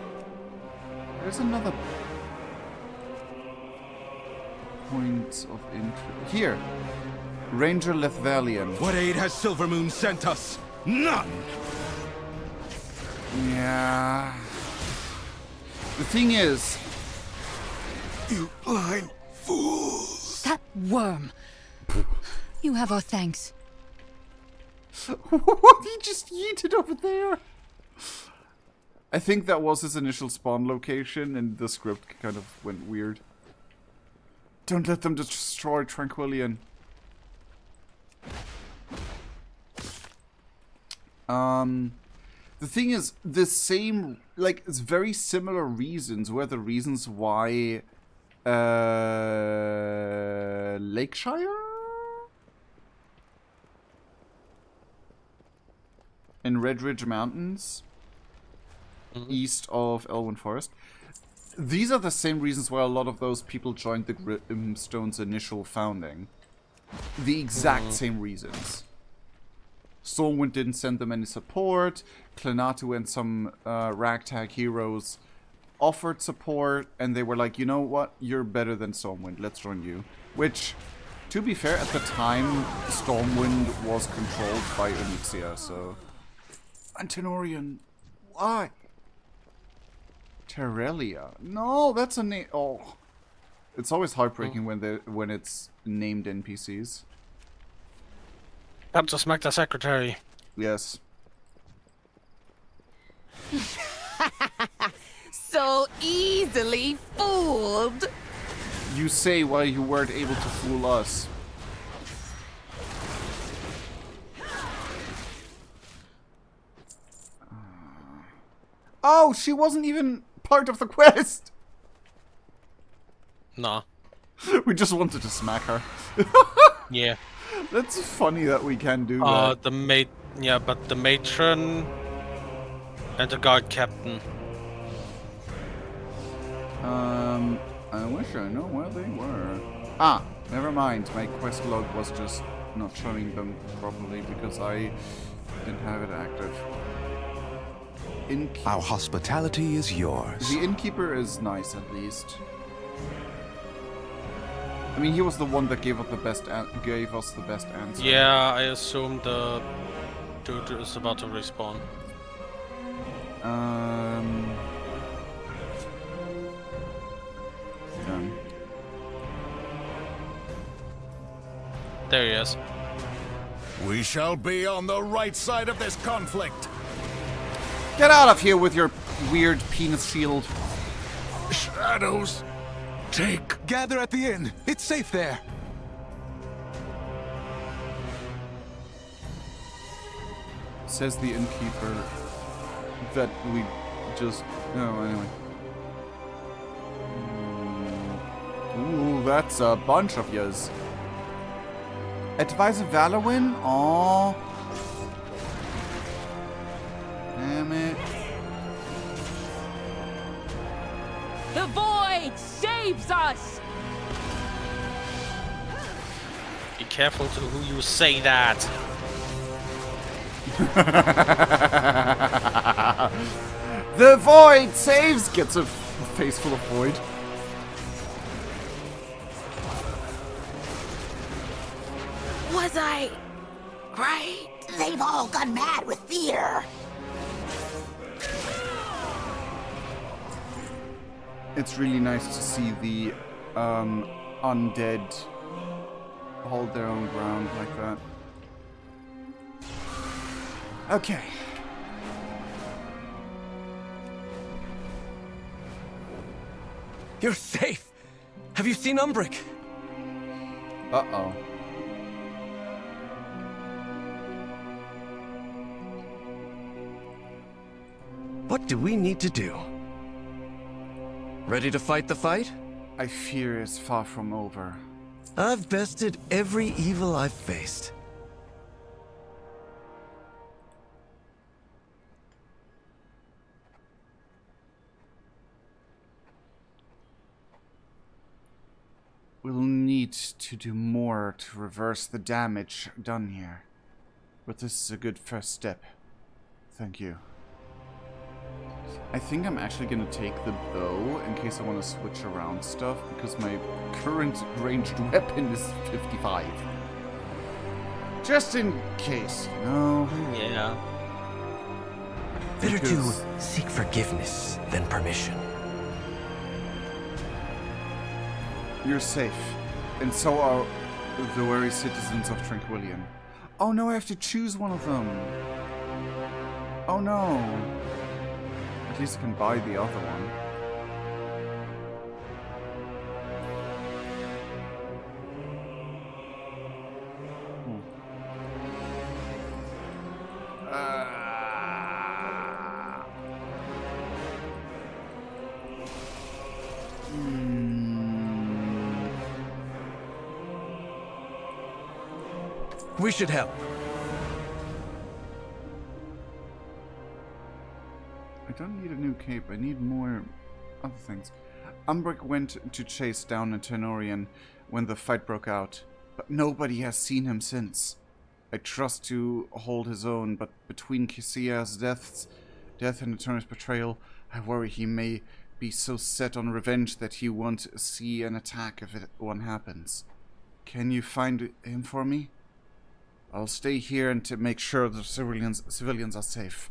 A: There's another point of interest. Here! Ranger Lethvalian.
N: What aid has Silvermoon sent us? None!
A: Yeah. The thing is...
N: You blind fools!
G: That worm! You have our thanks.
A: What? He just yeeted over there! I think that was his initial spawn location, and the script kind of went weird. Don't let them destroy Tranquillion. The thing is, the same, like, it's very similar reasons were the reasons why, Lakeshire? In Red Ridge Mountains, east of Elwyn Forest. These are the same reasons why a lot of those people joined the Grimstone's initial founding. The exact same reasons. Stormwind didn't send them any support. Clanatu and some ragtag heroes offered support, and they were like, you know what? You're better than Stormwind. Let's join you. Which, to be fair, at the time, Stormwind was controlled by Onyxia, so... Antonorian, why? Terrelia. No, that's a name. Oh, it's always heartbreaking when it's named NPCs.
B: Come to smack the secretary.
A: Yes.
K: So easily fooled.
A: You say why you weren't able to fool us. Oh, she wasn't even part of the quest.
B: Nah.
A: We just wanted to smack her.
B: Yeah.
A: That's funny that we can do that.
B: But the matron and the guard captain.
A: I wish I know where they were. Ah, never mind. My quest log was just not showing them properly because I didn't have it active.
R: Our hospitality is yours.
A: The innkeeper is nice, at least. I mean, he was the one that gave us the best answer.
B: Yeah, I assume the dude is about to respawn.
A: Done.
B: There he is.
N: We shall be on the right side of this conflict.
A: Get out of here with your weird penis shield.
N: Shadows, take.
R: Gather at the inn. It's safe there.
A: Says the innkeeper that we just... Oh, anyway. Ooh, that's a bunch of yous. Advisor Valorwin? Aww. Damn it.
L: The void saves us!
B: Be careful to who you say that.
A: The void saves! Gets a face full of void.
M: Was I right? They've all gone mad with fear.
A: It's really nice to see the undead hold their own ground like that. Okay.
E: You're safe! Have you seen Umbric?
A: Uh-oh.
E: What do we need to do? Ready to fight the fight?
A: I fear it's far from over.
E: I've bested every evil I've faced.
A: We'll need to do more to reverse the damage done here. But this is a good first step. Thank you. I think I'm actually gonna take the bow in case I want to switch around stuff, because my current ranged weapon is 55. Just in case, you know?
B: Yeah.
E: Better to seek forgiveness than permission.
A: You're safe, and so are the wary citizens of Tranquillion. Oh no, I have to choose one of them. Oh no. At least I can buy the other one.
E: We should help.
A: I don't need a new cape, I need more other things. Umbric went to chase down a Tenorian when the fight broke out, but nobody has seen him since. I trust to hold his own, but between Kisia's death and Eterna's betrayal, I worry he may be so set on revenge that he won't see an attack if one happens. Can you find him for me? I'll stay here and to make sure the civilians are safe.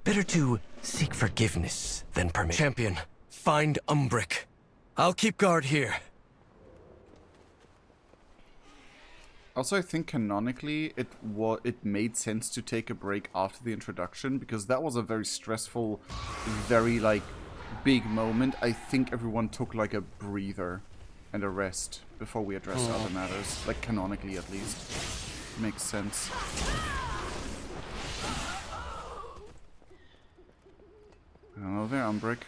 E: Better to seek forgiveness than permission. Champion, find Umbric. I'll keep guard here.
A: Also, I think canonically it made sense to take a break after the introduction, because that was a very stressful, very big moment. I think everyone took like a breather and a rest before we addressed other matters, like canonically at least. Makes sense. Hello there, Umbric.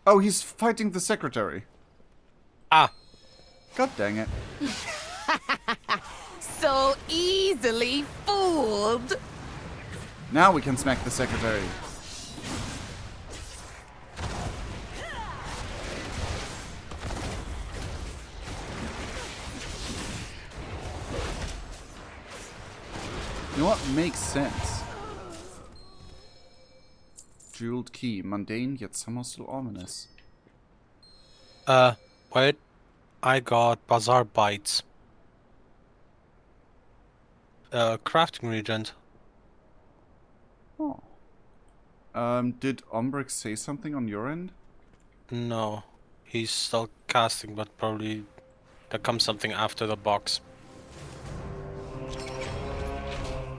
A: Oh, he's fighting the secretary.
B: Ah.
A: God dang it.
K: so easily fooled.
A: Now we can smack the secretary. You know what makes sense? Jeweled key, mundane yet somehow still ominous.
B: Wait. I got Bazaar Bites. Crafting regent.
A: Oh. Did Umbrix say something on your end?
B: No. He's still casting, but probably there comes something after the box.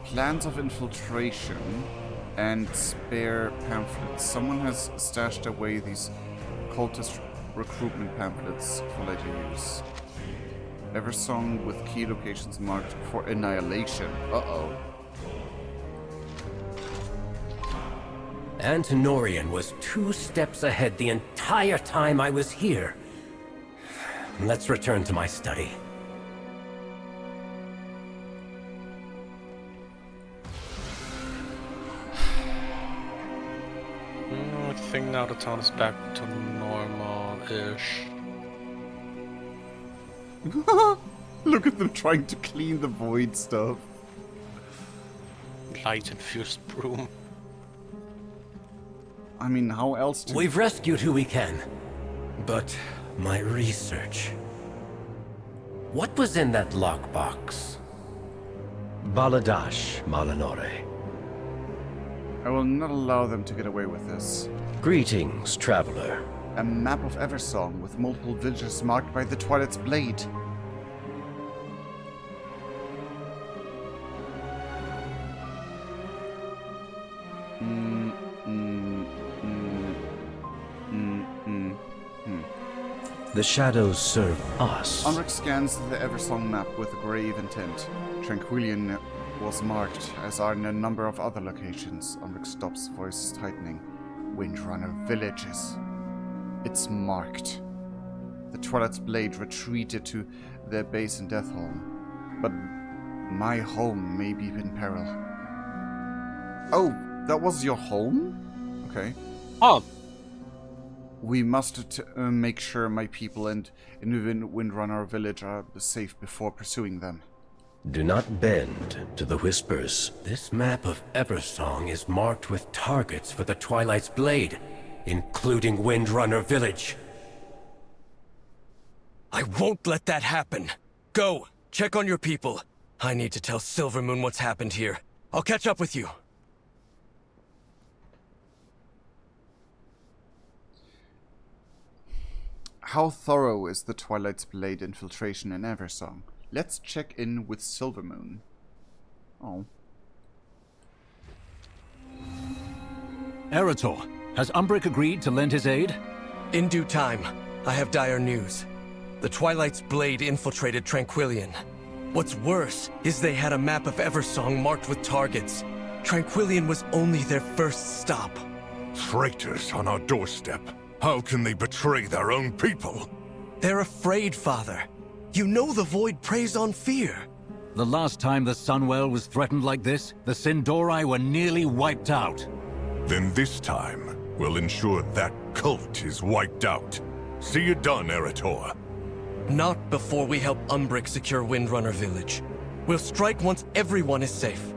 A: Plans of infiltration and spare pamphlets. Someone has stashed away these cultist recruitment pamphlets for later use. Eversong with key locations marked for annihilation. Uh-oh.
O: Antenorian was 2 steps ahead the entire time I was here. Let's return to my study.
B: I think now the town is back to normal-ish.
A: Look at them trying to clean the void stuff.
B: Light-infused broom.
A: I mean, how else to...
O: We've rescued who we can. But my research... What was in that lockbox?
S: Baladash, Malinore.
A: I will not allow them to get away with this.
S: Greetings, traveler.
A: A map of Eversong with multiple villages marked by the Twilight's blade.
S: The shadows serve us.
A: Umbrix scans the Eversong map with grave intent. Tranquillian was marked, as are in a number of other locations. Umbrix stops, voice tightening. Windrunner villages. It's marked. The Twilight's blade retreated to their base in Deathholm. But my home may be in peril. Oh, that was your home? Okay.
B: Oh.
A: We must make sure my people and Windrunner village are safe before pursuing them.
S: Do not bend to the whispers.
O: This map of Eversong is marked with targets for the Twilight's blade, including Windrunner village.
E: I won't let that happen. Go, check on your people. I need to tell Silvermoon what's happened here. I'll catch up with you.
A: How thorough is the Twilight's blade infiltration in Eversong? Let's check in with Silvermoon. Oh.
J: Eretor, has Umbric agreed to lend his aid?
E: In due time. I have dire news. The Twilight's blade infiltrated Tranquillian. What's worse is they had a map of Eversong marked with targets. Tranquillian was only their first stop.
D: Traitors on our doorstep. How can they betray their own people?
E: They're afraid, Father. You know the Void preys on fear.
J: The last time the Sunwell was threatened like this, the Sindori were nearly wiped out.
D: Then this time, we'll ensure that cult is wiped out. See you done, Eretor.
E: Not before we help Umbric secure Windrunner village. We'll strike once everyone is safe.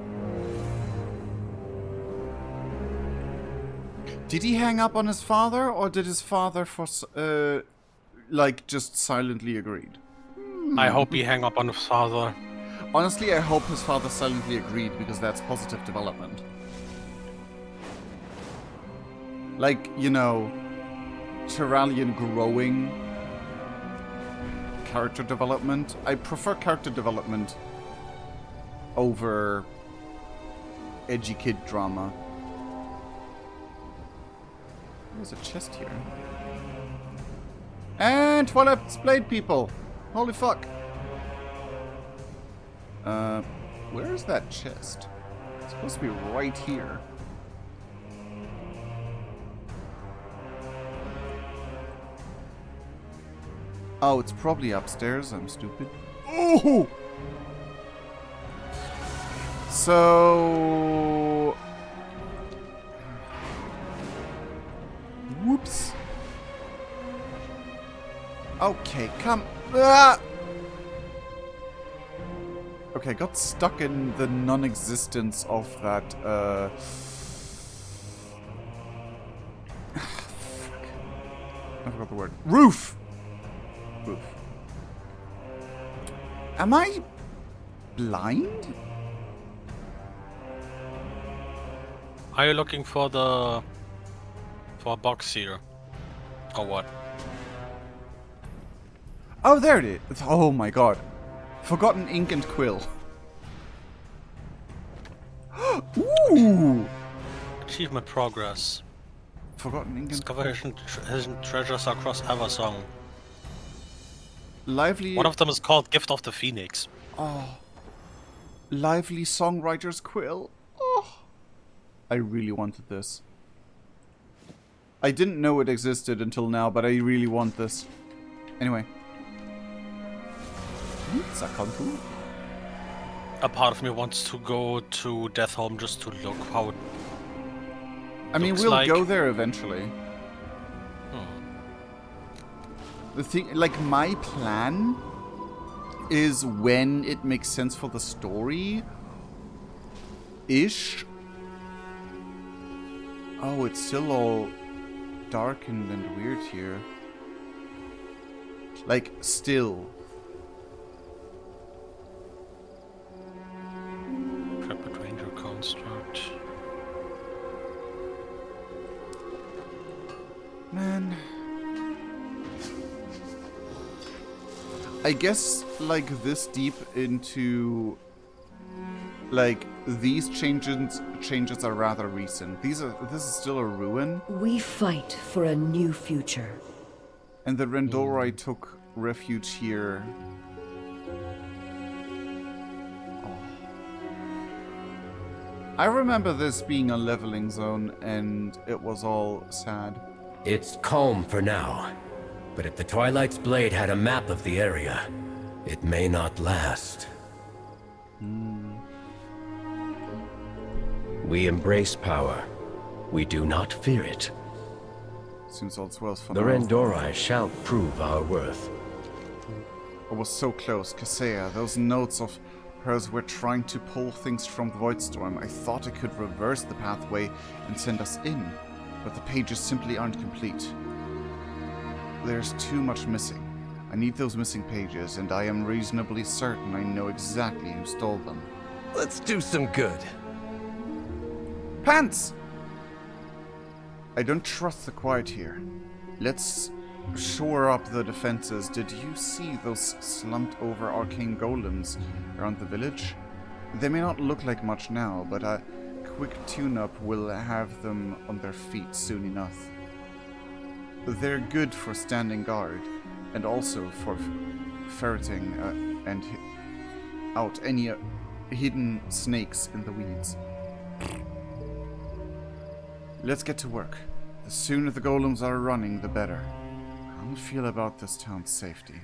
A: Did he hang up on his father, or did his father like, just silently agreed?
B: I hope he hang up on his father.
A: Honestly, I hope his father silently agreed, because that's positive development. Like, you know, Tyrallion growing character development. I prefer character development over edgy kid drama. There's a chest here. And Twilight's blade people! Holy fuck. Where is that chest? It's supposed to be right here. Oh, it's probably upstairs. I'm stupid. Oh! So... Whoops. Okay, come... Ah! Okay, got stuck in the non-existence of that, Fuck. I forgot the word. Roof! Roof. Am I... blind?
B: Are you looking for the... for a box here? Or what?
A: Oh, there it is. Oh my god. Forgotten ink and quill. Ooh!
B: Achievement progress.
A: Forgotten ink and
B: Discover hidden treasures across Eversong.
A: Lively...
B: One of them is called Gift of the Phoenix.
A: Oh. Lively songwriter's quill. Oh. I really wanted this. I didn't know it existed until now, but I really want this. Anyway.
B: A part of me wants to go to Deathholm just to look how it
A: I mean, we'll go there eventually. The thing, like, my plan is when it makes sense for the story-ish. Oh, it's still all darkened and weird here. Like, still.
B: Intrepid Ranger construct.
A: Man. I guess, like, this deep into... Like, these changes are rather recent. This is still a ruin.
C: We fight for a new future.
A: And the Rendoroi took refuge here. Oh. I remember this being a leveling zone, and it was all sad.
O: It's calm for now. But if the Twilight's blade had a map of the area, it may not last. We embrace power. We do not fear it.
A: Seems all's well for
O: The
A: now.
O: Rendoroi shall prove our worth.
A: I was so close, Kaseya. Those notes of hers were trying to pull things from the Voidstorm. I thought I could reverse the pathway and send us in, but the pages simply aren't complete. There's too much missing. I need those missing pages, and I am reasonably certain I know exactly who stole them.
E: Let's do some good.
A: Pants! I don't trust the quiet here. Let's shore up the defenses. Did you see those slumped over arcane golems around the village? They may not look like much now, but a quick tune-up will have them on their feet soon enough. They're good for standing guard, and also for ferreting out any hidden snakes in the weeds. Let's get to work. The sooner the golems are running, the better. How do you feel about this town's safety?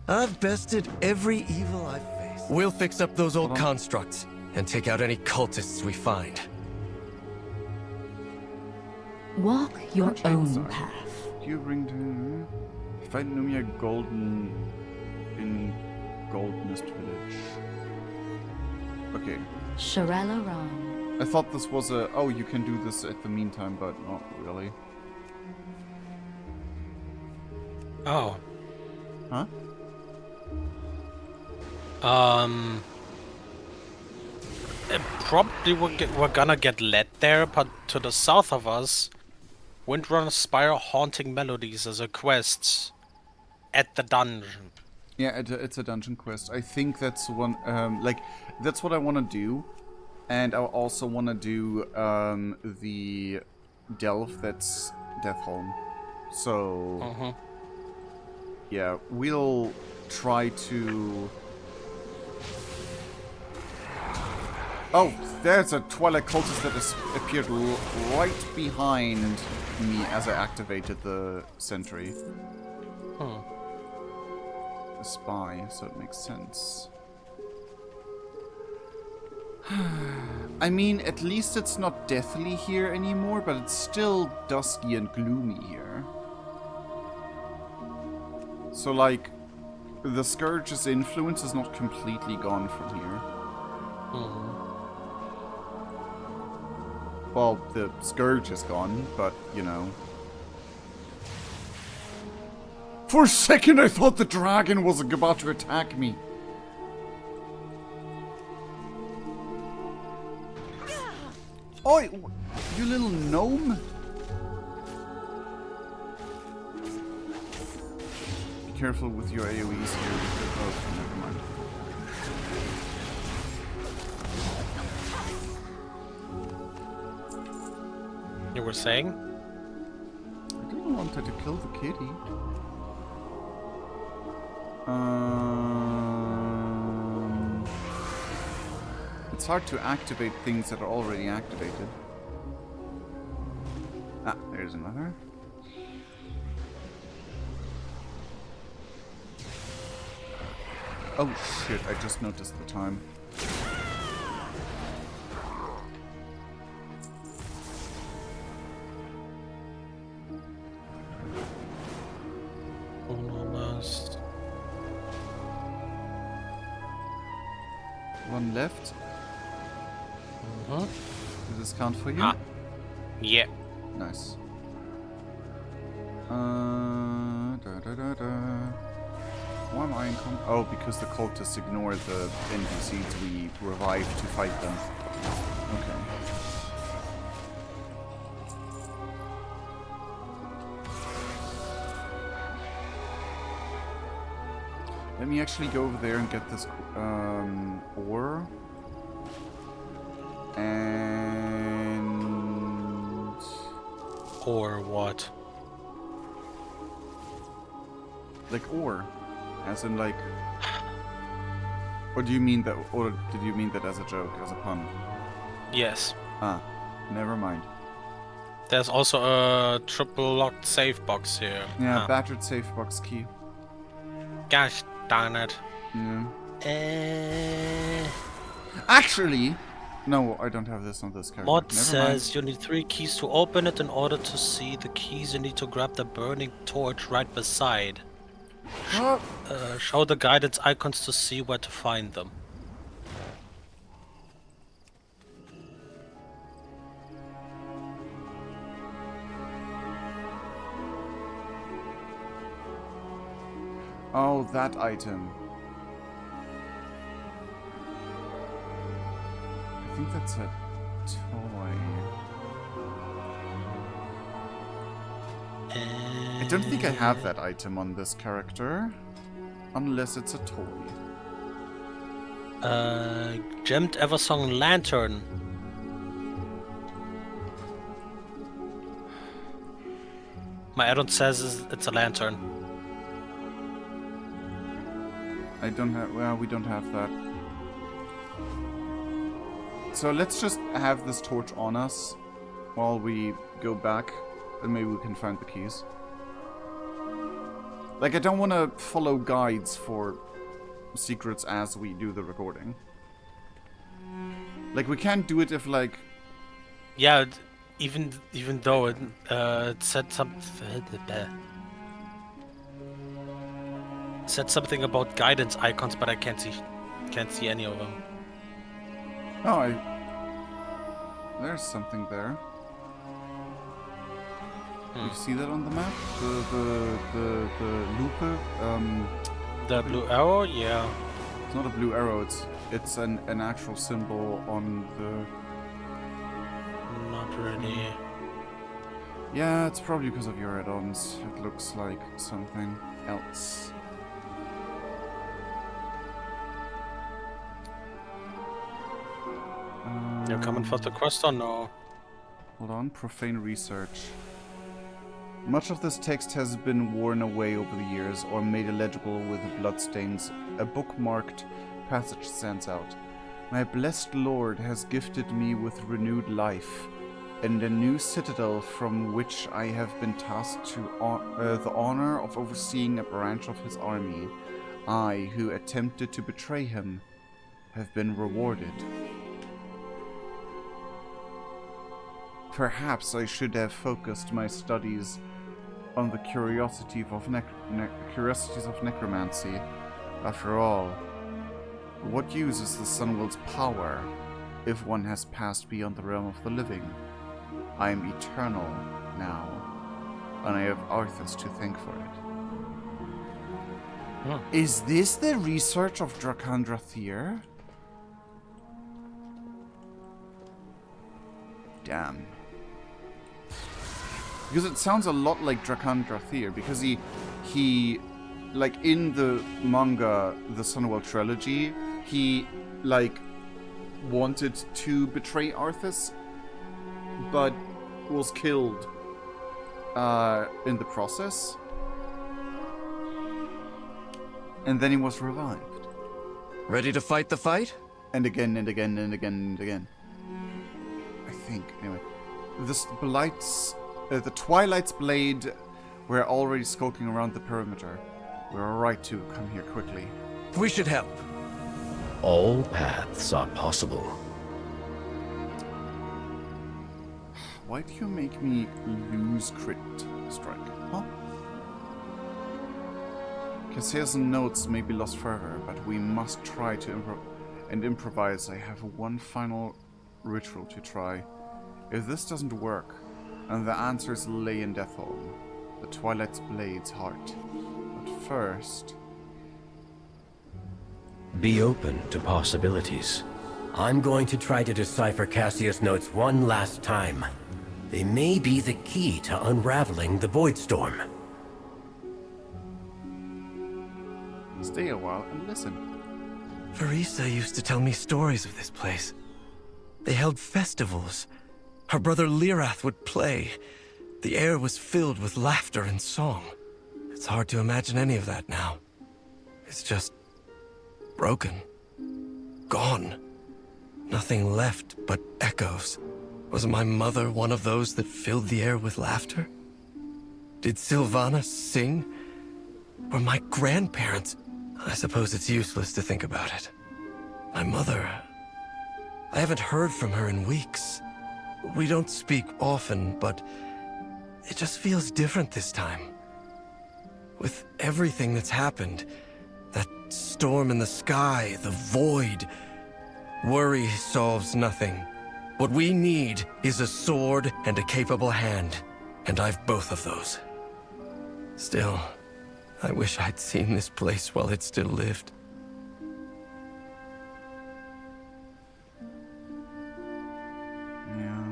E: I've bested every evil I've faced. We'll fix up those old constructs and take out any cultists we find.
G: Walk your own path.
A: Do you bring to find Numia Golden in Goldmist Village? Okay.
G: Sharella Ram.
A: I thought this was a... Oh, you can do this at the meantime, but not really.
B: Oh.
A: Huh?
B: Probably we're gonna get led there, but to the south of us, Windrunner Spire Haunting Melodies is a quest at the dungeon.
A: Yeah, it's a dungeon quest. I think that's one... like, that's what I want to do. And I also want to do the delve that's Deathholm. So... Yeah, we'll try to... Oh, there's a Twilight cultist that has appeared right behind me as I activated the sentry. A spy, so it makes sense. I mean, at least it's not deathly here anymore, but it's still dusky and gloomy here. So, like, the Scourge's influence is not completely gone from here. Well, the Scourge is gone, but, you know. For a second, I thought the dragon was about to attack me. Oi, you little gnome. Be careful with your AoEs here. Oh, never mind.
B: You were saying?
A: I didn't want her to kill the kitty. It's hard to activate things that are already activated. Ah, there's another. Oh shit, I just noticed the time.
B: Almost.
A: One left. Does this count for you?
B: Ah. Yeah.
A: Nice. Why am I in Oh, because the cultists ignore the NPCs we revive to fight them. Okay. Let me actually go over there and get this ore. And...
B: Or what?
A: Like ore. As in like... Or do you mean that, or did you mean that as a joke, as a pun?
B: Yes.
A: Ah, never mind.
B: There's also a triple locked safe box here.
A: Yeah, battered safe box key.
B: Gosh darn it.
A: Yeah. Actually, no, I don't have this on this character.
B: Mod says you need 3 keys to open it. In order to see the keys, you need to grab the burning torch right beside. Show the guidance icons to see where to find them.
A: Oh, that item. I think that's a toy. I don't think I have that item on this character. Unless it's a toy.
B: Gemmed Eversong lantern. My add-on says it's a lantern.
A: I don't have... Well, we don't have that. So let's just have this torch on us while we go back, and maybe we can find the keys. Like, I don't want to follow guides for secrets as we do the recording. Like, we can't do it if, like...
B: Yeah, even though it said something about guidance icons, but I can't see any of them.
A: Oh, there's something there. You see that on the map? The lupe?
B: The blue arrow? Yeah.
A: It's not a blue arrow, it's an actual symbol on the...
B: Not really.
A: Yeah, it's probably because of your add-ons. It looks like something else.
B: You're coming for the quest or no?
A: Hold on, profane research. Much of this text has been worn away over the years or made illegible with bloodstains. A bookmarked passage stands out. My blessed Lord has gifted me with renewed life and a new citadel from which I have been tasked to the honor of overseeing a branch of his army. I, who attempted to betray him, have been rewarded. Perhaps I should have focused my studies on the curiosities of necromancy. After all, what use is the Sunwell's power if one has passed beyond the realm of the living? I am eternal now, and I have Arthas to thank for it. Is this the research of Drakandrathir? Damn. Because it sounds a lot like Drakandrathir, because he like in the manga, the Sunwell trilogy, he like wanted to betray Arthas, but was killed in the process. And then he was revived.
E: Ready to fight the fight?
A: And again, and again, and again, and again. I think, anyway. The Twilight's blade were already skulking around the perimeter. We're right to come here quickly.
E: We should help.
S: All paths are possible.
A: Why do you make me lose crit strike? Huh? Caesar's notes may be lost forever, but we must try to improvise. I have one final ritual to try. If this doesn't work, and the answers lay in Deathholm, the Twilight's blade's heart. But first...
S: Be open to possibilities.
O: I'm going to try to decipher Cassius' notes one last time. They may be the key to unraveling the Voidstorm.
A: Stay a while and listen.
E: Verisa used to tell me stories of this place. They held festivals. Her brother Lirath would play. The air was filled with laughter and song. It's hard to imagine any of that now. It's just... broken. Gone. Nothing left but echoes. Was my mother one of those that filled the air with laughter? Did Sylvana sing? Were my grandparents... I suppose it's useless to think about it. My mother... I haven't heard from her in weeks. We don't speak often, but it just feels different this time. With everything that's happened, that storm in the sky, the void, worry solves nothing. What we need is a sword and a capable hand, and I've both of those. Still, I wish I'd seen this place while it still lived.
A: Yeah.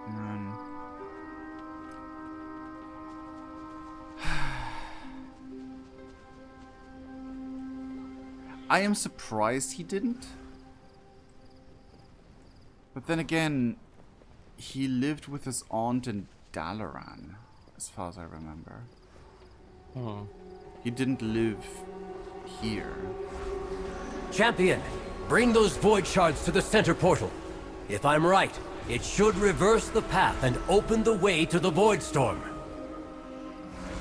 A: Man. I am surprised he didn't. But then again, he lived with his aunt in Dalaran, as far as I remember. He didn't live here.
O: Champion, bring those void shards to the center portal. If I'm right, it should reverse the path and open the way to the Voidstorm.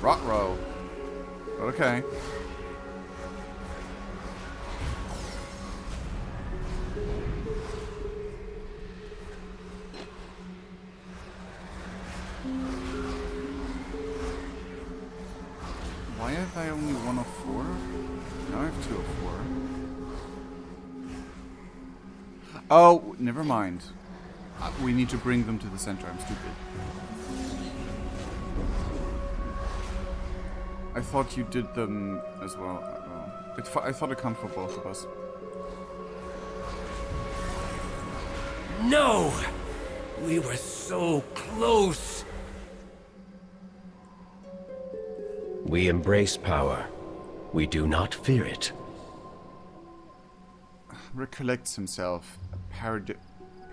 A: Rot-row. Okay. Why have I only one of 4? Now I have 2 of 4. Oh, never mind. We need to bring them to the center. I'm stupid. I thought you did them as well. I thought it counted for both of us.
O: No! We were so close!
S: We embrace power. We do not fear it.
A: Recollects himself. A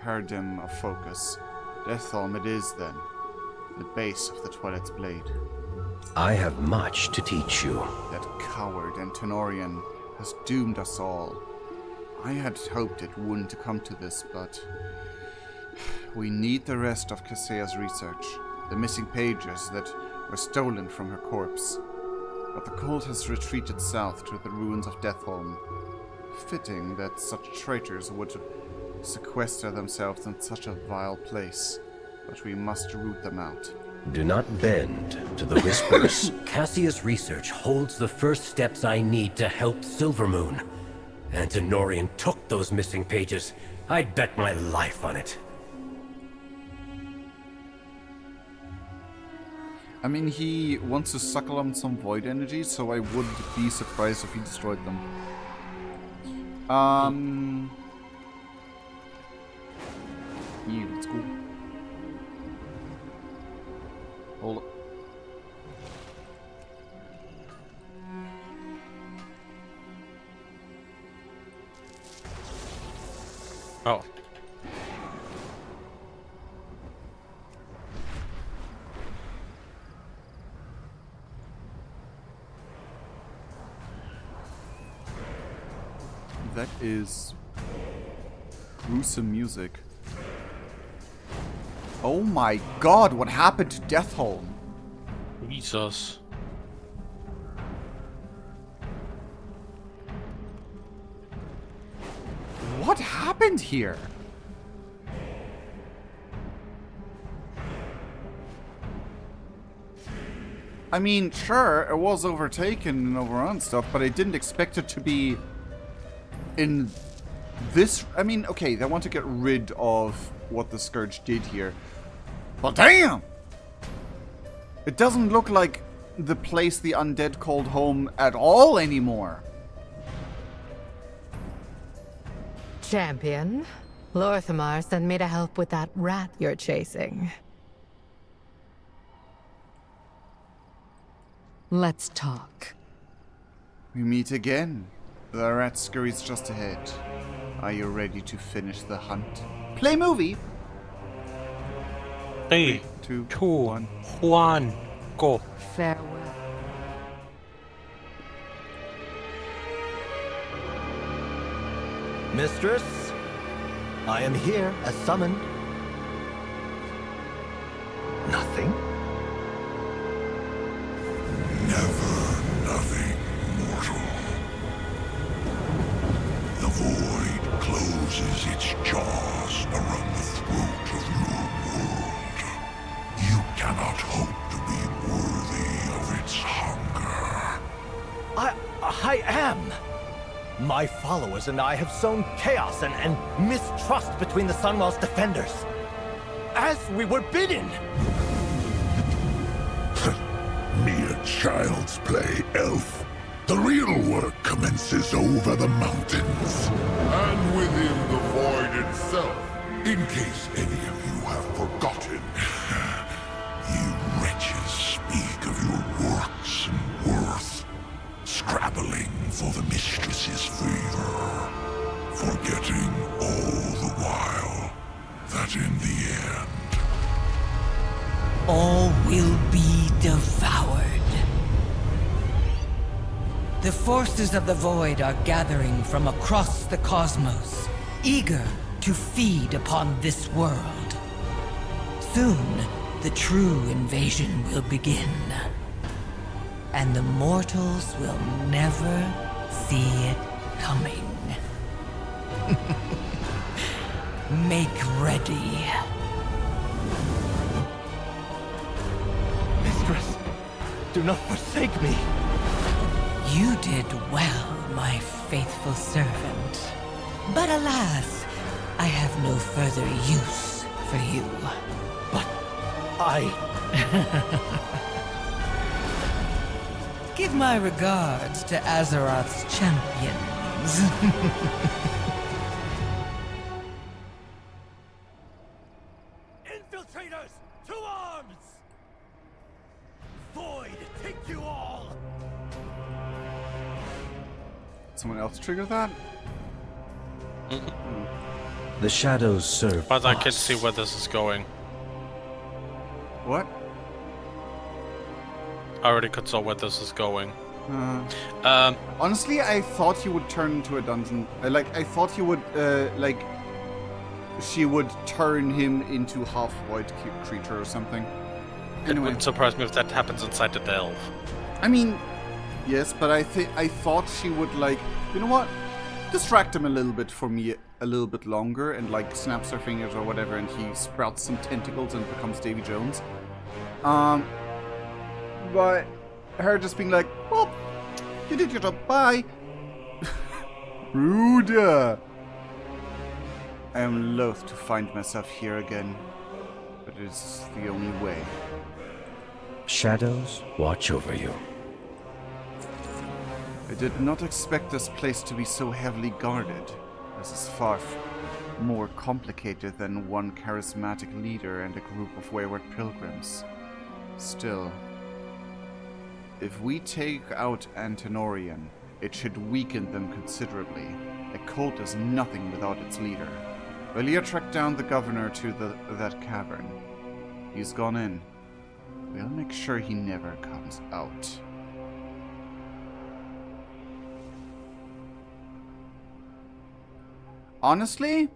A: paradigm of focus. Deathholm it is then. The base of the Twilight's blade.
S: I have much to teach you.
A: That coward Antonorian has doomed us all. I had hoped it wouldn't come to this, but... we need the rest of Kasea's research. The missing pages that were stolen from her corpse. But the cult has retreated south to the ruins of Deathholm. Fitting that such traitors would sequester themselves in such a vile place. But we must root them out.
S: Do not bend to the whispers. Cassius Research holds the first steps I need to help Silvermoon. Antenorian took those missing pages. I'd bet my life on it.
A: I mean, he wants to suckle on some void energy, so I would be surprised if he destroyed them. Yeah, let's go. Hold up.
B: Oh.
A: That is gruesome music. Oh my god, what happened to Deathholm?
B: Jesus.
A: What happened here? I mean, sure, it was overtaken and overrun stuff, but I didn't expect it to be in this. I mean, okay, they want to get rid of what the Scourge did here. But damn! It doesn't look like the place the undead called home at all anymore.
H: Champion, Lorthamar sent me to help with that rat you're chasing.
C: Let's talk.
A: We meet again. The rat scurries just ahead. Are you ready to finish the hunt? Play movie!
B: 3,
A: 2,
B: 1, go.
H: Farewell.
T: Mistress, I am here as summoned. Nothing?
D: Never nothing, mortal. The void closes its jaws around the throat of your world. You cannot hope to be worthy of its hunger.
T: I am! My followers and I have sown chaos and mistrust between the Sunwell's defenders. As we were bidden!
D: Mere child's play, elf. The real work commences over the mountains. And within the void itself. In case any of you have forgotten, you wretches speak of your works and worth, scrabbling for the mistress's favor, forgetting all the while that in the end,
V: all will be devoured. The forces of the void are gathering from across the cosmos, eager to feed upon this world. Soon, the true invasion will begin, and the mortals will never see it coming. Make ready.
T: Mistress, do not forsake me.
V: You did well, my faithful servant. But alas, I have no further use for you.
T: But I...
V: Give my regards to Azeroth's champions.
T: Infiltrators, to arms! Void, take you all!
A: Someone else trigger that?
S: The shadows serve
B: But I
S: us.
B: can see where this is going.
A: What?
B: I already could saw where this is going.
A: Honestly, I thought he would turn into a dungeon. I thought he would, she would turn him into half-void creature or something.
B: It wouldn't surprise me if that happens inside the delve.
A: I mean, yes, but I thought she would, you know what? Distract him a little bit for me a little bit longer and like snaps her fingers or whatever, and he sprouts some tentacles and becomes Davy Jones. But her just being like, well, you did your job, bye. Rude. I am loath to find myself here again, but it is the only way.
S: Shadows watch over you.
A: I did not expect this place to be so heavily guarded. This is far more complicated than one charismatic leader and a group of wayward pilgrims. Still, if we take out Antenorian, it should weaken them considerably. A cult is nothing without its leader. Valia tracked down the governor to that cavern. He's gone in. We'll make sure he never comes out. Honestly,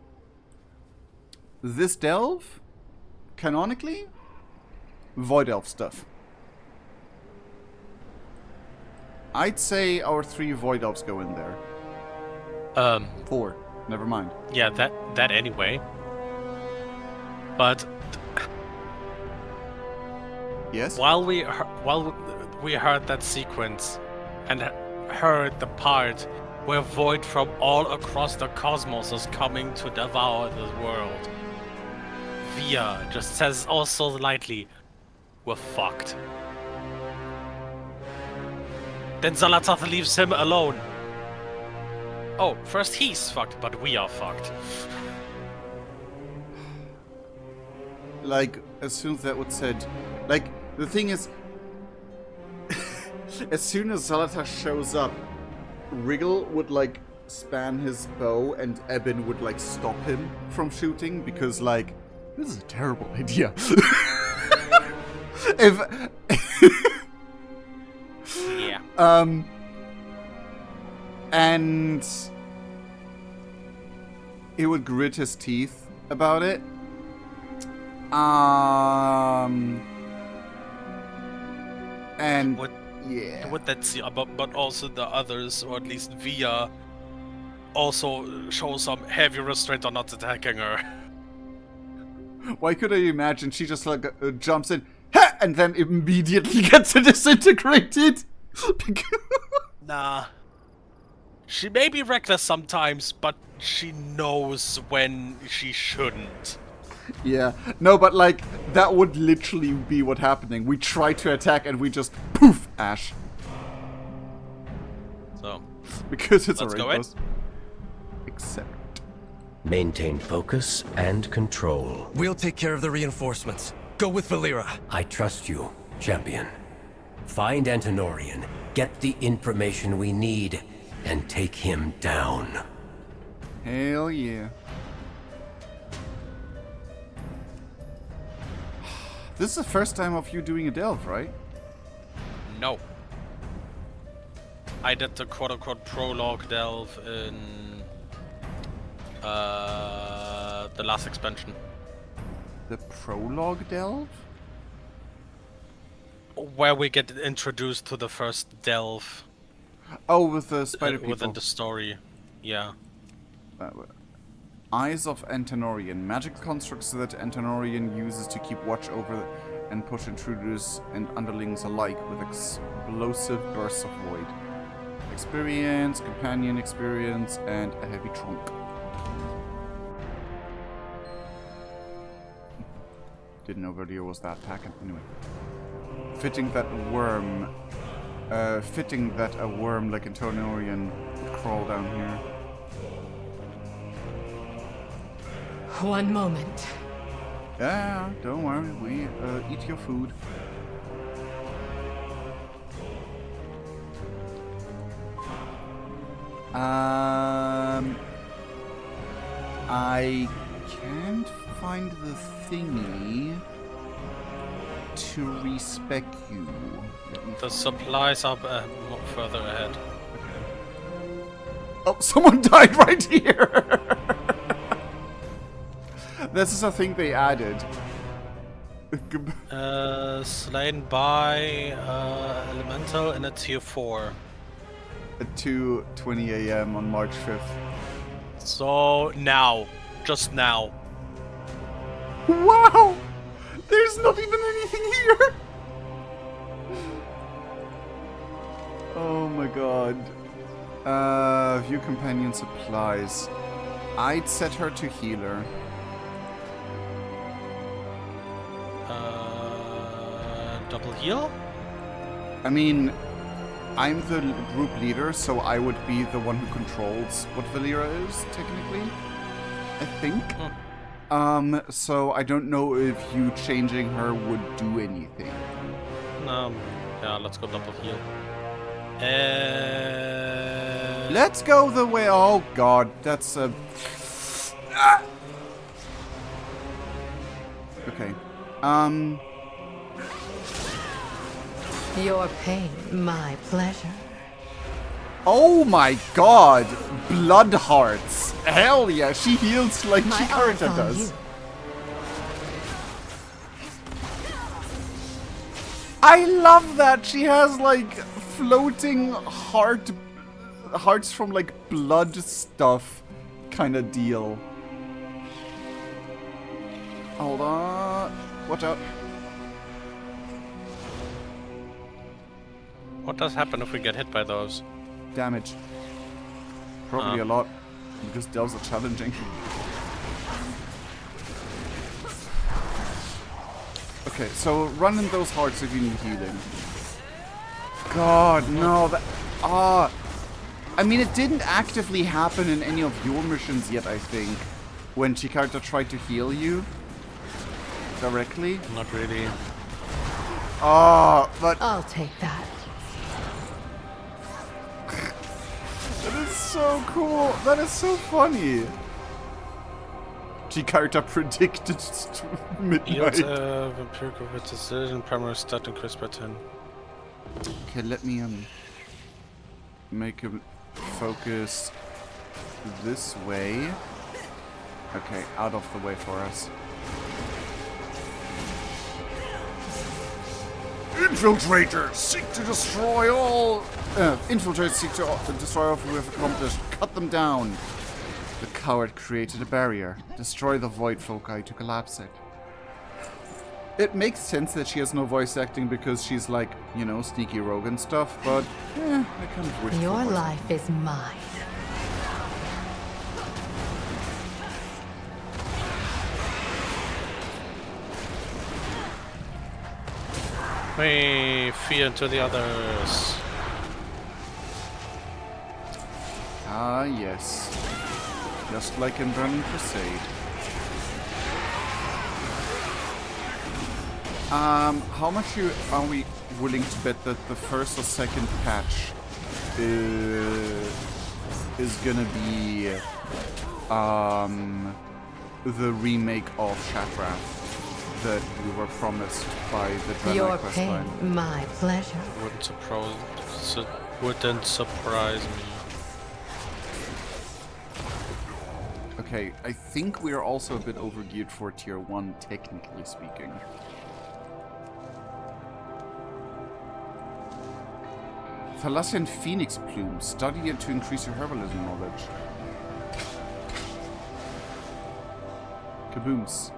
A: this delve, canonically, Void Elf stuff. I'd say our 3 Void Elves go in there. 4. Never mind.
B: Yeah, that anyway. But
A: yes.
B: While we heard that sequence and heard the part where void from all across the cosmos is coming to devour the world, Via just says also lightly, "We're fucked." Then xal'atath leaves him alone. Oh, first he's fucked, but we are fucked.
A: Like, as soon as that was said, like, the thing is, as soon as xal'atath shows up, Wriggle would, like, span his bow and Eben would, like, stop him from shooting because, like, this is a terrible idea.
B: Yeah.
A: And he would grit his teeth about it. And yeah.
B: Would that see, but also the others, or at least Via, also show some heavy restraint on not attacking her.
A: Why could I imagine she just like jumps in, ha! And then immediately gets disintegrated?
B: Nah. She may be reckless sometimes, but she knows when she shouldn't.
A: Yeah. No, but like, that would literally be what happening. We try to attack and we just poof, ash.
B: So.
A: Because it's
B: let's
A: a
B: go in.
A: Except.
S: Maintain focus and control.
E: We'll take care of the reinforcements. Go with Valera.
S: I trust you, champion. Find Antenorian, get the information we need, and take him down.
A: Hell yeah. This is the first time of you doing a delve, right?
B: No. I did the quote-unquote prologue delve in the last expansion.
A: The prologue delve?
B: Where we get introduced to the first delve.
A: Oh, with the spider people.
B: Within the story, yeah.
A: Eyes of Antenorian. Magic constructs that Antenorian uses to keep watch over and push intruders and underlings alike with explosive bursts of void. Experience, companion experience, and a heavy trunk. Didn't know Verdio was that packet. Anyway. Fitting that a worm like Antenorian would crawl down here.
Q: One moment.
A: Yeah, don't worry. We eat your food. I can't find the thingy to respec you.
B: The supplies are further ahead.
A: Oh, someone died right here! This is a thing they added.
B: Slain by Elemental in a tier 4.
A: At 2:20 a.m. on March 5th.
B: So now, just now.
A: Wow! There's not even anything here! Oh my god. View companion supplies. I'd set her to healer.
B: Double heal?
A: I mean, I'm the group leader, so I would be the one who controls what Valera is, technically. I think. So I don't know if you changing her would do anything.
B: Yeah, let's go double heal.
A: Let's go the way. Oh god, that's a. Okay.
H: Your pain, my pleasure.
A: Oh my god! Blood hearts! Hell yeah, she heals like Chikarita does. I love that! She has like floating hearts from like blood stuff kind of deal. Hold on. Watch out.
B: What does happen if we get hit by those?
A: Damage. Probably a lot, because delves are challenging. Okay, so run in those hearts if you need healing. God, no, that... I mean, it didn't actively happen in any of your missions yet, I think. When Chikarita tried to heal you. Directly.
B: Not really.
A: But...
H: I'll take that.
A: That is so cool. That is so funny. Chikarita predicted midnight.
B: Vampiric with decision, primary stat increase by 10.
A: Okay, let me make him focus this way. Okay, out of the way for us. Infiltrators seek to destroy all. Infiltrators seek to destroy all we have accomplished. Cut them down. The coward created a barrier. Destroy the void foci to collapse it. It makes sense that she has no voice acting because she's like, you know, sneaky rogue and stuff, but I kind of wish.
H: Your life is mine.
B: We fear to the others.
A: Ah, yes. Just like in Burning Crusade. How much are we willing to bet that the first or second patch is gonna be the remake of Shatrath that we were promised by the Draenei questline?
H: My pleasure.
B: Wouldn't surprise me.
A: Okay, I think we are also a bit overgeared for tier 1, technically speaking. Thalassian Phoenix Plume. Study it to increase your herbalism knowledge. Kabooms.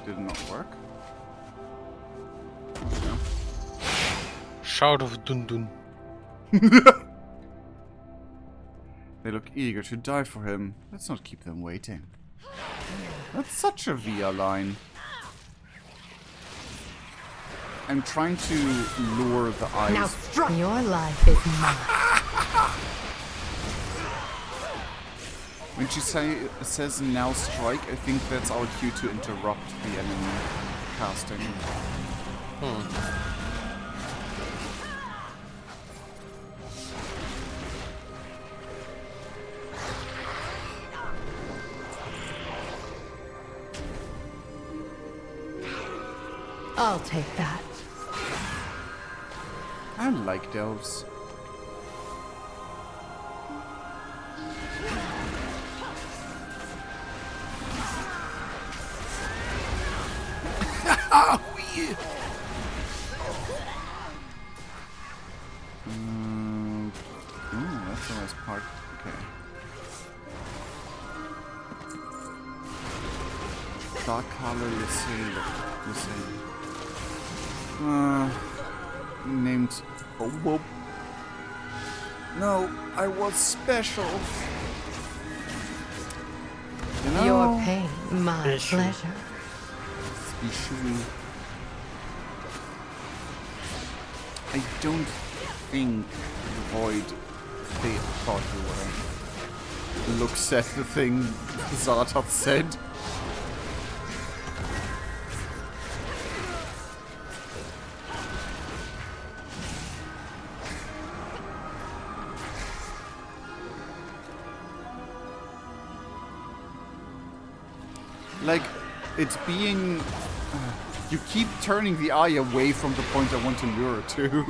A: Did not work. No.
B: Shout of Dundun.
A: They look eager to die for him. Let's not keep them waiting. That's such a Via line. I'm trying to lure the eyes.
H: Now strike. Your life is mine.
A: When she says now strike, I think that's our cue to interrupt the enemy casting.
H: I'll take that.
A: I like delves.
N: Oh, yeah.
A: Ooh, that's a nice part. Okay. Dark color, let's see. Named... Oh, whoa. No, I was special. You know?
H: Your pain, my pleasure.
A: I don't think the Void thought you were. Looks at the thing xal'atath said. Like, it's being... you keep turning the eye away from the point I want to lure it to.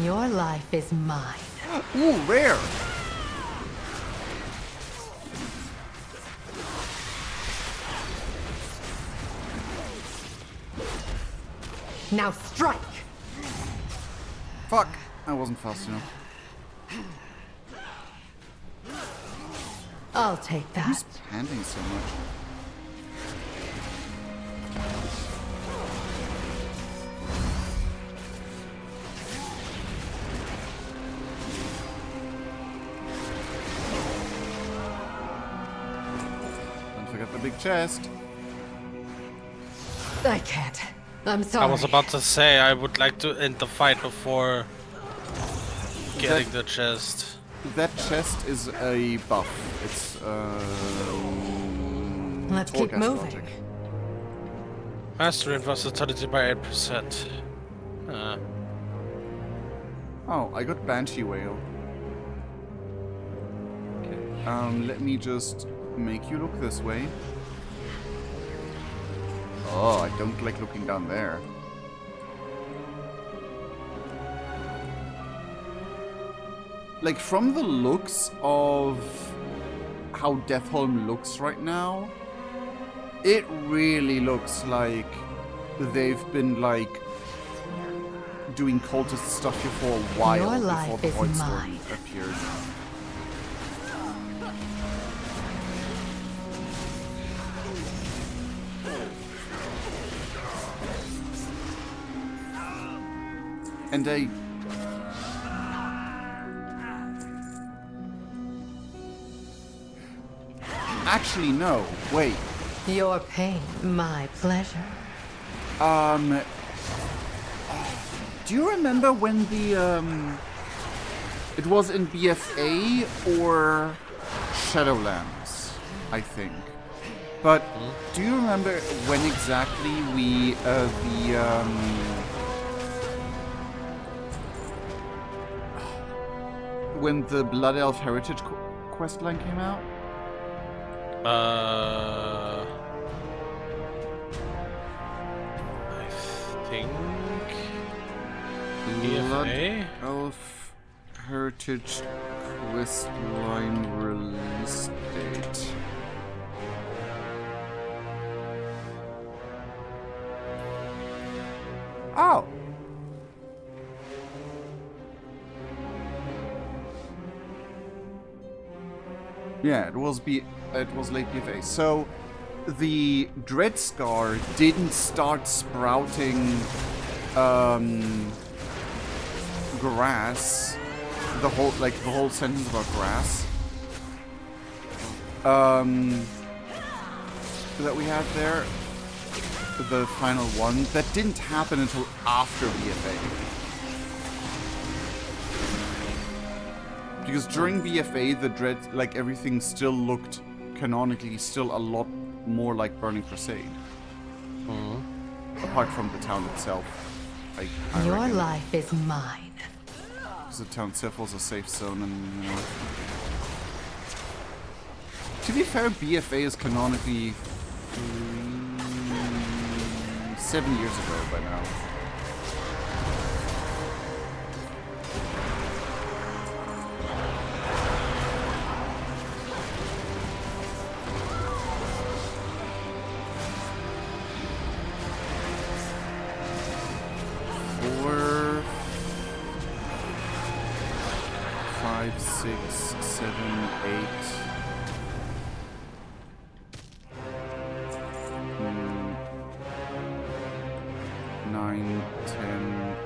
H: Your life is mine.
A: Ooh, rare!
H: Now strike!
A: Fuck! I wasn't fast enough.
H: I'll take that.
A: Who's panting so much? Don't forget the big chest.
H: I can't. I'm sorry.
B: I was about to say I would like to end the fight before getting the chest.
A: That chest is a buff. It's
H: let's keep moving.
A: Logic.
B: Mastery and versatility by 8%.
A: Oh, I got Banshee Whale. Okay. Let me just make you look this way. Oh, I don't like looking down there. Like, from the looks of how Deathholm looks right now, it really looks like they've been, like, doing cultist stuff here for a while before the Void Storm appeared. And actually, no. Wait.
H: Your pain, my pleasure.
A: Do you remember when the, it was in BFA or Shadowlands, I think. But do you remember when exactly we, when the Blood Elf Heritage questline came out?
B: I think
A: Blood
B: BFA?
A: Elf Heritage questline release date. Oh. Yeah, it was late BFA. So the Dreadscar didn't start sprouting grass. The whole sentence about grass. That we had there. The final one. That didn't happen until after BFA. Because during BFA, the everything still looked canonically still a lot more like Burning Crusade. Apart from the town itself.
H: Your life is mine.
A: Because the town itself was a safe zone and, you know. To be fair, BFA is canonically 7 years ago by now. 9, 10,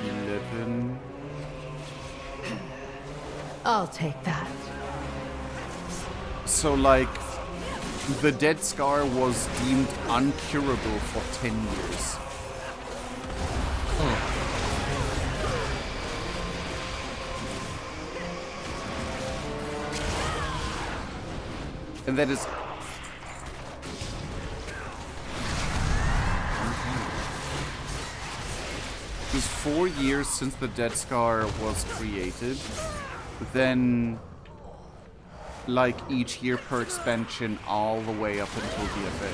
A: 11.
H: I'll take that.
A: So, like, the Dead Scar was deemed uncurable for 10 years. And that is... It was 4 years since the Dead Scar was created. Then, like, each year per expansion all the way up until DFA.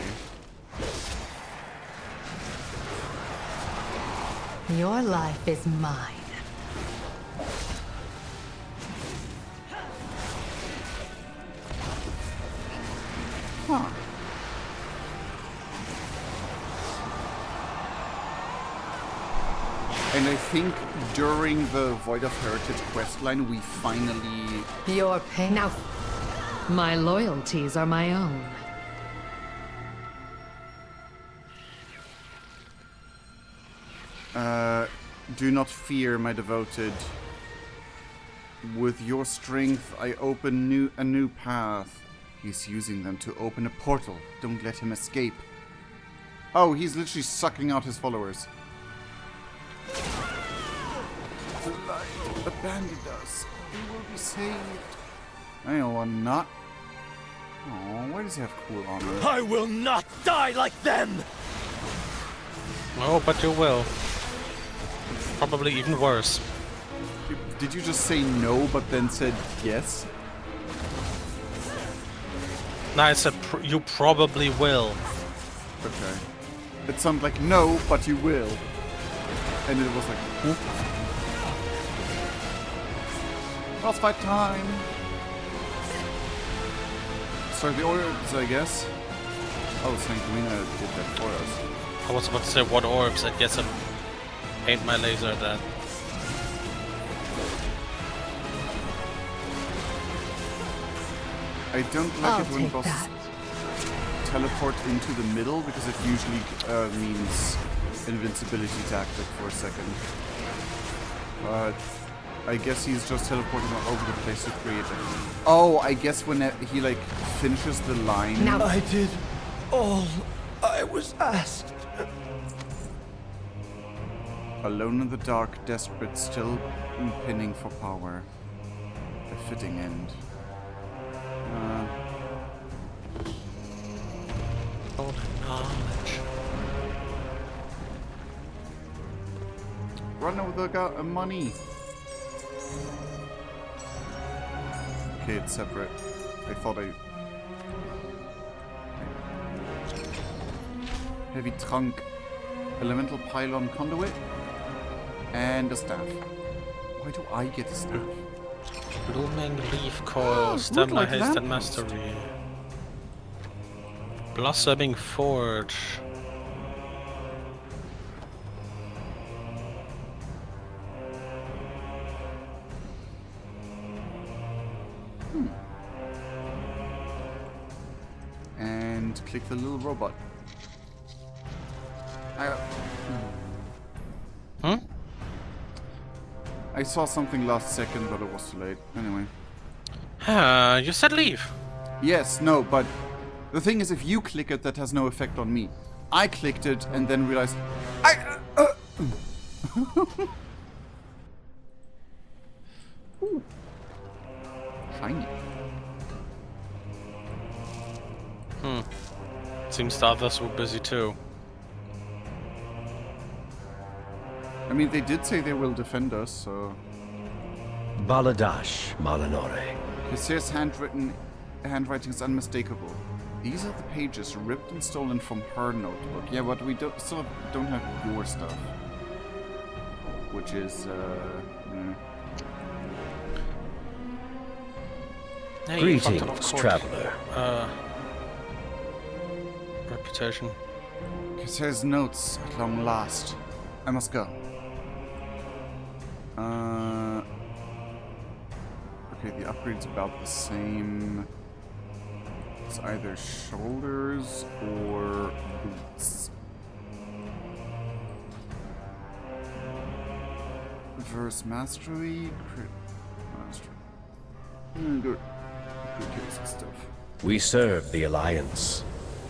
H: Your life is mine.
A: Huh. And I think during the Void of Heritage questline, we finally...
H: Your pain now.
C: My loyalties are my own.
A: Do not fear, my devoted. With your strength, I open a new path. He's using them to open a portal. Don't let him escape. Oh, he's literally sucking out his followers. The light abandoned us. We will be saved. I will not. Oh, why does he have cool armor?
E: I will not die like them!
B: Oh, but you will. Probably even worse.
A: Did you just say no, but then said yes?
B: No, I said you probably will.
A: Okay. It sounded like no, but you will. And it was like, whoop. Boss fight time! Start the orbs, I guess. Oh, Sanguina did that for us.
B: I was about to say what orbs, I guess I'll paint my laser at that.
A: I don't like it when bosses teleport into the middle because it usually means invincibility tactic for a second. But I guess he's just teleporting all over the place to create it. Oh, I guess when he like finishes the line.
E: Now I did all I was asked.
A: Alone in the dark, desperate, still pinning for power. A fitting end.
B: Golden knowledge.
A: Run over the money. Okay, it's separate. I thought I... Heavy trunk, elemental pylon conduit, and a staff. Why do I get a staff?
B: Blooming leaf coil, stamina, haste, and mastery. Blossoming forge.
A: And click the little robot. I saw something last second, but it was too late. Anyway.
B: You said leave.
A: Yes, no, but the thing is, if you click it, that has no effect on me. I clicked it and then realized... Ooh. Shiny.
B: Seems the others were busy too.
A: I mean, they did say they will defend us, so...
F: Baladash, Malinore.
A: His handwriting is unmistakable. These are the pages ripped and stolen from her notebook. Yeah, but we still don't have your stuff. Which is,
B: Hey,
F: greetings, traveler.
B: Reputation.
A: Kisser's notes at long last. I must go. Okay, the upgrade's about the same. It's either shoulders or boots. Verse mastery, crit mastery. Good. Good stuff.
S: We serve the Alliance.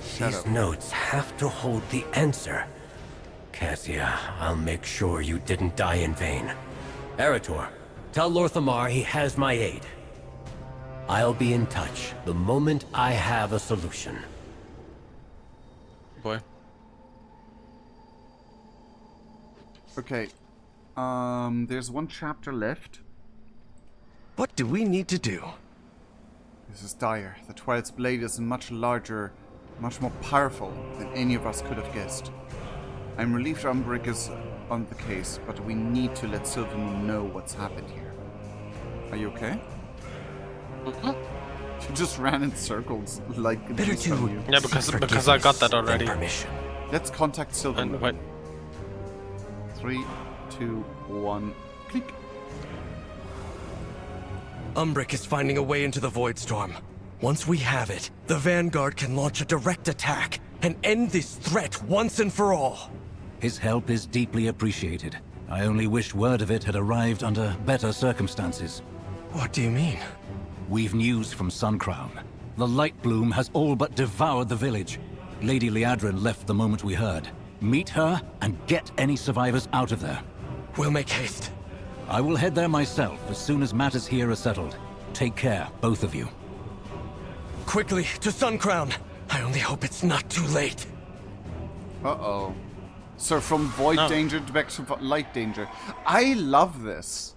A: Shut
S: These
A: up.
S: notes have to hold the answer. Cassia, I'll make sure you didn't die in vain. Eretor, tell Lorthamar he has my aid. I'll be in touch the moment I have a solution.
B: Boy.
A: Okay. There's one chapter left.
E: What do we need to do?
A: This is dire. The Twilight's blade is much larger, much more powerful than any of us could have guessed. I'm relieved Umbrick is on the case, but we need to let Silvermoon know what's happened here. Are you okay? You just ran in circles like
E: Better
A: beast on
E: to
A: you.
B: Yeah, because I got that already.
E: Permission.
A: Let's contact Silvermoon.
B: Wait.
A: 3, 2, 1, click.
E: Umbrick is finding a way into the Void Storm. Once we have it, the Vanguard can launch a direct attack and end this threat once and for all.
J: His help is deeply appreciated. I only wish word of it had arrived under better circumstances.
E: What do you mean?
J: We've news from Suncrown. The Light Bloom has all but devoured the village. Lady Liadrin left the moment we heard. Meet her and get any survivors out of there.
E: We'll make haste.
J: I will head there myself as soon as matters here are settled. Take care, both of you.
E: Quickly, to Suncrown! I only hope it's not too late.
A: Uh-oh. So from void danger back to light danger. I love this.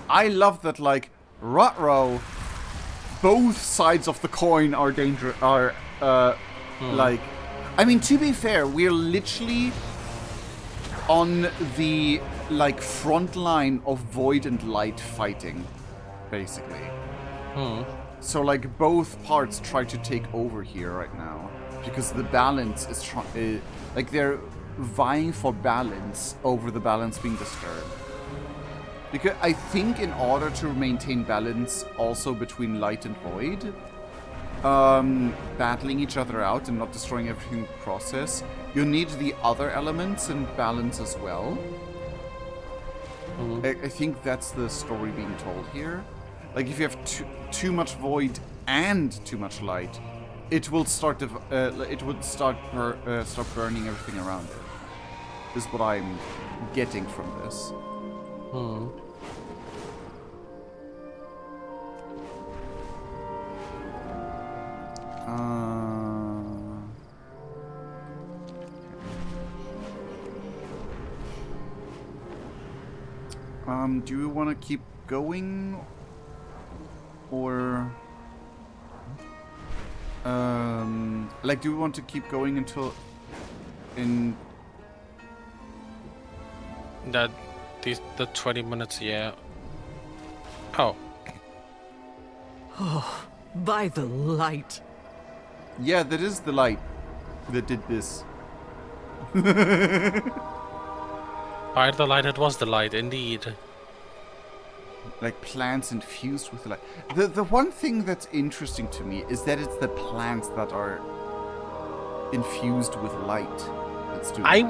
A: I love that, like, ruh-roh, both sides of the coin are like... I mean, to be fair, we're literally on the, like, front line of void and light fighting, basically. So, like, both parts try to take over here right now. Because the balance is like, they're vying for balance over the balance being disturbed. Because I think in order to maintain balance also between light and void, battling each other out and not destroying everything in the process, you need the other elements in balance as well. I think that's the story being told here. Like, if you have too much void and too much light, it will start stop burning everything around it. Is what I'm getting from this. Do you want to keep going, or like, do we want to keep going until
B: the 20 minutes? Yeah. Oh.
V: Oh, by the light.
A: Yeah, that is the light that did this.
B: By the light, it was the light, indeed.
A: Like plants infused with light. The one thing that's interesting to me is that it's the plants that are infused with light that's doing
B: I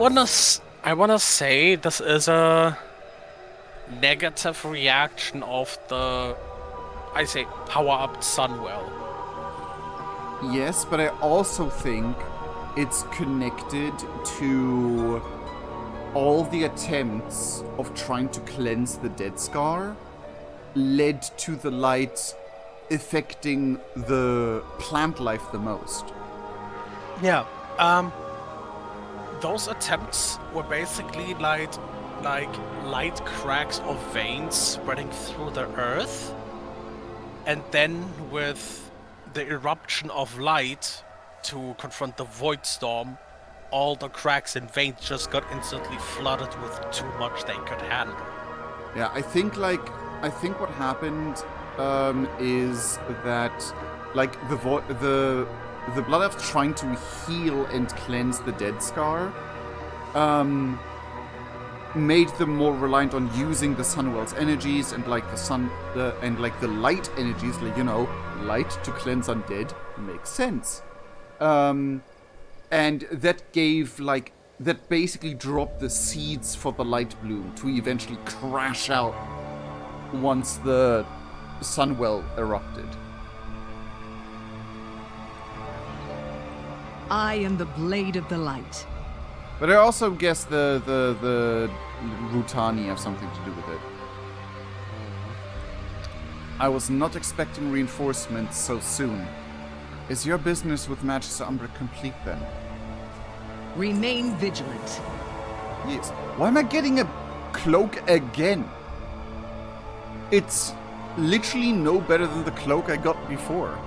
B: wanna say this is a negative reaction of the, I say, power-up Sunwell.
A: Yes, but I also think it's connected to all the attempts of trying to cleanse the Dead Scar led to the light affecting the plant life the most.
B: Yeah, those attempts were basically like light cracks of veins spreading through the earth, and then with the eruption of light to confront the Void Storm, all the cracks and veins just got instantly flooded with too much they could handle.
A: Yeah, I think what happened is that, like, the Bloodmoon trying to heal and cleanse the Dead Scar made them more reliant on using the Sunwell's energies and, like, the sun and, like, the light energies, like, you know, light to cleanse undead makes sense. And that gave, like, that basically dropped the seeds for the light bloom to eventually crash out once the Sunwell erupted.
I: I am the blade of the light.
A: But I also guess the Rutani have something to do with it. I was not expecting reinforcements so soon. Is your business with Magister Umbra complete then?
I: Remain vigilant.
A: Yes. Why am I getting a cloak again? It's literally no better than the cloak I got before.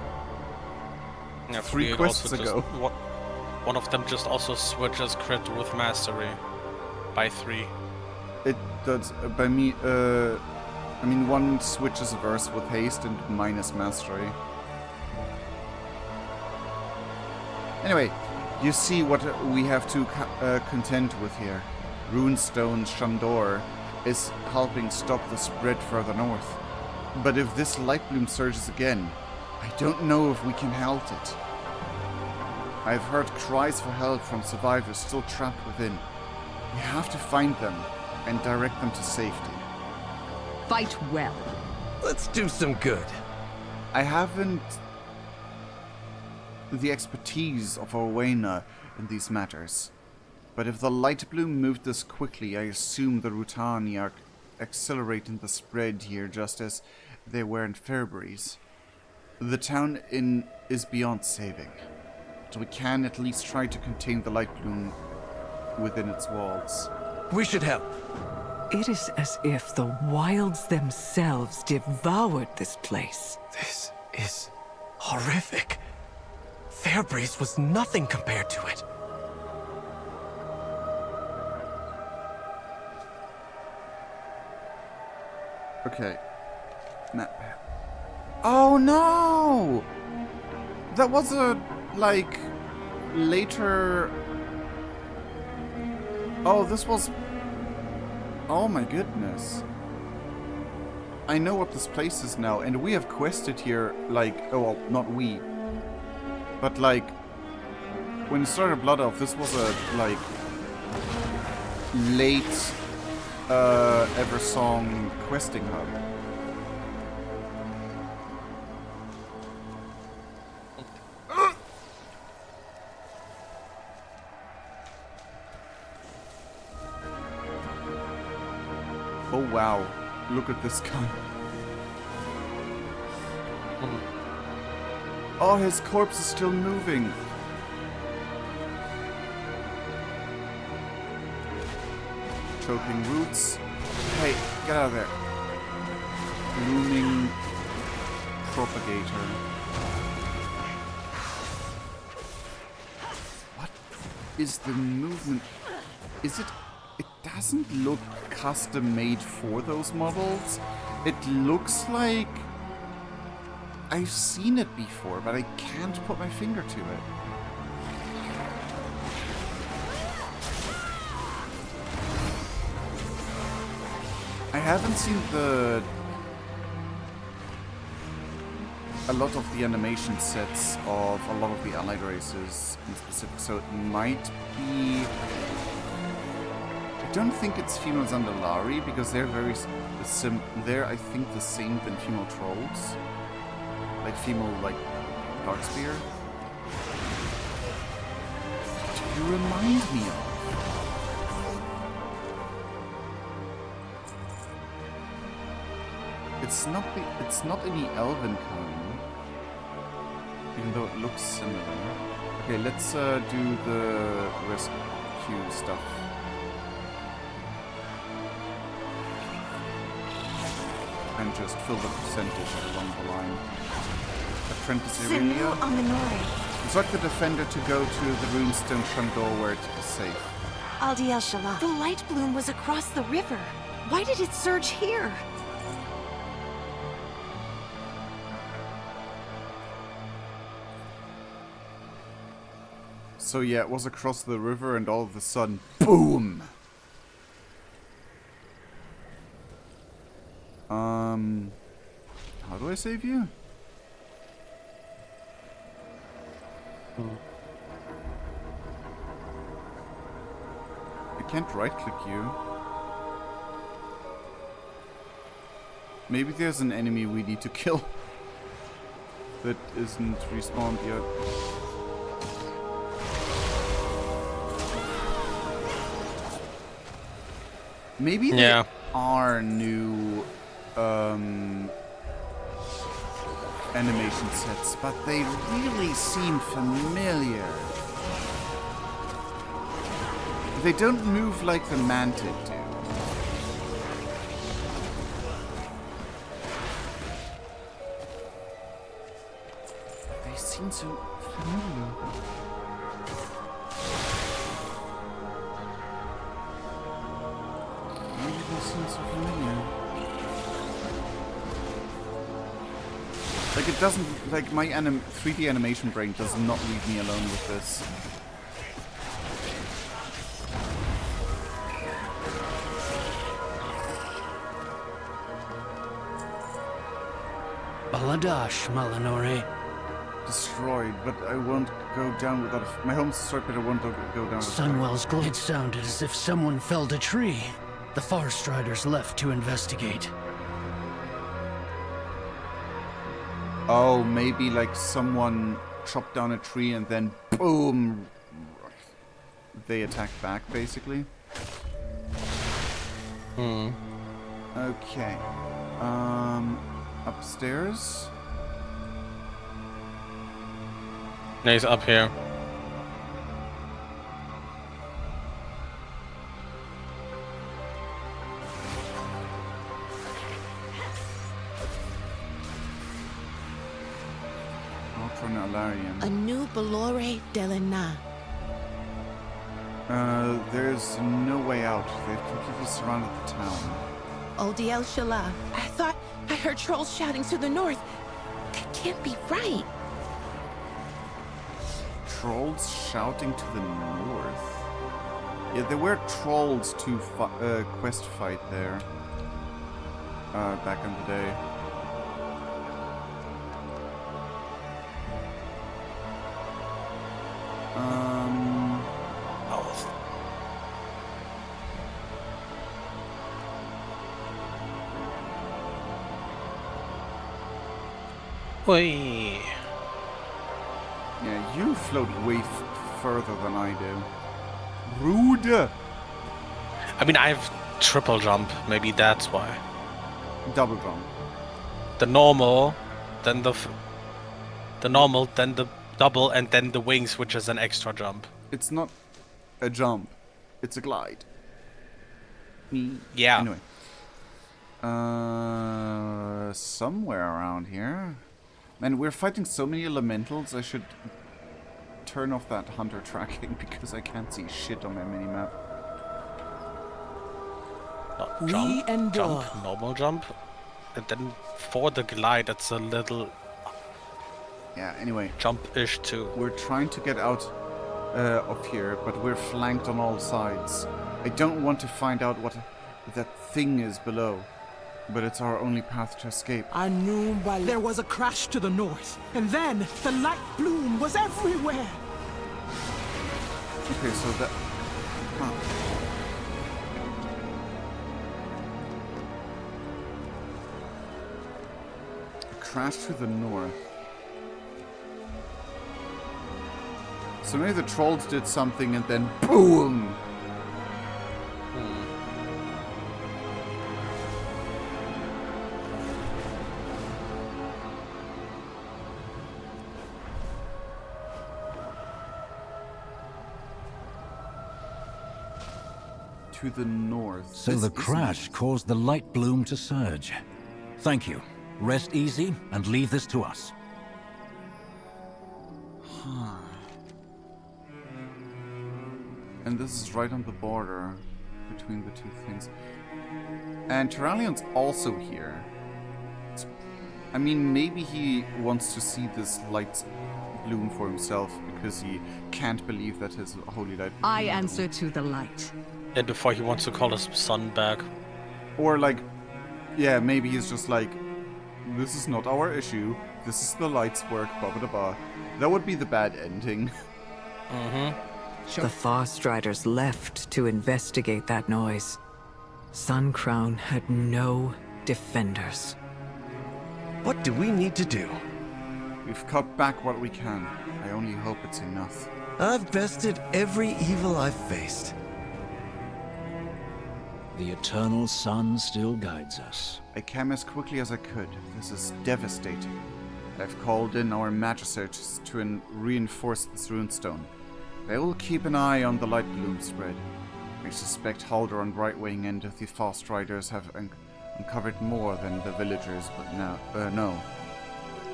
B: Yeah,
A: 3 quests ago.
B: One of them just also switches crit with mastery by 3.
A: It does. By me, I mean, one switches verse with haste and minus mastery. Anyway, you see what we have to contend with here. Runestone Shandor is helping stop the spread further north. But if this light bloom surges again, I don't know if we can halt it. I've heard cries for help from survivors still trapped within. We have to find them and direct them to safety.
I: Fight well.
E: Let's do some good.
A: I haven't the expertise of Orwena in these matters. But if the light bloom moved this quickly, I assume the Rutani are accelerating the spread here just as they were in Fairbreeze. The town is beyond saving. So we can at least try to contain the light bloom within its walls.
E: We should help.
V: It is as if the wilds themselves devoured this place.
E: This is horrific. Fairbreeze was nothing compared to it.
A: Okay. Map. Oh no! That was a, like, later... Oh, this was... Oh my goodness. I know what this place is now, and we have quested here, like... Oh, well, not we. But, like... When you started Blood Elf, this was a, like... late... Eversong questing hub. Oh wow, look at this guy. Oh, his corpse is still moving. Choking roots. Hey, get out of there. Blooming propagator. What is the movement? Is it... It doesn't look custom made for those models. It looks like... I've seen it before, but I can't put my finger to it. I haven't seen a lot of the animation sets of a lot of the allied races in specific, so it might be... I don't think it's female Zandalari, because they're very they're, I think, the same than female trolls. Like female, like, Darkspear. What do you remind me of? It's not any elven kind, even though it looks similar. Okay, let's do the rescue stuff. And just fill the percentage along the line. Apprentice Irelia. Instruct the defender to go to the runestone Shandor where it is safe.
M: Aldiel Shalak. The light bloom was across the river. Why did it surge here?
A: So yeah, it was across the river and all of a sudden, boom! How do I save you? I can't right-click you. Maybe there's an enemy we need to kill that isn't respawned yet. Maybe there are new animation sets, but they really seem familiar. They don't move like the Mantic do. They seem so familiar. Maybe they seem so familiar. Like it doesn't, like my 3D animation brain does not leave me alone with this.
P: Baladash, Malinore.
A: Destroyed, but I won't go down without my home's destroyed, but I won't go down without
P: Sunwell's glow. It sounded as if someone felled a tree. The Forest Riders left to investigate.
A: Oh, maybe like someone chopped down a tree and then boom, they attack back, basically. Okay. Upstairs.
B: No, he's up here.
A: Ultranalarian.
M: A new Belore Delena.
A: There's no way out. They've completely surrounded the town.
K: Oldiel Shala. I thought I heard trolls shouting to the north. That can't be right.
A: Trolls shouting to the north? Yeah, there were trolls to quest fight there. Back in the day.
B: Whee.
A: Yeah, you float way further than I do. Rude!
B: I mean, I have triple jump. Maybe that's why.
A: Double jump.
B: The normal, then the normal, then the double, and then the wings, which is an extra jump.
A: It's not a jump. It's a glide.
B: Yeah.
A: Anyway. Somewhere around here. Man, we're fighting so many elementals, I should turn off that hunter tracking because I can't see shit on my minimap.
B: Jump, normal jump, and then for the glide, it's a little...
A: Yeah, anyway.
B: Jump-ish too.
A: We're trying to get out of here, but we're flanked on all sides. I don't want to find out what that thing is below. But it's our only path to escape.
U: I knew there was a crash to the north, and then the light bloom was everywhere.
A: Okay, so that... Huh. A crash to the north. So maybe the trolls did something and then BOOM! To the north.
J: So the crash caused the light bloom to surge. Thank you. Rest easy and leave this to us.
A: Huh. And this is right on the border between the two things. And Terralion's also here. I mean, maybe he wants to see this light bloom for himself because he can't believe that his holy light...
I: I answer to the light.
B: And before he wants to call his son back.
A: Or like, yeah, maybe he's just like, this is not our issue. this is the light's work, blah blah blah. That would be the bad ending.
L: The Farstriders left to investigate that noise. Sun Crown had no defenders.
T: What do we need to do?
A: We've cut back what we can. I only hope it's enough.
T: I've bested every evil I've faced.
J: The eternal sun still guides us.
A: I came as quickly as I could. This is devastating. I've called in our magistrates to reinforce this runestone. They will keep an eye on the light bloom spread. I suspect Halder and Brightwing and the Fast Riders have uncovered more than the villagers, but no.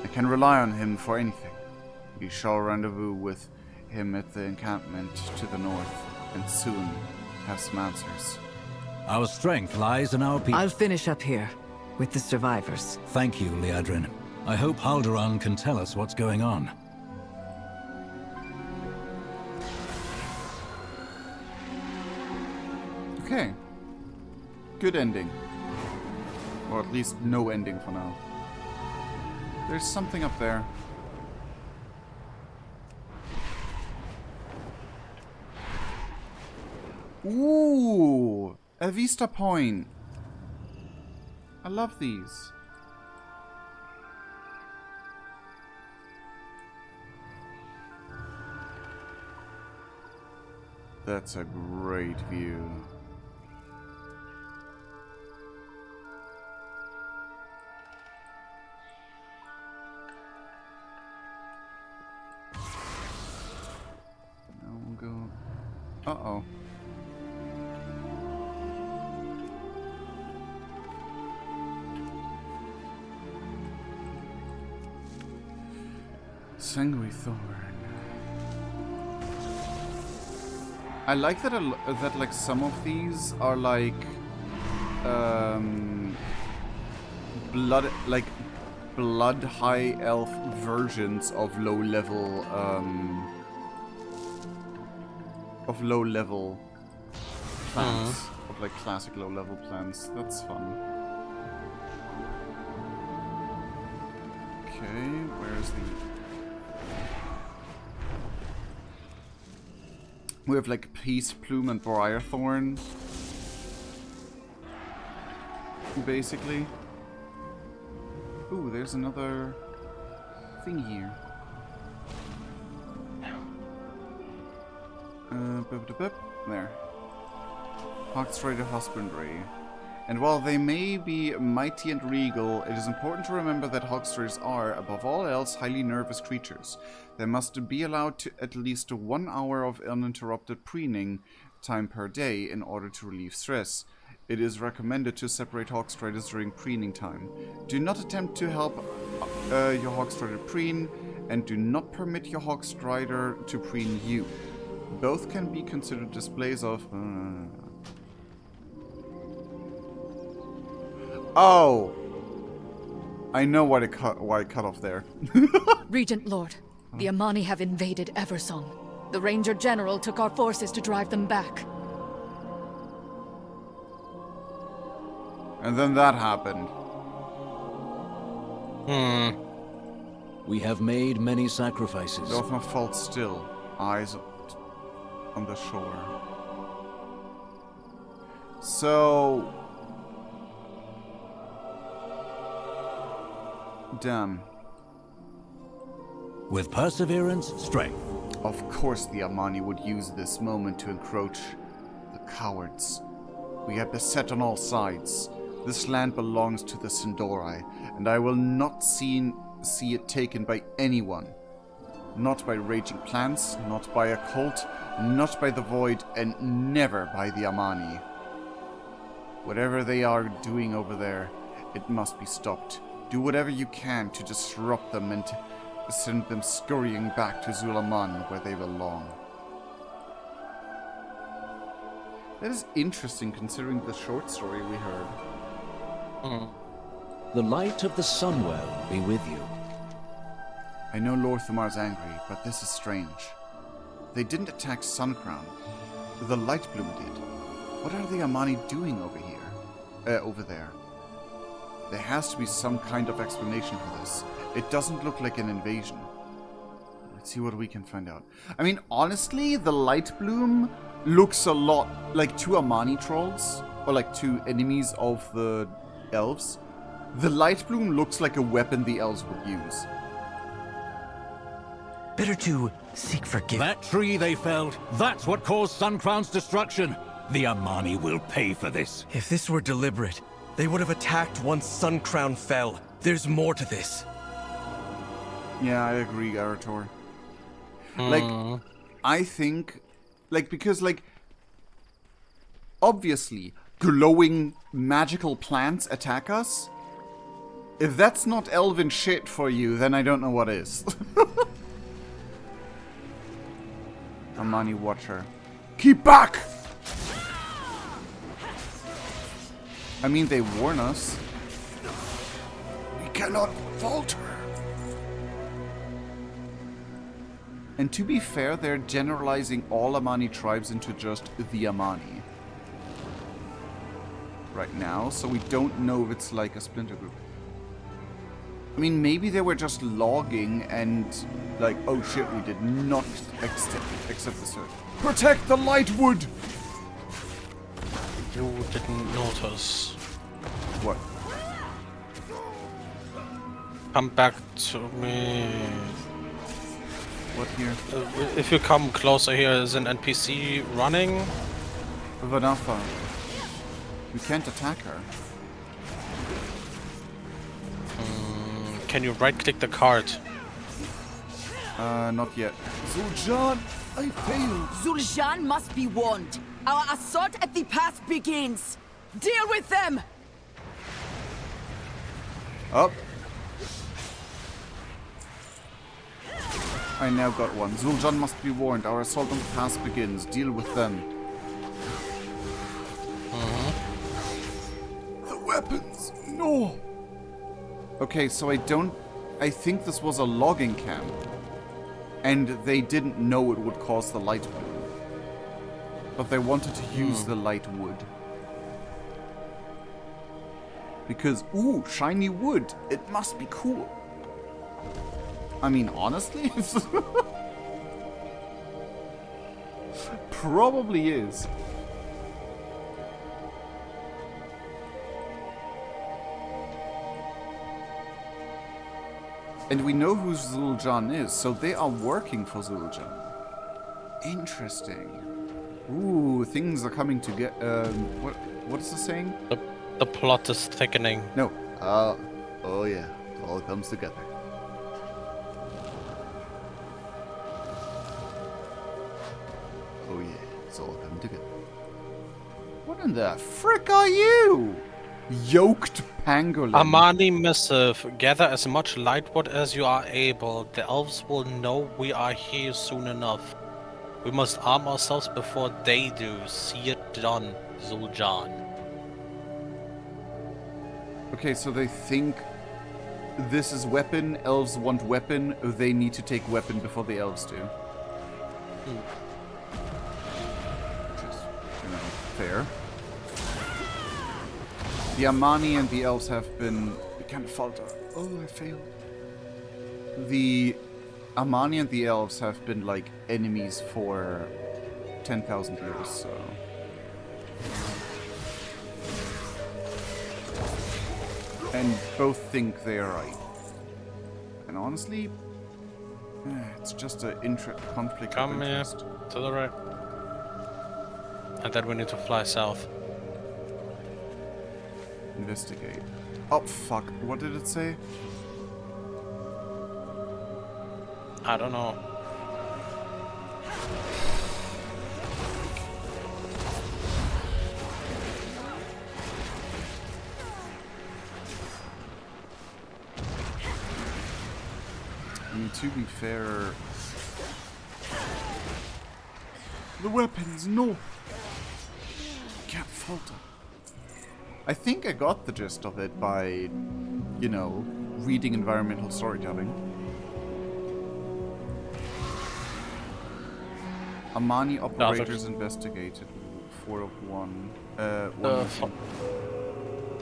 A: I can rely on him for anything. We shall rendezvous with him at the encampment to the north, and soon have some answers.
J: Our strength lies in our people.
L: I'll finish up here, with the survivors.
J: Thank you, Liadrin. I hope Haldoran can tell us what's going on.
A: Okay. Good ending. Or at least no ending for now. There's something up there. Ooh! A Vista Point. I love these. That's a great view. Now we'll go... Uh-oh. Sanguithorn. I like that that like some of these are like blood high elf versions of low level plants, of like classic low level plants. That's fun. Okay, where's the... We have like Peace Plume and Briarthorn, basically. Ooh, there's another thing here. There. Hawkstrider Husbandry. And while they may be mighty and regal, it is important to remember that Hawkstriders are, above all else, highly nervous creatures. They must be allowed to at least 1 hour of uninterrupted preening time per day in order to relieve stress. It is recommended to separate Hawkstriders during preening time. Do not attempt to help your Hawkstrider preen, and do not permit your Hawkstrider to preen you. Both can be considered displays of... Oh! I know why I cut off there.
G: Regent Lord, the Amani have invaded Eversong. The Ranger General took our forces to drive them back.
A: And then that happened.
J: We have made many sacrifices.
A: Dothma felt still, eyes on the shore. So... Damn.
J: With perseverance, strength.
A: Of course the Amani would use this moment to encroach. The cowards. We are beset on all sides. This land belongs to the Sindorai, and I will not see it taken by anyone. Not by raging plants, not by a cult, not by the Void, and never by the Amani. Whatever they are doing over there, it must be stopped. Do whatever you can to disrupt them and send them scurrying back to Zulaman, where they belong. That is interesting, considering the short story we heard.
J: The light of the Sunwell be with you.
A: I know Lorthamar's angry, but this is strange. They didn't attack Suncrown. The Light Bloom did. What are the Amani doing over here? Over there? There has to be some kind of explanation for this. It doesn't look like an invasion. Let's see what we can find out. I mean, honestly, the Light Bloom looks a lot like two Amani trolls, or like two enemies of the elves. The Light Bloom looks like a weapon the elves would use.
T: Better to seek forgiveness.
J: That tree they felled, that's what caused Suncrown's destruction. The Amani will pay for this.
E: If this were deliberate, they would have attacked once Suncrown fell. There's more to this.
A: Yeah, I agree, Arator. Like, I think, like, because, like, obviously, glowing magical plants attack us. If that's not elven shit for you, then I don't know what is. Amani Watcher. Keep back! I mean, they warn us. We cannot falter. And to be fair, they're generalizing all Amani tribes into just the Amani. Right now, so we don't know if it's like a splinter group. I mean, maybe they were just logging and like, oh shit, we did not accept the search. Protect the Lightwood!
B: You didn't notice.
A: What?
B: Come back to me.
A: What here?
B: If you come closer, here is an NPC running.
A: Vanafa. We can't attack her.
B: Can you right-click the card?
A: Not yet. Zul'Jin, I failed.
O: Zul'Jin must be warned. Our assault at the pass begins. Deal with them!
A: Up. I now got one. Zul'Jin must be warned. Our assault on the pass begins. Deal with them. The weapons! No! Okay, so I think this was a logging camp. And they didn't know it would cause the light bloom. But they wanted to use the light wood. Because, ooh, shiny wood. It must be cool. I mean, honestly, probably is. And we know who Zul'Jin is, so they are working for Zul'Jin. Interesting. Ooh, things are coming together. What is the saying?
B: The plot is thickening.
A: No. Oh yeah, it all comes together. Oh yeah, it's all coming together. What in the frick are you? Yoked pangolin.
B: Amani missive. Gather as much lightwood as you are able. The elves will know we are here soon enough. We must arm ourselves before they do. See it done, Zul'Jin.
A: Okay, so they think this is weapon, elves want weapon, they need to take weapon before the elves do. Which is, fair. The Amani and the elves have been... I can't falter. Oh, I failed. The Amani and the elves have been, like, enemies for 10,000 years, so... And both think they are right. And honestly, it's just a conflict of interest.
B: Come here, to the right. And then we need to fly south.
A: Investigate. Oh, fuck. What did it say?
B: I don't know.
A: I mean, to be fair... The weapons, no! Can't falter. I think I got the gist of it by, you know, reading environmental storytelling. Amani operators investigated. 4 of 1.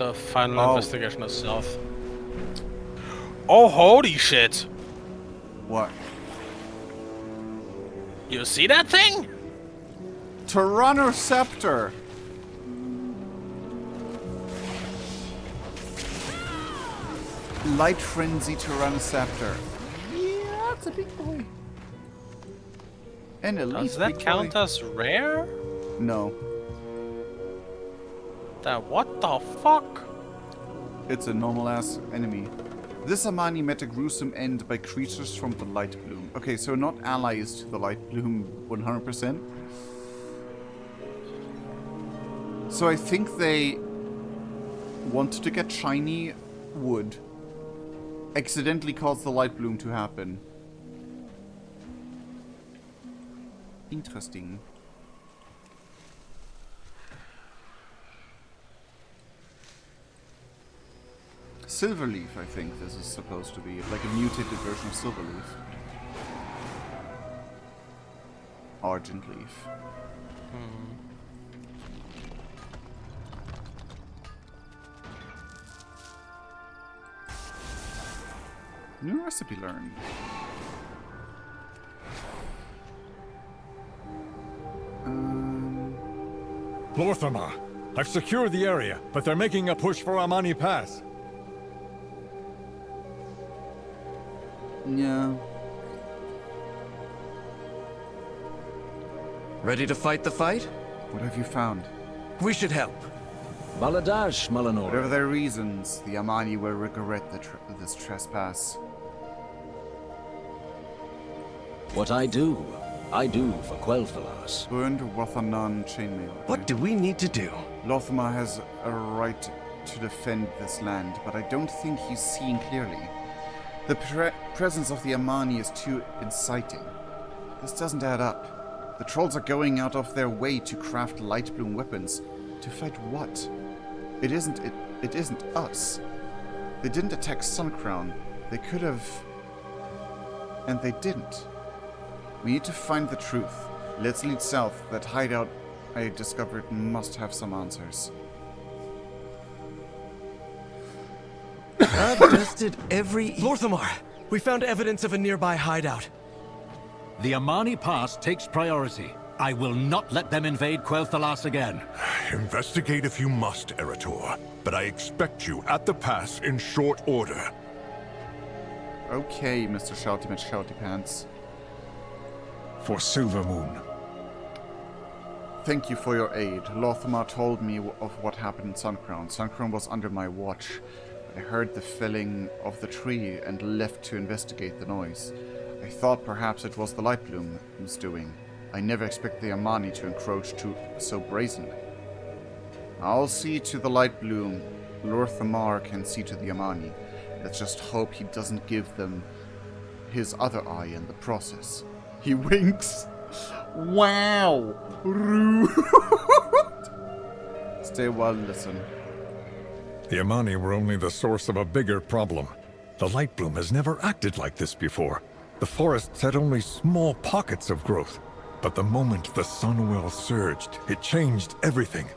B: The final investigation itself. Oh, holy shit!
A: What?
B: You see that thing?
A: Tyrannoceptor! Light Frenzy Tyrannoceptor. Yeah, it's a big boy. And elite
B: Does that count as rare?
A: No.
B: What the fuck?
A: It's a normal-ass enemy. This Amani met a gruesome end by creatures from the Light Bloom. Okay, so not allies to the Light Bloom 100%. So I think they wanted to get shiny wood. Accidentally caused the Light Bloom to happen. Interesting. Silverleaf, I think this is supposed to be. Like a mutated version of Silverleaf. Argent Leaf. New recipe learned.
D: Lorthamar, I've secured the area, but they're making a push for Amani Pass.
A: Yeah.
E: Ready to fight the fight?
A: What have you found?
E: We should help.
J: Baladash, Malanor.
A: Whatever their reasons, the Amani will regret this trespass.
J: What I do for Quel'Thalas.
A: Burned Wathanan chainmail.
E: What do we need to do?
A: Lothar has a right to defend this land, but I don't think he's seeing clearly. The presence of the Amani is too inciting. This doesn't add up. The trolls are going out of their way to craft light bloom weapons. To fight what? It isn't us. They didn't attack Suncrown. They could have... And they didn't. We need to find the truth. Let's lead south. That hideout I discovered must have some answers.
E: I've tested every... Lorthamar! We found evidence of a nearby hideout.
J: The Amani Pass takes priority. I will not let them invade Quel'Thalas again.
N: Investigate if you must, Erator. But I expect you at the pass in short order.
A: Okay, Mr. Shouty Shouty Pants.
D: For Silvermoon.
A: Thank you for your aid. Lothar told me of what happened in Suncrown. Suncrown was under my watch. I heard the felling of the tree and left to investigate the noise. I thought perhaps it was the Light Bloom's doing. I never expected the Amani to encroach so brazenly. I'll see to the Light Bloom. Lorthamar can see to the Amani. Let's just hope he doesn't give them his other eye in the process. He winks. Wow. Rude. Stay a while and listen.
D: The Amani were only the source of a bigger problem. The Light Bloom has never acted like this before. The forests had only small pockets of growth. But the moment the Sunwell surged, it changed everything.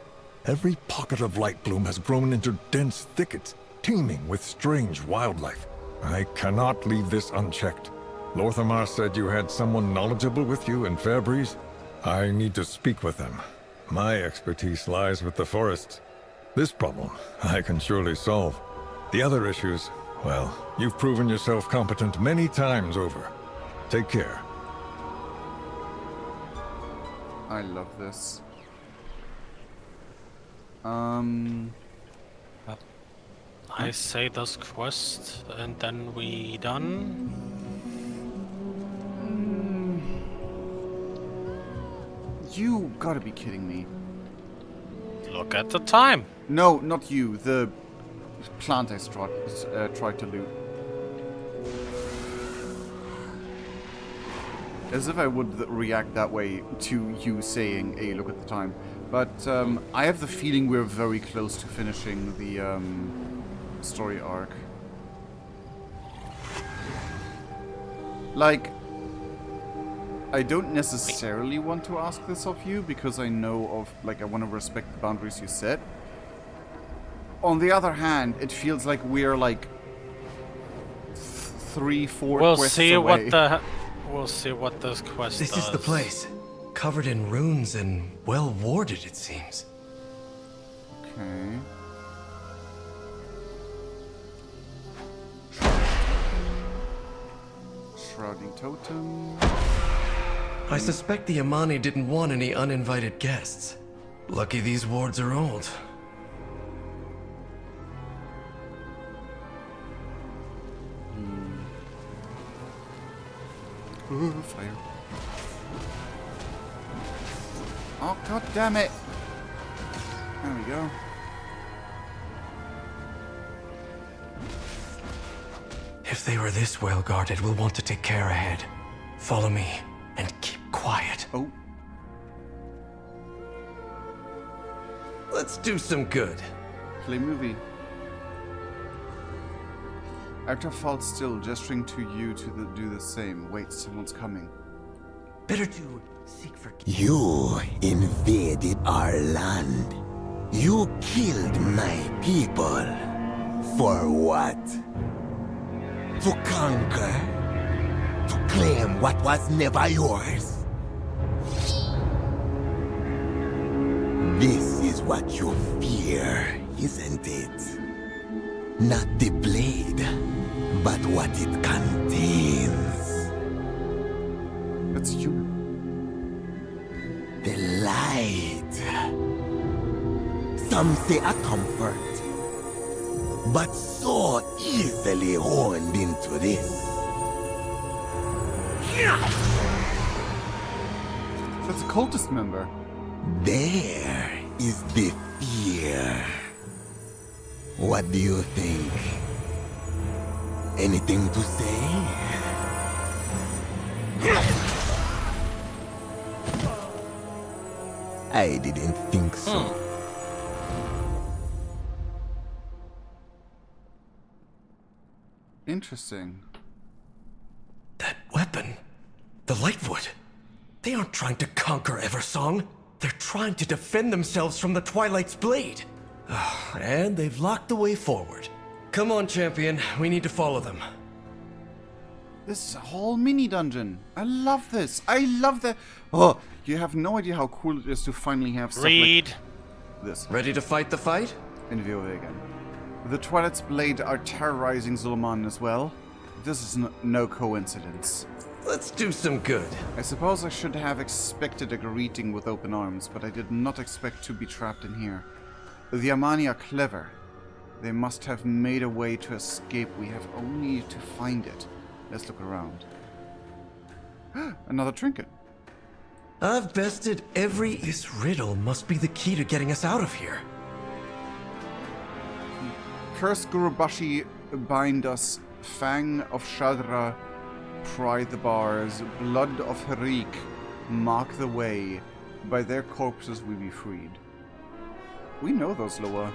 D: Every pocket of Light Bloom has grown into dense thickets, teeming with strange wildlife. I cannot leave this unchecked. Lorthamar said you had someone knowledgeable with you in Fairbreeze. I need to speak with them. My expertise lies with the forests. This problem I can surely solve. The other issues, well, you've proven yourself competent many times over. Take care.
A: I love this.
B: I say this quest and then we done.
A: You gotta be kidding me.
B: Look at the time.
A: No, not you. The plant I tried to loot. As if I would react that way to you saying, hey, look at the time. But I have the feeling we're very close to finishing the story arc. Like, I don't necessarily want to ask this of you because I know of, like, I want to respect the boundaries you set. On the other hand, it feels like we're like 3-4
B: We'll
A: quests
B: see
A: away.
B: We'll see what this quest
E: This
B: does.
E: is the place. Covered in runes and well warded, it seems.
A: Okay. Shrouding totem.
E: I suspect the Amani didn't want any uninvited guests. Lucky these wards are old.
A: Ooh, fire. Oh, god damn it! There we go.
E: If they were this well guarded, we'll want to take care ahead. Follow me and keep quiet.
A: Oh.
E: Let's do some good.
A: Play movie. Actor falls still, gesturing to you to do the same. Wait, someone's coming.
E: Better to seek for...
Q: You invaded our land. You killed my people. For what? To conquer? To claim what was never yours? This is what you fear, isn't it? Not the blade, but what it contains.
A: It's human.
Q: The light. Some say a comfort, but so easily honed into this.
A: That's a cultist member.
Q: There is the fear. What do you think? Anything to say? I didn't think so.
A: Interesting.
E: That weapon. The Lightwood. They aren't trying to conquer Eversong. They're trying to defend themselves from the Twilight's blade. And they've locked the way forward. Come on, champion. We need to follow them.
A: This is a whole mini dungeon. I love this. I love that. Oh, you have no idea how cool it is to finally have stuff like this.
E: Ready to fight the fight?
A: In view again. The Twilight's blade are terrorizing Zul'Aman as well. This is no coincidence.
E: Let's do some good.
A: I suppose I should have expected a greeting with open arms, but I did not expect to be trapped in here. The Amani are clever. They must have made a way to escape. We have only to find it. Let's look around. Another trinket.
E: I've bested every... This riddle must be the key to getting us out of here.
A: Cursed Gurubashi bind us. Fang of Shadra pry the bars. Blood of Harik mark the way. By their corpses we be freed. We know those Loa.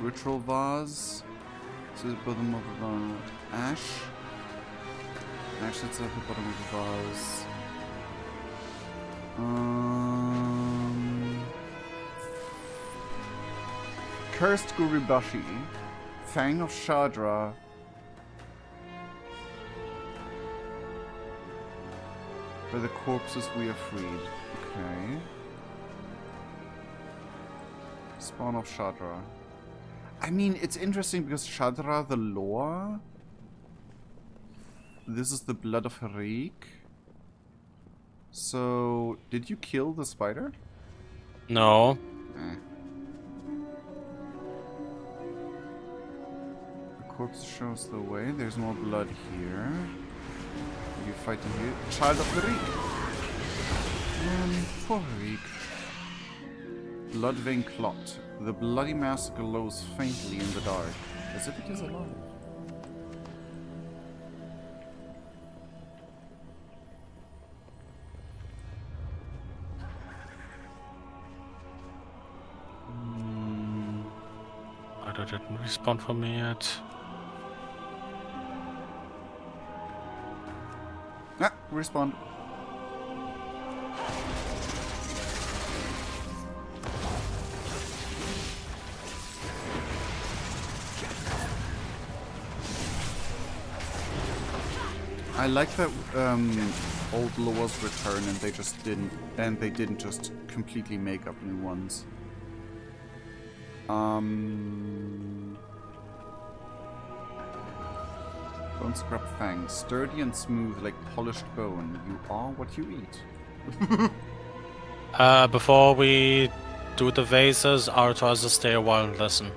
A: Ritual vase. This is the bottom of the ash. Ash sits at the bottom of the vase. Cursed Gurubashi. Fang of Shadra. By the corpses we are freed. Okay. Spawn of Shadra. I mean, it's interesting because Shadra, the lore. This is the blood of Harik. So, did you kill the spider?
B: No.
A: Eh. The corpse shows the way. There's more blood here. You fighting here? Child of Harik. Poor Harik. Blood vein clot. The bloody mass glows faintly in the dark, as if it is alive.
B: That didn't respawn for me yet.
A: Ah, respawn. I like that old laws return and they just didn't, just completely make up new ones. Bone scrub fangs, sturdy and smooth like polished bone. You are what you eat.
B: Before we do the vases, Arthur has to stay a while and listen.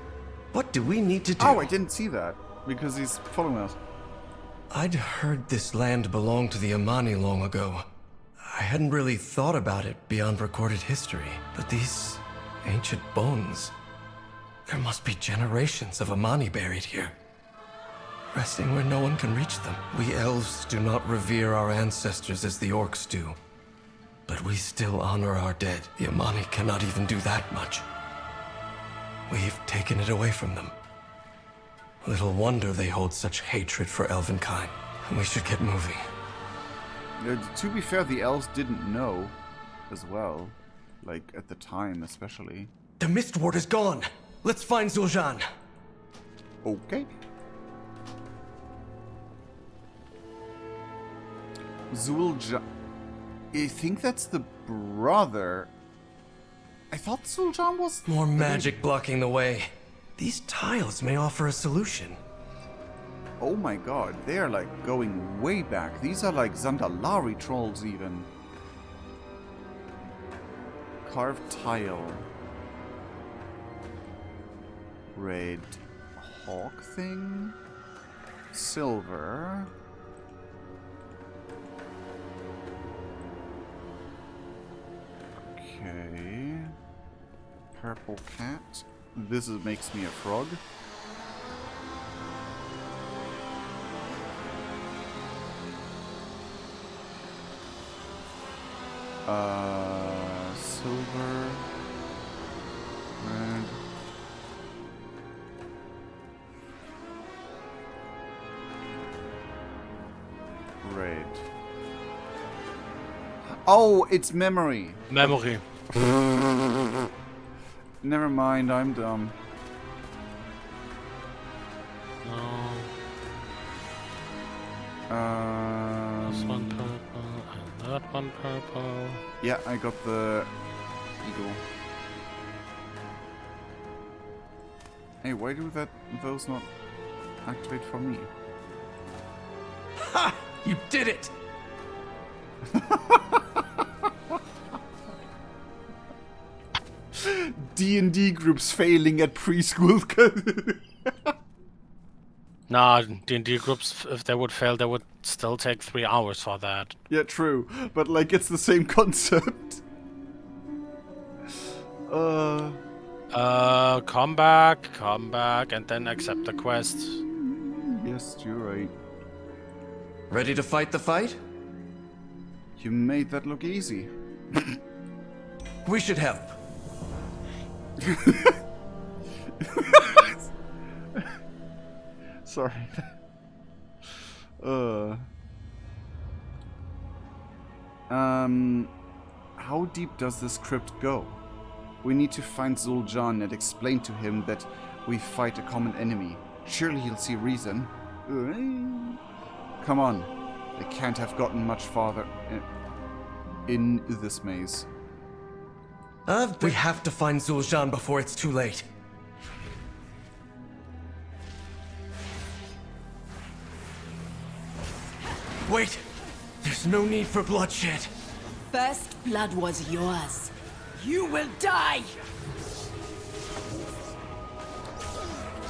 E: What do we need to do?
A: Oh, I didn't see that because he's following us.
E: I'd heard this land belonged to the Amani long ago. I hadn't really thought about it beyond recorded history, but these ancient bones... There must be generations of Amani buried here, resting where no one can reach them. We elves do not revere our ancestors as the orcs do, but we still honor our dead. The Amani cannot even do that much. We've taken it away from them. Little wonder they hold such hatred for elvenkind. We should get moving.
A: To be fair, the elves didn't know as well. Like, at the time, especially.
E: The mist ward is gone! Let's find Zul'jin.
A: Okay. Zul'jin. I think that's the brother. I thought Zul'jin was...
E: More magic blocking the way. These tiles may offer a solution.
A: Oh my god, they are like going way back. These are like Zandalari trolls even. Carved tile. Red hawk thing. Silver. Okay. Purple cat. This makes me a frog. Silver. Red. Red. Oh, it's memory.
B: Memory.
A: Never mind, I'm dumb.
B: No. This one purple and that one purple.
A: Yeah, I got the eagle. Hey, why do those not activate for me?
E: Ha! You did it!
A: D&D groups failing at preschool.
B: Nah, D&D groups, if they would fail, they would still take 3 hours for that.
A: Yeah, true. But, like, it's the same concept.
B: Come back, and then accept the quest.
A: Yes, you're right.
E: Ready to fight the fight?
A: You made that look easy.
E: We should help.
A: Sorry. How deep does this crypt go? We need to find Zul'jin and explain to him that we fight a common enemy. Surely he'll see reason. Come on. They can't have gotten much farther in this maze.
E: We have to find Zul'jin before it's too late. Wait! There's no need for bloodshed.
O: First blood was yours. You will die!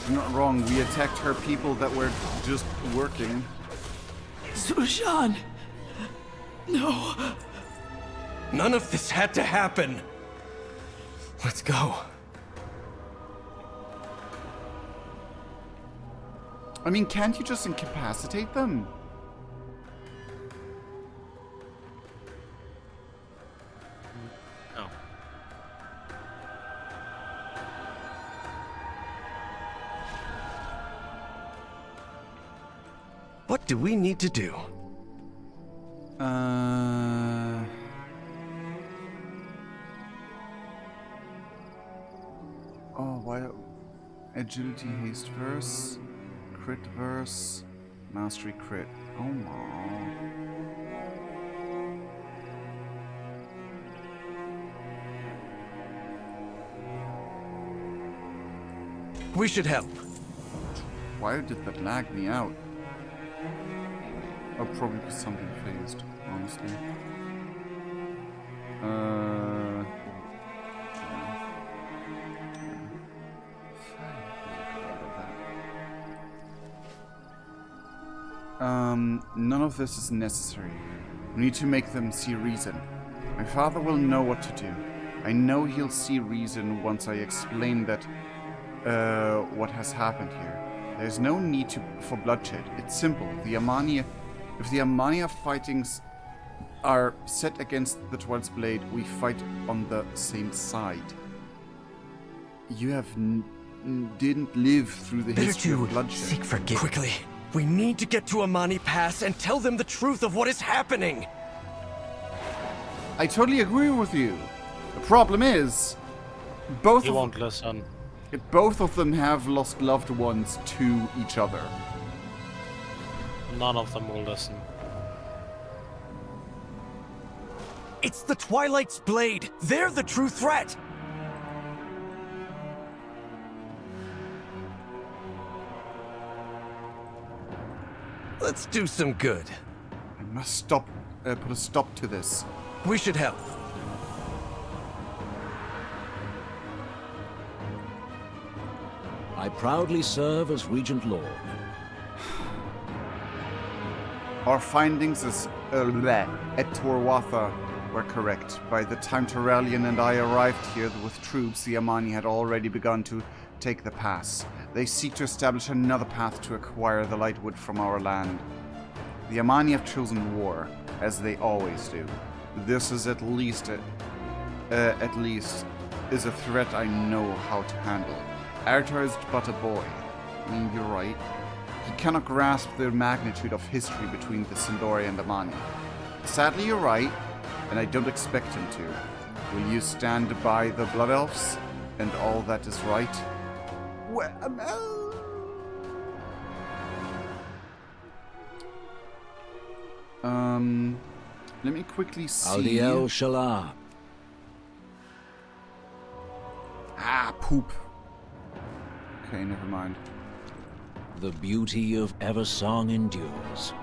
A: You're not wrong, we attacked her people that were just working.
O: Zul'jin! No!
E: None of this had to happen! Let's go.
A: I mean, can't you just incapacitate them?
B: No.
E: What do we need to do?
A: Oh, why? Agility, haste verse, crit verse, Mastery crit. Oh my.
E: We should help.
A: Why did that lag me out? Oh, probably because something phased, honestly. None of this is necessary. We need to make them see reason. My father will know what to do. I know he'll see reason once I explain that, what has happened here. There's no need for bloodshed. It's simple. If the Amania fightings are set against the Twilight's Blade, we fight on the same side. You have didn't live through the history of bloodshed.
E: Seek forgiveness. Quickly. We need to get to Amani Pass and tell them the truth of what is happening.
A: I totally agree with you. The problem is, both
B: won't listen.
A: Both of them have lost loved ones to each other.
B: None of them will listen.
E: It's the Twilight's Blade. They're the true threat. Let's do some good.
A: I must stop. Put a stop to this.
E: We should help.
J: I proudly serve as Regent Lord.
A: Our findings at Torwatha were correct. By the time Turelian and I arrived here with troops, the Amani had already begun to take the pass. They seek to establish another path to acquire the Lightwood from our land. The Amani have chosen war, as they always do. This is at least is a threat I know how to handle. Arthur is but a boy. I mean, you're right. He cannot grasp the magnitude of history between the Sindori and Amani. Sadly, you're right, and I don't expect him to. Will you stand by the Blood Elves and all that is right? Let me quickly see.
J: Aldiel Shalah.
A: Ah, poop. Okay, never mind.
J: The beauty of Eversong endures.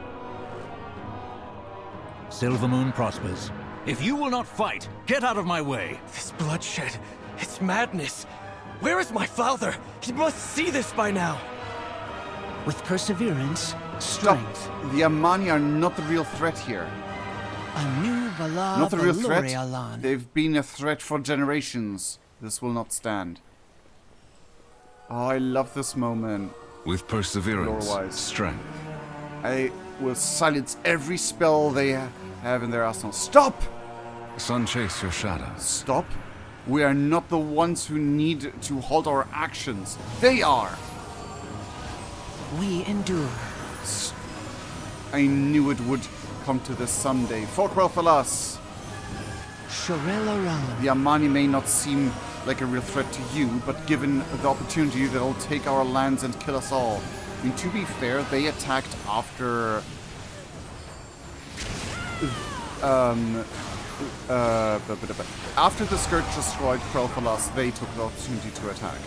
J: Silvermoon prospers. If you will not fight, get out of my way.
E: This bloodshed, it's madness. Where is my father? He must see this by now.
P: With perseverance,
A: strength. Stop. The Amani are not the real threat here. Not the real threat. They've been a threat for generations. This will not stand. Oh, I love this moment.
H: With perseverance, strength.
A: I will silence every spell they have in their arsenal. Stop!
H: Sun, chase your shadow.
A: Stop. We are not the ones who need to halt our actions. They are.
P: We endure.
A: I knew it would come to this someday. Folkwell Falas. The Amani may not seem like a real threat to you, but given the opportunity, they'll take our lands and kill us all. I mean, to be fair, they attacked after... after the Scourge destroyed Quel'Thalas, they took the opportunity to attack.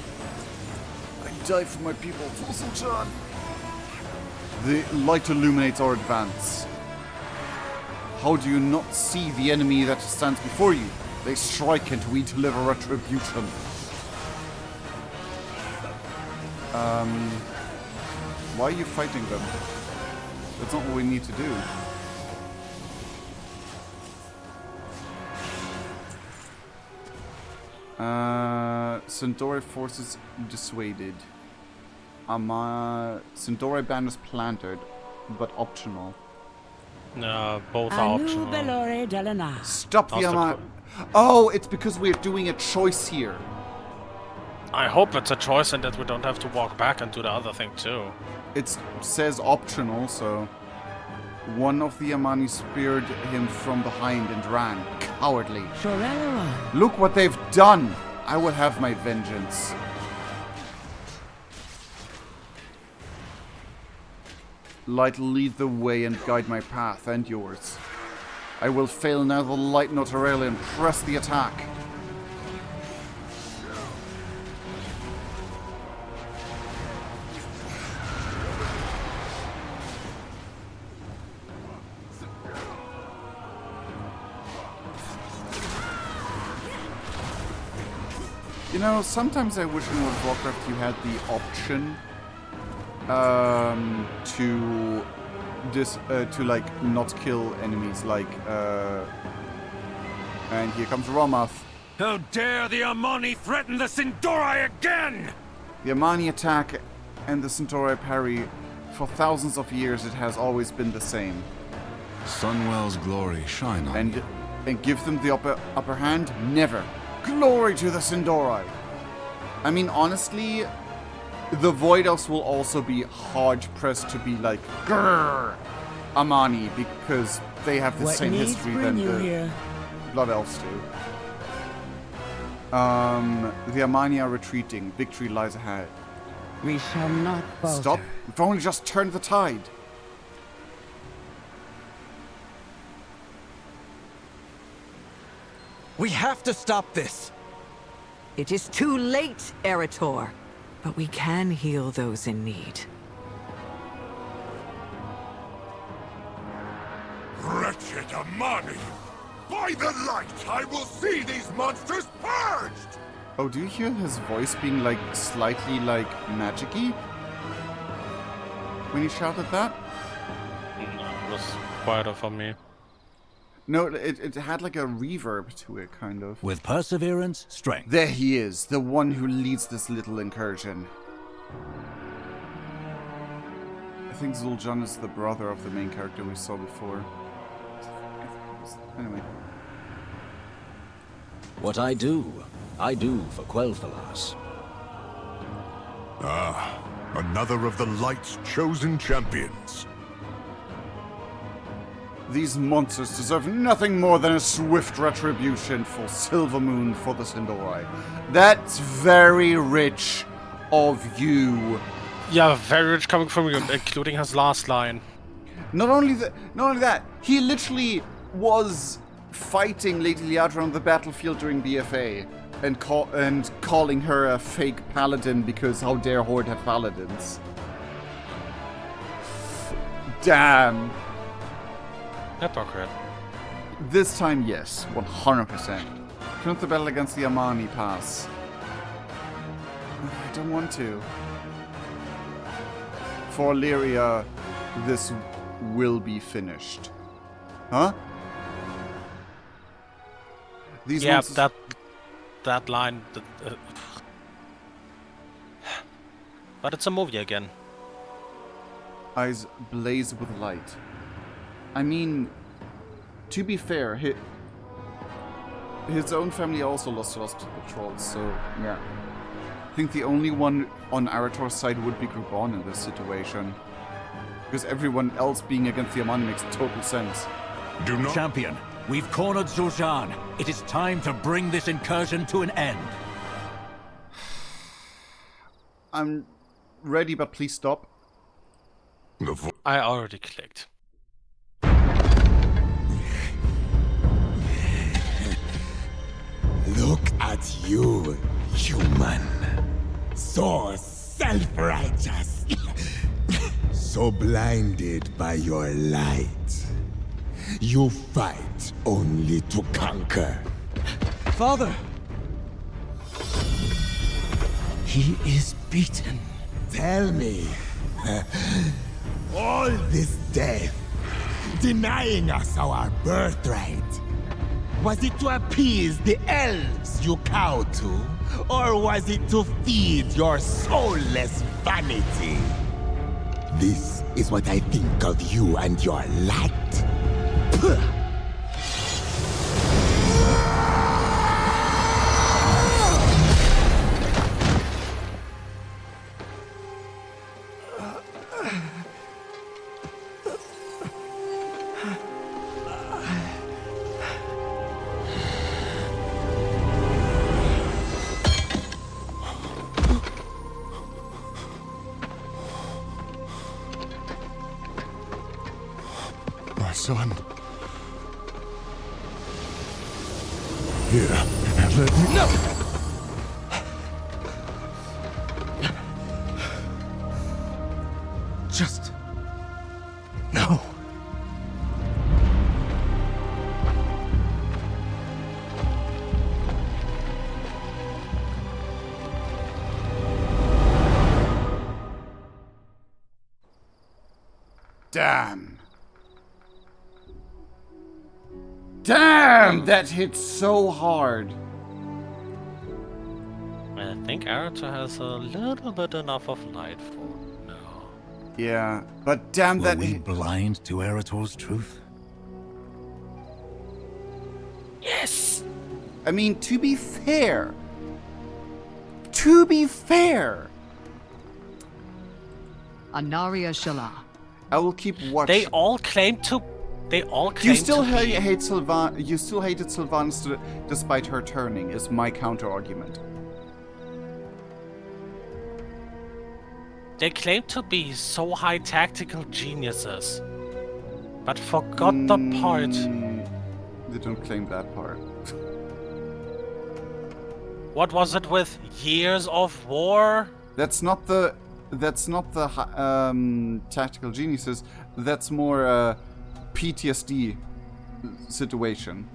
A: I die for my people, full Sultan! The light illuminates our advance. How do you not see the enemy that stands before you? They strike and we deliver retribution. Why are you fighting them? That's not what we need to do. Centauri forces dissuaded. Centauri banners planted, but optional.
B: No, both are optional.
A: Stop the Amani. Oh, it's because we're doing a choice here.
B: I hope it's a choice and that we don't have to walk back and do the other thing too.
A: It says optional, so... One of the Amani speared him from behind and ran. Cowardly. Look what they've done! I will have my vengeance. Light, lead the way and guide my path and yours. I will fail now the light Notarelli and press the attack. You know, sometimes I wish in World of Warcraft you had the option to like not kill enemies, like and here comes Romath.
C: How dare the Amani threaten the Sindori again!
A: The Amani attack and the Centauri parry, for thousands of years it has always been the same.
H: Sunwell's glory shine on you.
A: And give them the upper hand? Never. Glory to the Sindori! I mean, honestly, the Void Elves will also be hard-pressed to be like, grrr, Amani, because they have the same history than the Blood Elves do. The Amani are retreating. Victory lies ahead.
R: We shall not falter.
A: Stop. We've only just turned the tide.
E: We have to stop this!
L: It is too late, Eretor. But we can heal those in need.
N: Wretched Amani! By the light, I will see these monsters purged!
A: Oh, do you hear his voice being like slightly like magic-y? When he shouted that?
B: No, it was quieter for me.
A: No, it had like a reverb to it, kind of.
J: With perseverance, strength.
A: There he is, the one who leads this little incursion. I think Zul'jin is the brother of the main character we saw before. Anyway.
J: What I do for Quel'Thalas.
N: Ah, another of the Light's chosen champions.
A: These monsters deserve nothing more than a swift retribution for Silvermoon for the Sindori. That's very rich of you.
B: Yeah, very rich coming from you, including his last line.
A: Not only that, he literally was fighting Lady Liadra on the battlefield during BFA and calling her a fake paladin because how dare Horde have paladins. Damn.
B: Hypocrite.
A: This time, yes, 100%. Turn the battle against the Amani pass. I don't want to. For Illyria, this will be finished. Huh? These
B: yeah, that line. But it's a movie again.
A: Eyes blaze with light. I mean, to be fair, his own family also lost to the trolls, so yeah. I think the only one on Arator's side would be Groubon in this situation. Because everyone else being against the Amani makes total sense.
N: Do not...
J: Champion, we've cornered Zul'jin. It is time to bring this incursion to an end.
A: I'm ready, but please stop.
B: I already clicked.
Q: Look at you, human. So self-righteous. So blinded by your light. You fight only to conquer.
E: Father!
Q: He is beaten. Tell me. All this death, denying us our birthright. Was it to appease the elves you cow to? Or was it to feed your soulless vanity? This is what I think of you and your light. Puh. my son. Here, let me... No! Just... No.
A: Damn. Damn! That hit so hard.
B: I think Arator has a little bit enough of light for now.
A: Yeah, but damn
J: Were
A: that
J: we
A: hit.
J: blind to Arator's truth?
B: Yes!
A: I mean, to be fair.
I: Anaria Shala.
A: I will keep watching.
B: They all claim to.
A: You still hate Sylvan. You still hated Sylvanas despite her turning. Is my counter argument.
B: They claim to be so high tactical geniuses, but forgot the part.
A: They don't claim that part.
B: What was it with years of war?
A: That's not the tactical geniuses. That's more PTSD situation.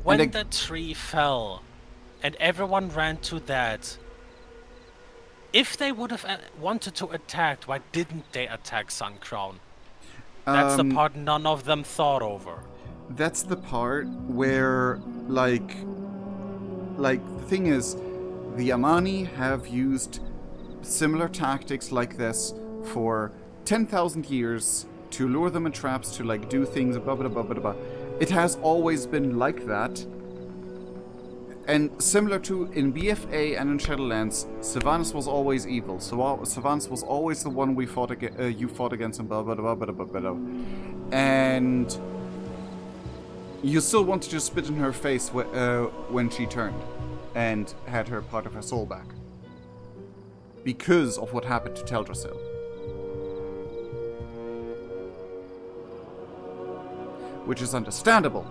B: When the tree fell, and everyone ran to that. If they would have wanted to attack, why didn't they attack Sun Crown? That's the part none of them thought over.
A: That's the part where, like the thing is, the Amani have used similar tactics like this for 10,000 years to lure them in traps, to like do things, blah, blah, blah, blah, blah. It has always been like that. And similar to in BFA and in Shadowlands, Sylvanas was always evil. So Sylvanas was always the one we fought you fought against, and blah, blah, blah, blah, blah, blah. And you still wanted to spit in her face when she turned and had her part of her soul back. Because of what happened to Teldrassil. Which is understandable.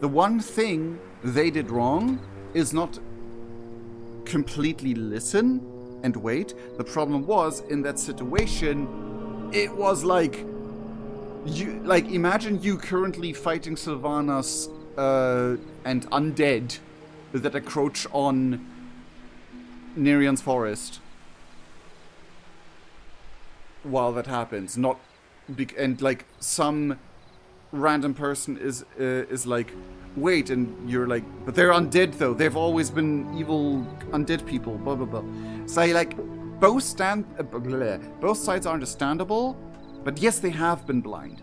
A: The one thing they did wrong is not completely listen and wait. The problem was, in that situation, it was like... imagine you currently fighting Sylvanas and undead that encroach on Nerian's forest while that happens. And like some random person is like, wait, and you're like, but they're undead though. They've always been evil undead people. Blah blah blah. So like, both sides are understandable, but yes, they have been blind.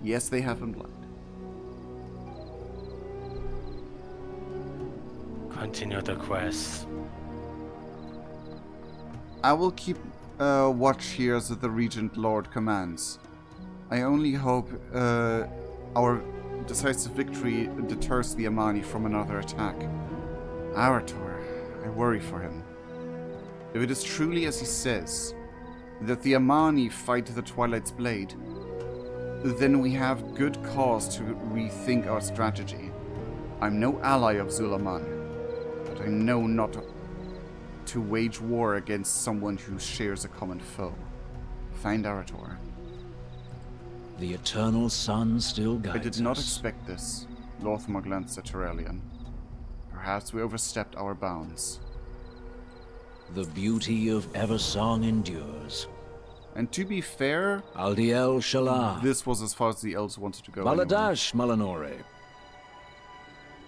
A: Yes, they have been blind.
B: Continue the quest.
A: I will keep watch here as the Regent Lord commands. I only hope our decisive victory deters the Amani from another attack. Arator, I worry for him. If it is truly as he says, that the Amani fight the Twilight's Blade, then we have good cause to rethink our strategy. I'm no ally of Zulaman, but I know not to wage war against someone who shares a common foe. Find Arator.
J: The eternal sun still guides us.
A: I did not expect this, Lothmar glanced at Turelian. Perhaps we overstepped our bounds.
J: The beauty of Eversong endures.
A: And to be fair,
J: Aldiel Shala.
A: This was as far as the elves wanted to go.
J: Baladash Malanore.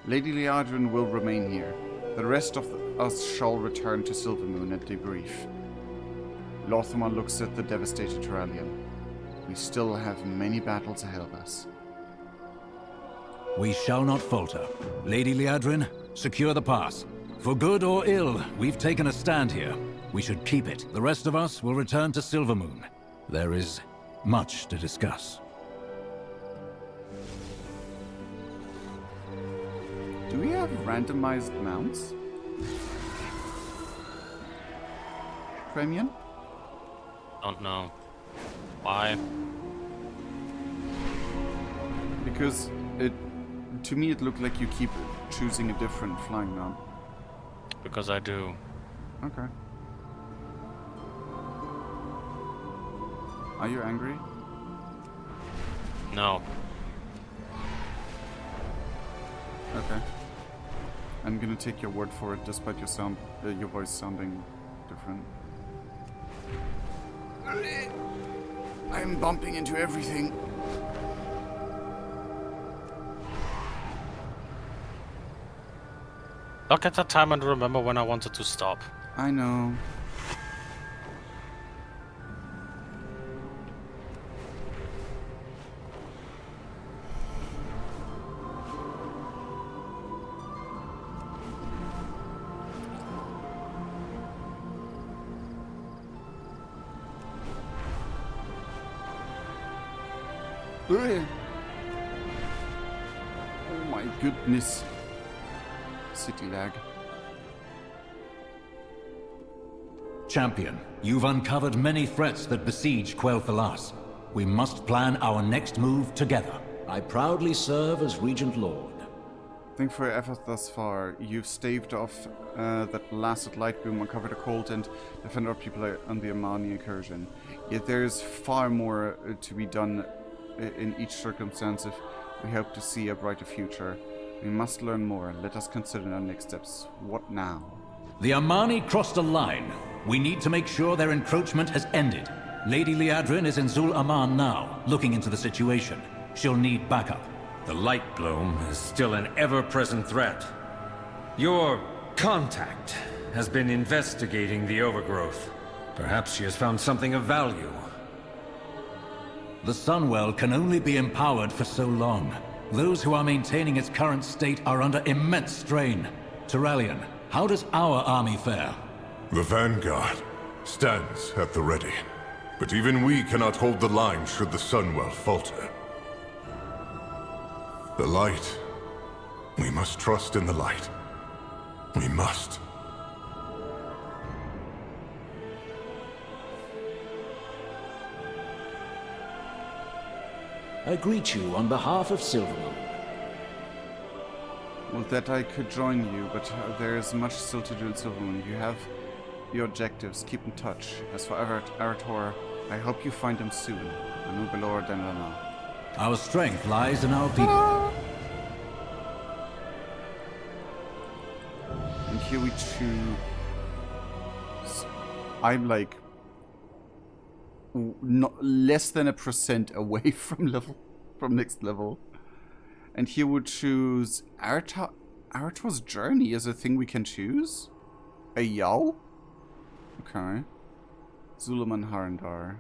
A: Lady Liadrin will remain here. The rest of us shall return to Silvermoon and debrief. Lothmar looks at the devastated Turelian. We still have many battles ahead of us.
J: We shall not falter. Lady Liadrin, secure the pass. For good or ill, we've taken a stand here. We should keep it. The rest of us will return to Silvermoon. There is much to discuss.
A: Do we have randomized mounts? Premium?
B: Don't know. Why?
A: Because to me it looked like you keep choosing a different flying mount.
B: Because I do.
A: Okay. Are you angry?
B: No.
A: Okay. I'm gonna take your word for it, despite your voice sounding different. I'm bumping into everything.
B: Look at that time and remember when I wanted to stop.
A: I know. Oh my goodness. City lag.
J: Champion, you've uncovered many threats that besiege Quel'Thalas. We must plan our next move together.
F: I proudly serve as Regent Lord.
A: I think for your efforts thus far, you've staved off that blasted light boom, uncovered a cult, and defended our people on the Amani incursion. Yet there is far more to be done in each circumstance if we hope to see a brighter future. We must learn more. Let us consider our next steps. What now?
J: The Amani crossed a line. We need to make sure their encroachment has ended. Lady Liadrin is in Zul-Aman now, looking into the situation. She'll need backup.
C: The light bloom is still an ever-present threat. Your contact has been investigating the overgrowth. Perhaps she has found something of value.
J: The Sunwell can only be empowered for so long. Those who are maintaining its current state are under immense strain. Turallion, how does our army fare?
N: The vanguard stands at the ready. But even we cannot hold the line should the Sunwell falter. The light. We must trust in the light. We must.
F: I greet you on behalf of Silvermoon.
A: Well, that I could join you, but there is much still to do in Silvermoon. You have your objectives. Keep in touch. As for Arator, I hope you find him soon. Anu Belor Denlana.
J: Our strength lies in our people.
A: And here we choose. I'm like not less than 1% away from next level. And here we choose Arator's journey is a thing we can choose? A Yao? Okay. Zulaman Harandar.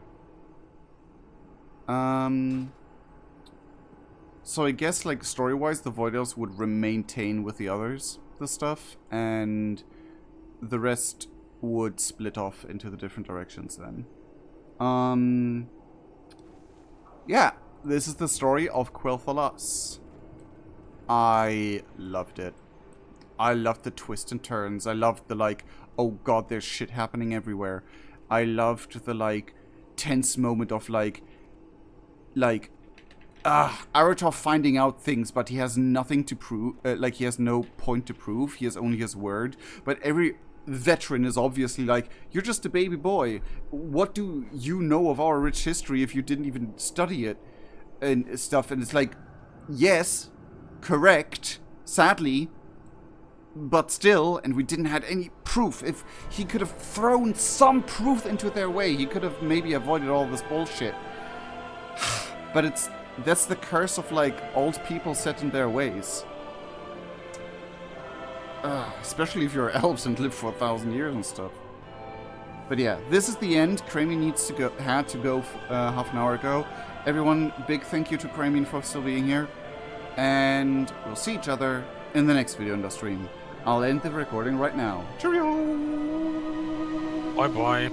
A: So I guess like story-wise the Void Elves would maintain with the others the stuff, and the rest would split off into the different directions then. Yeah, this is the story of Quel'Thalas. I loved it. I loved the twists and turns. I loved the like, oh god, there's shit happening everywhere. I loved the like tense moment of like Arator finding out things, but he has nothing to prove. Like he has no point to prove. He has only his word. But every veteran is obviously like, you're just a baby boy. What do you know of our rich history if you didn't even study it and stuff? And it's like, yes, correct, sadly, but still, and we didn't have any proof. If he could have thrown some proof into their way, he could have maybe avoided all this bullshit. But that's the curse of like old people set in their ways. Especially if you're elves and live for 1,000 years and stuff. But yeah, this is the end. Cramy had to go half an hour ago. Everyone, big thank you to Cramy for still being here. And we'll see each other in the next video in the stream. I'll end the recording right now. Cheerio!
B: Bye bye.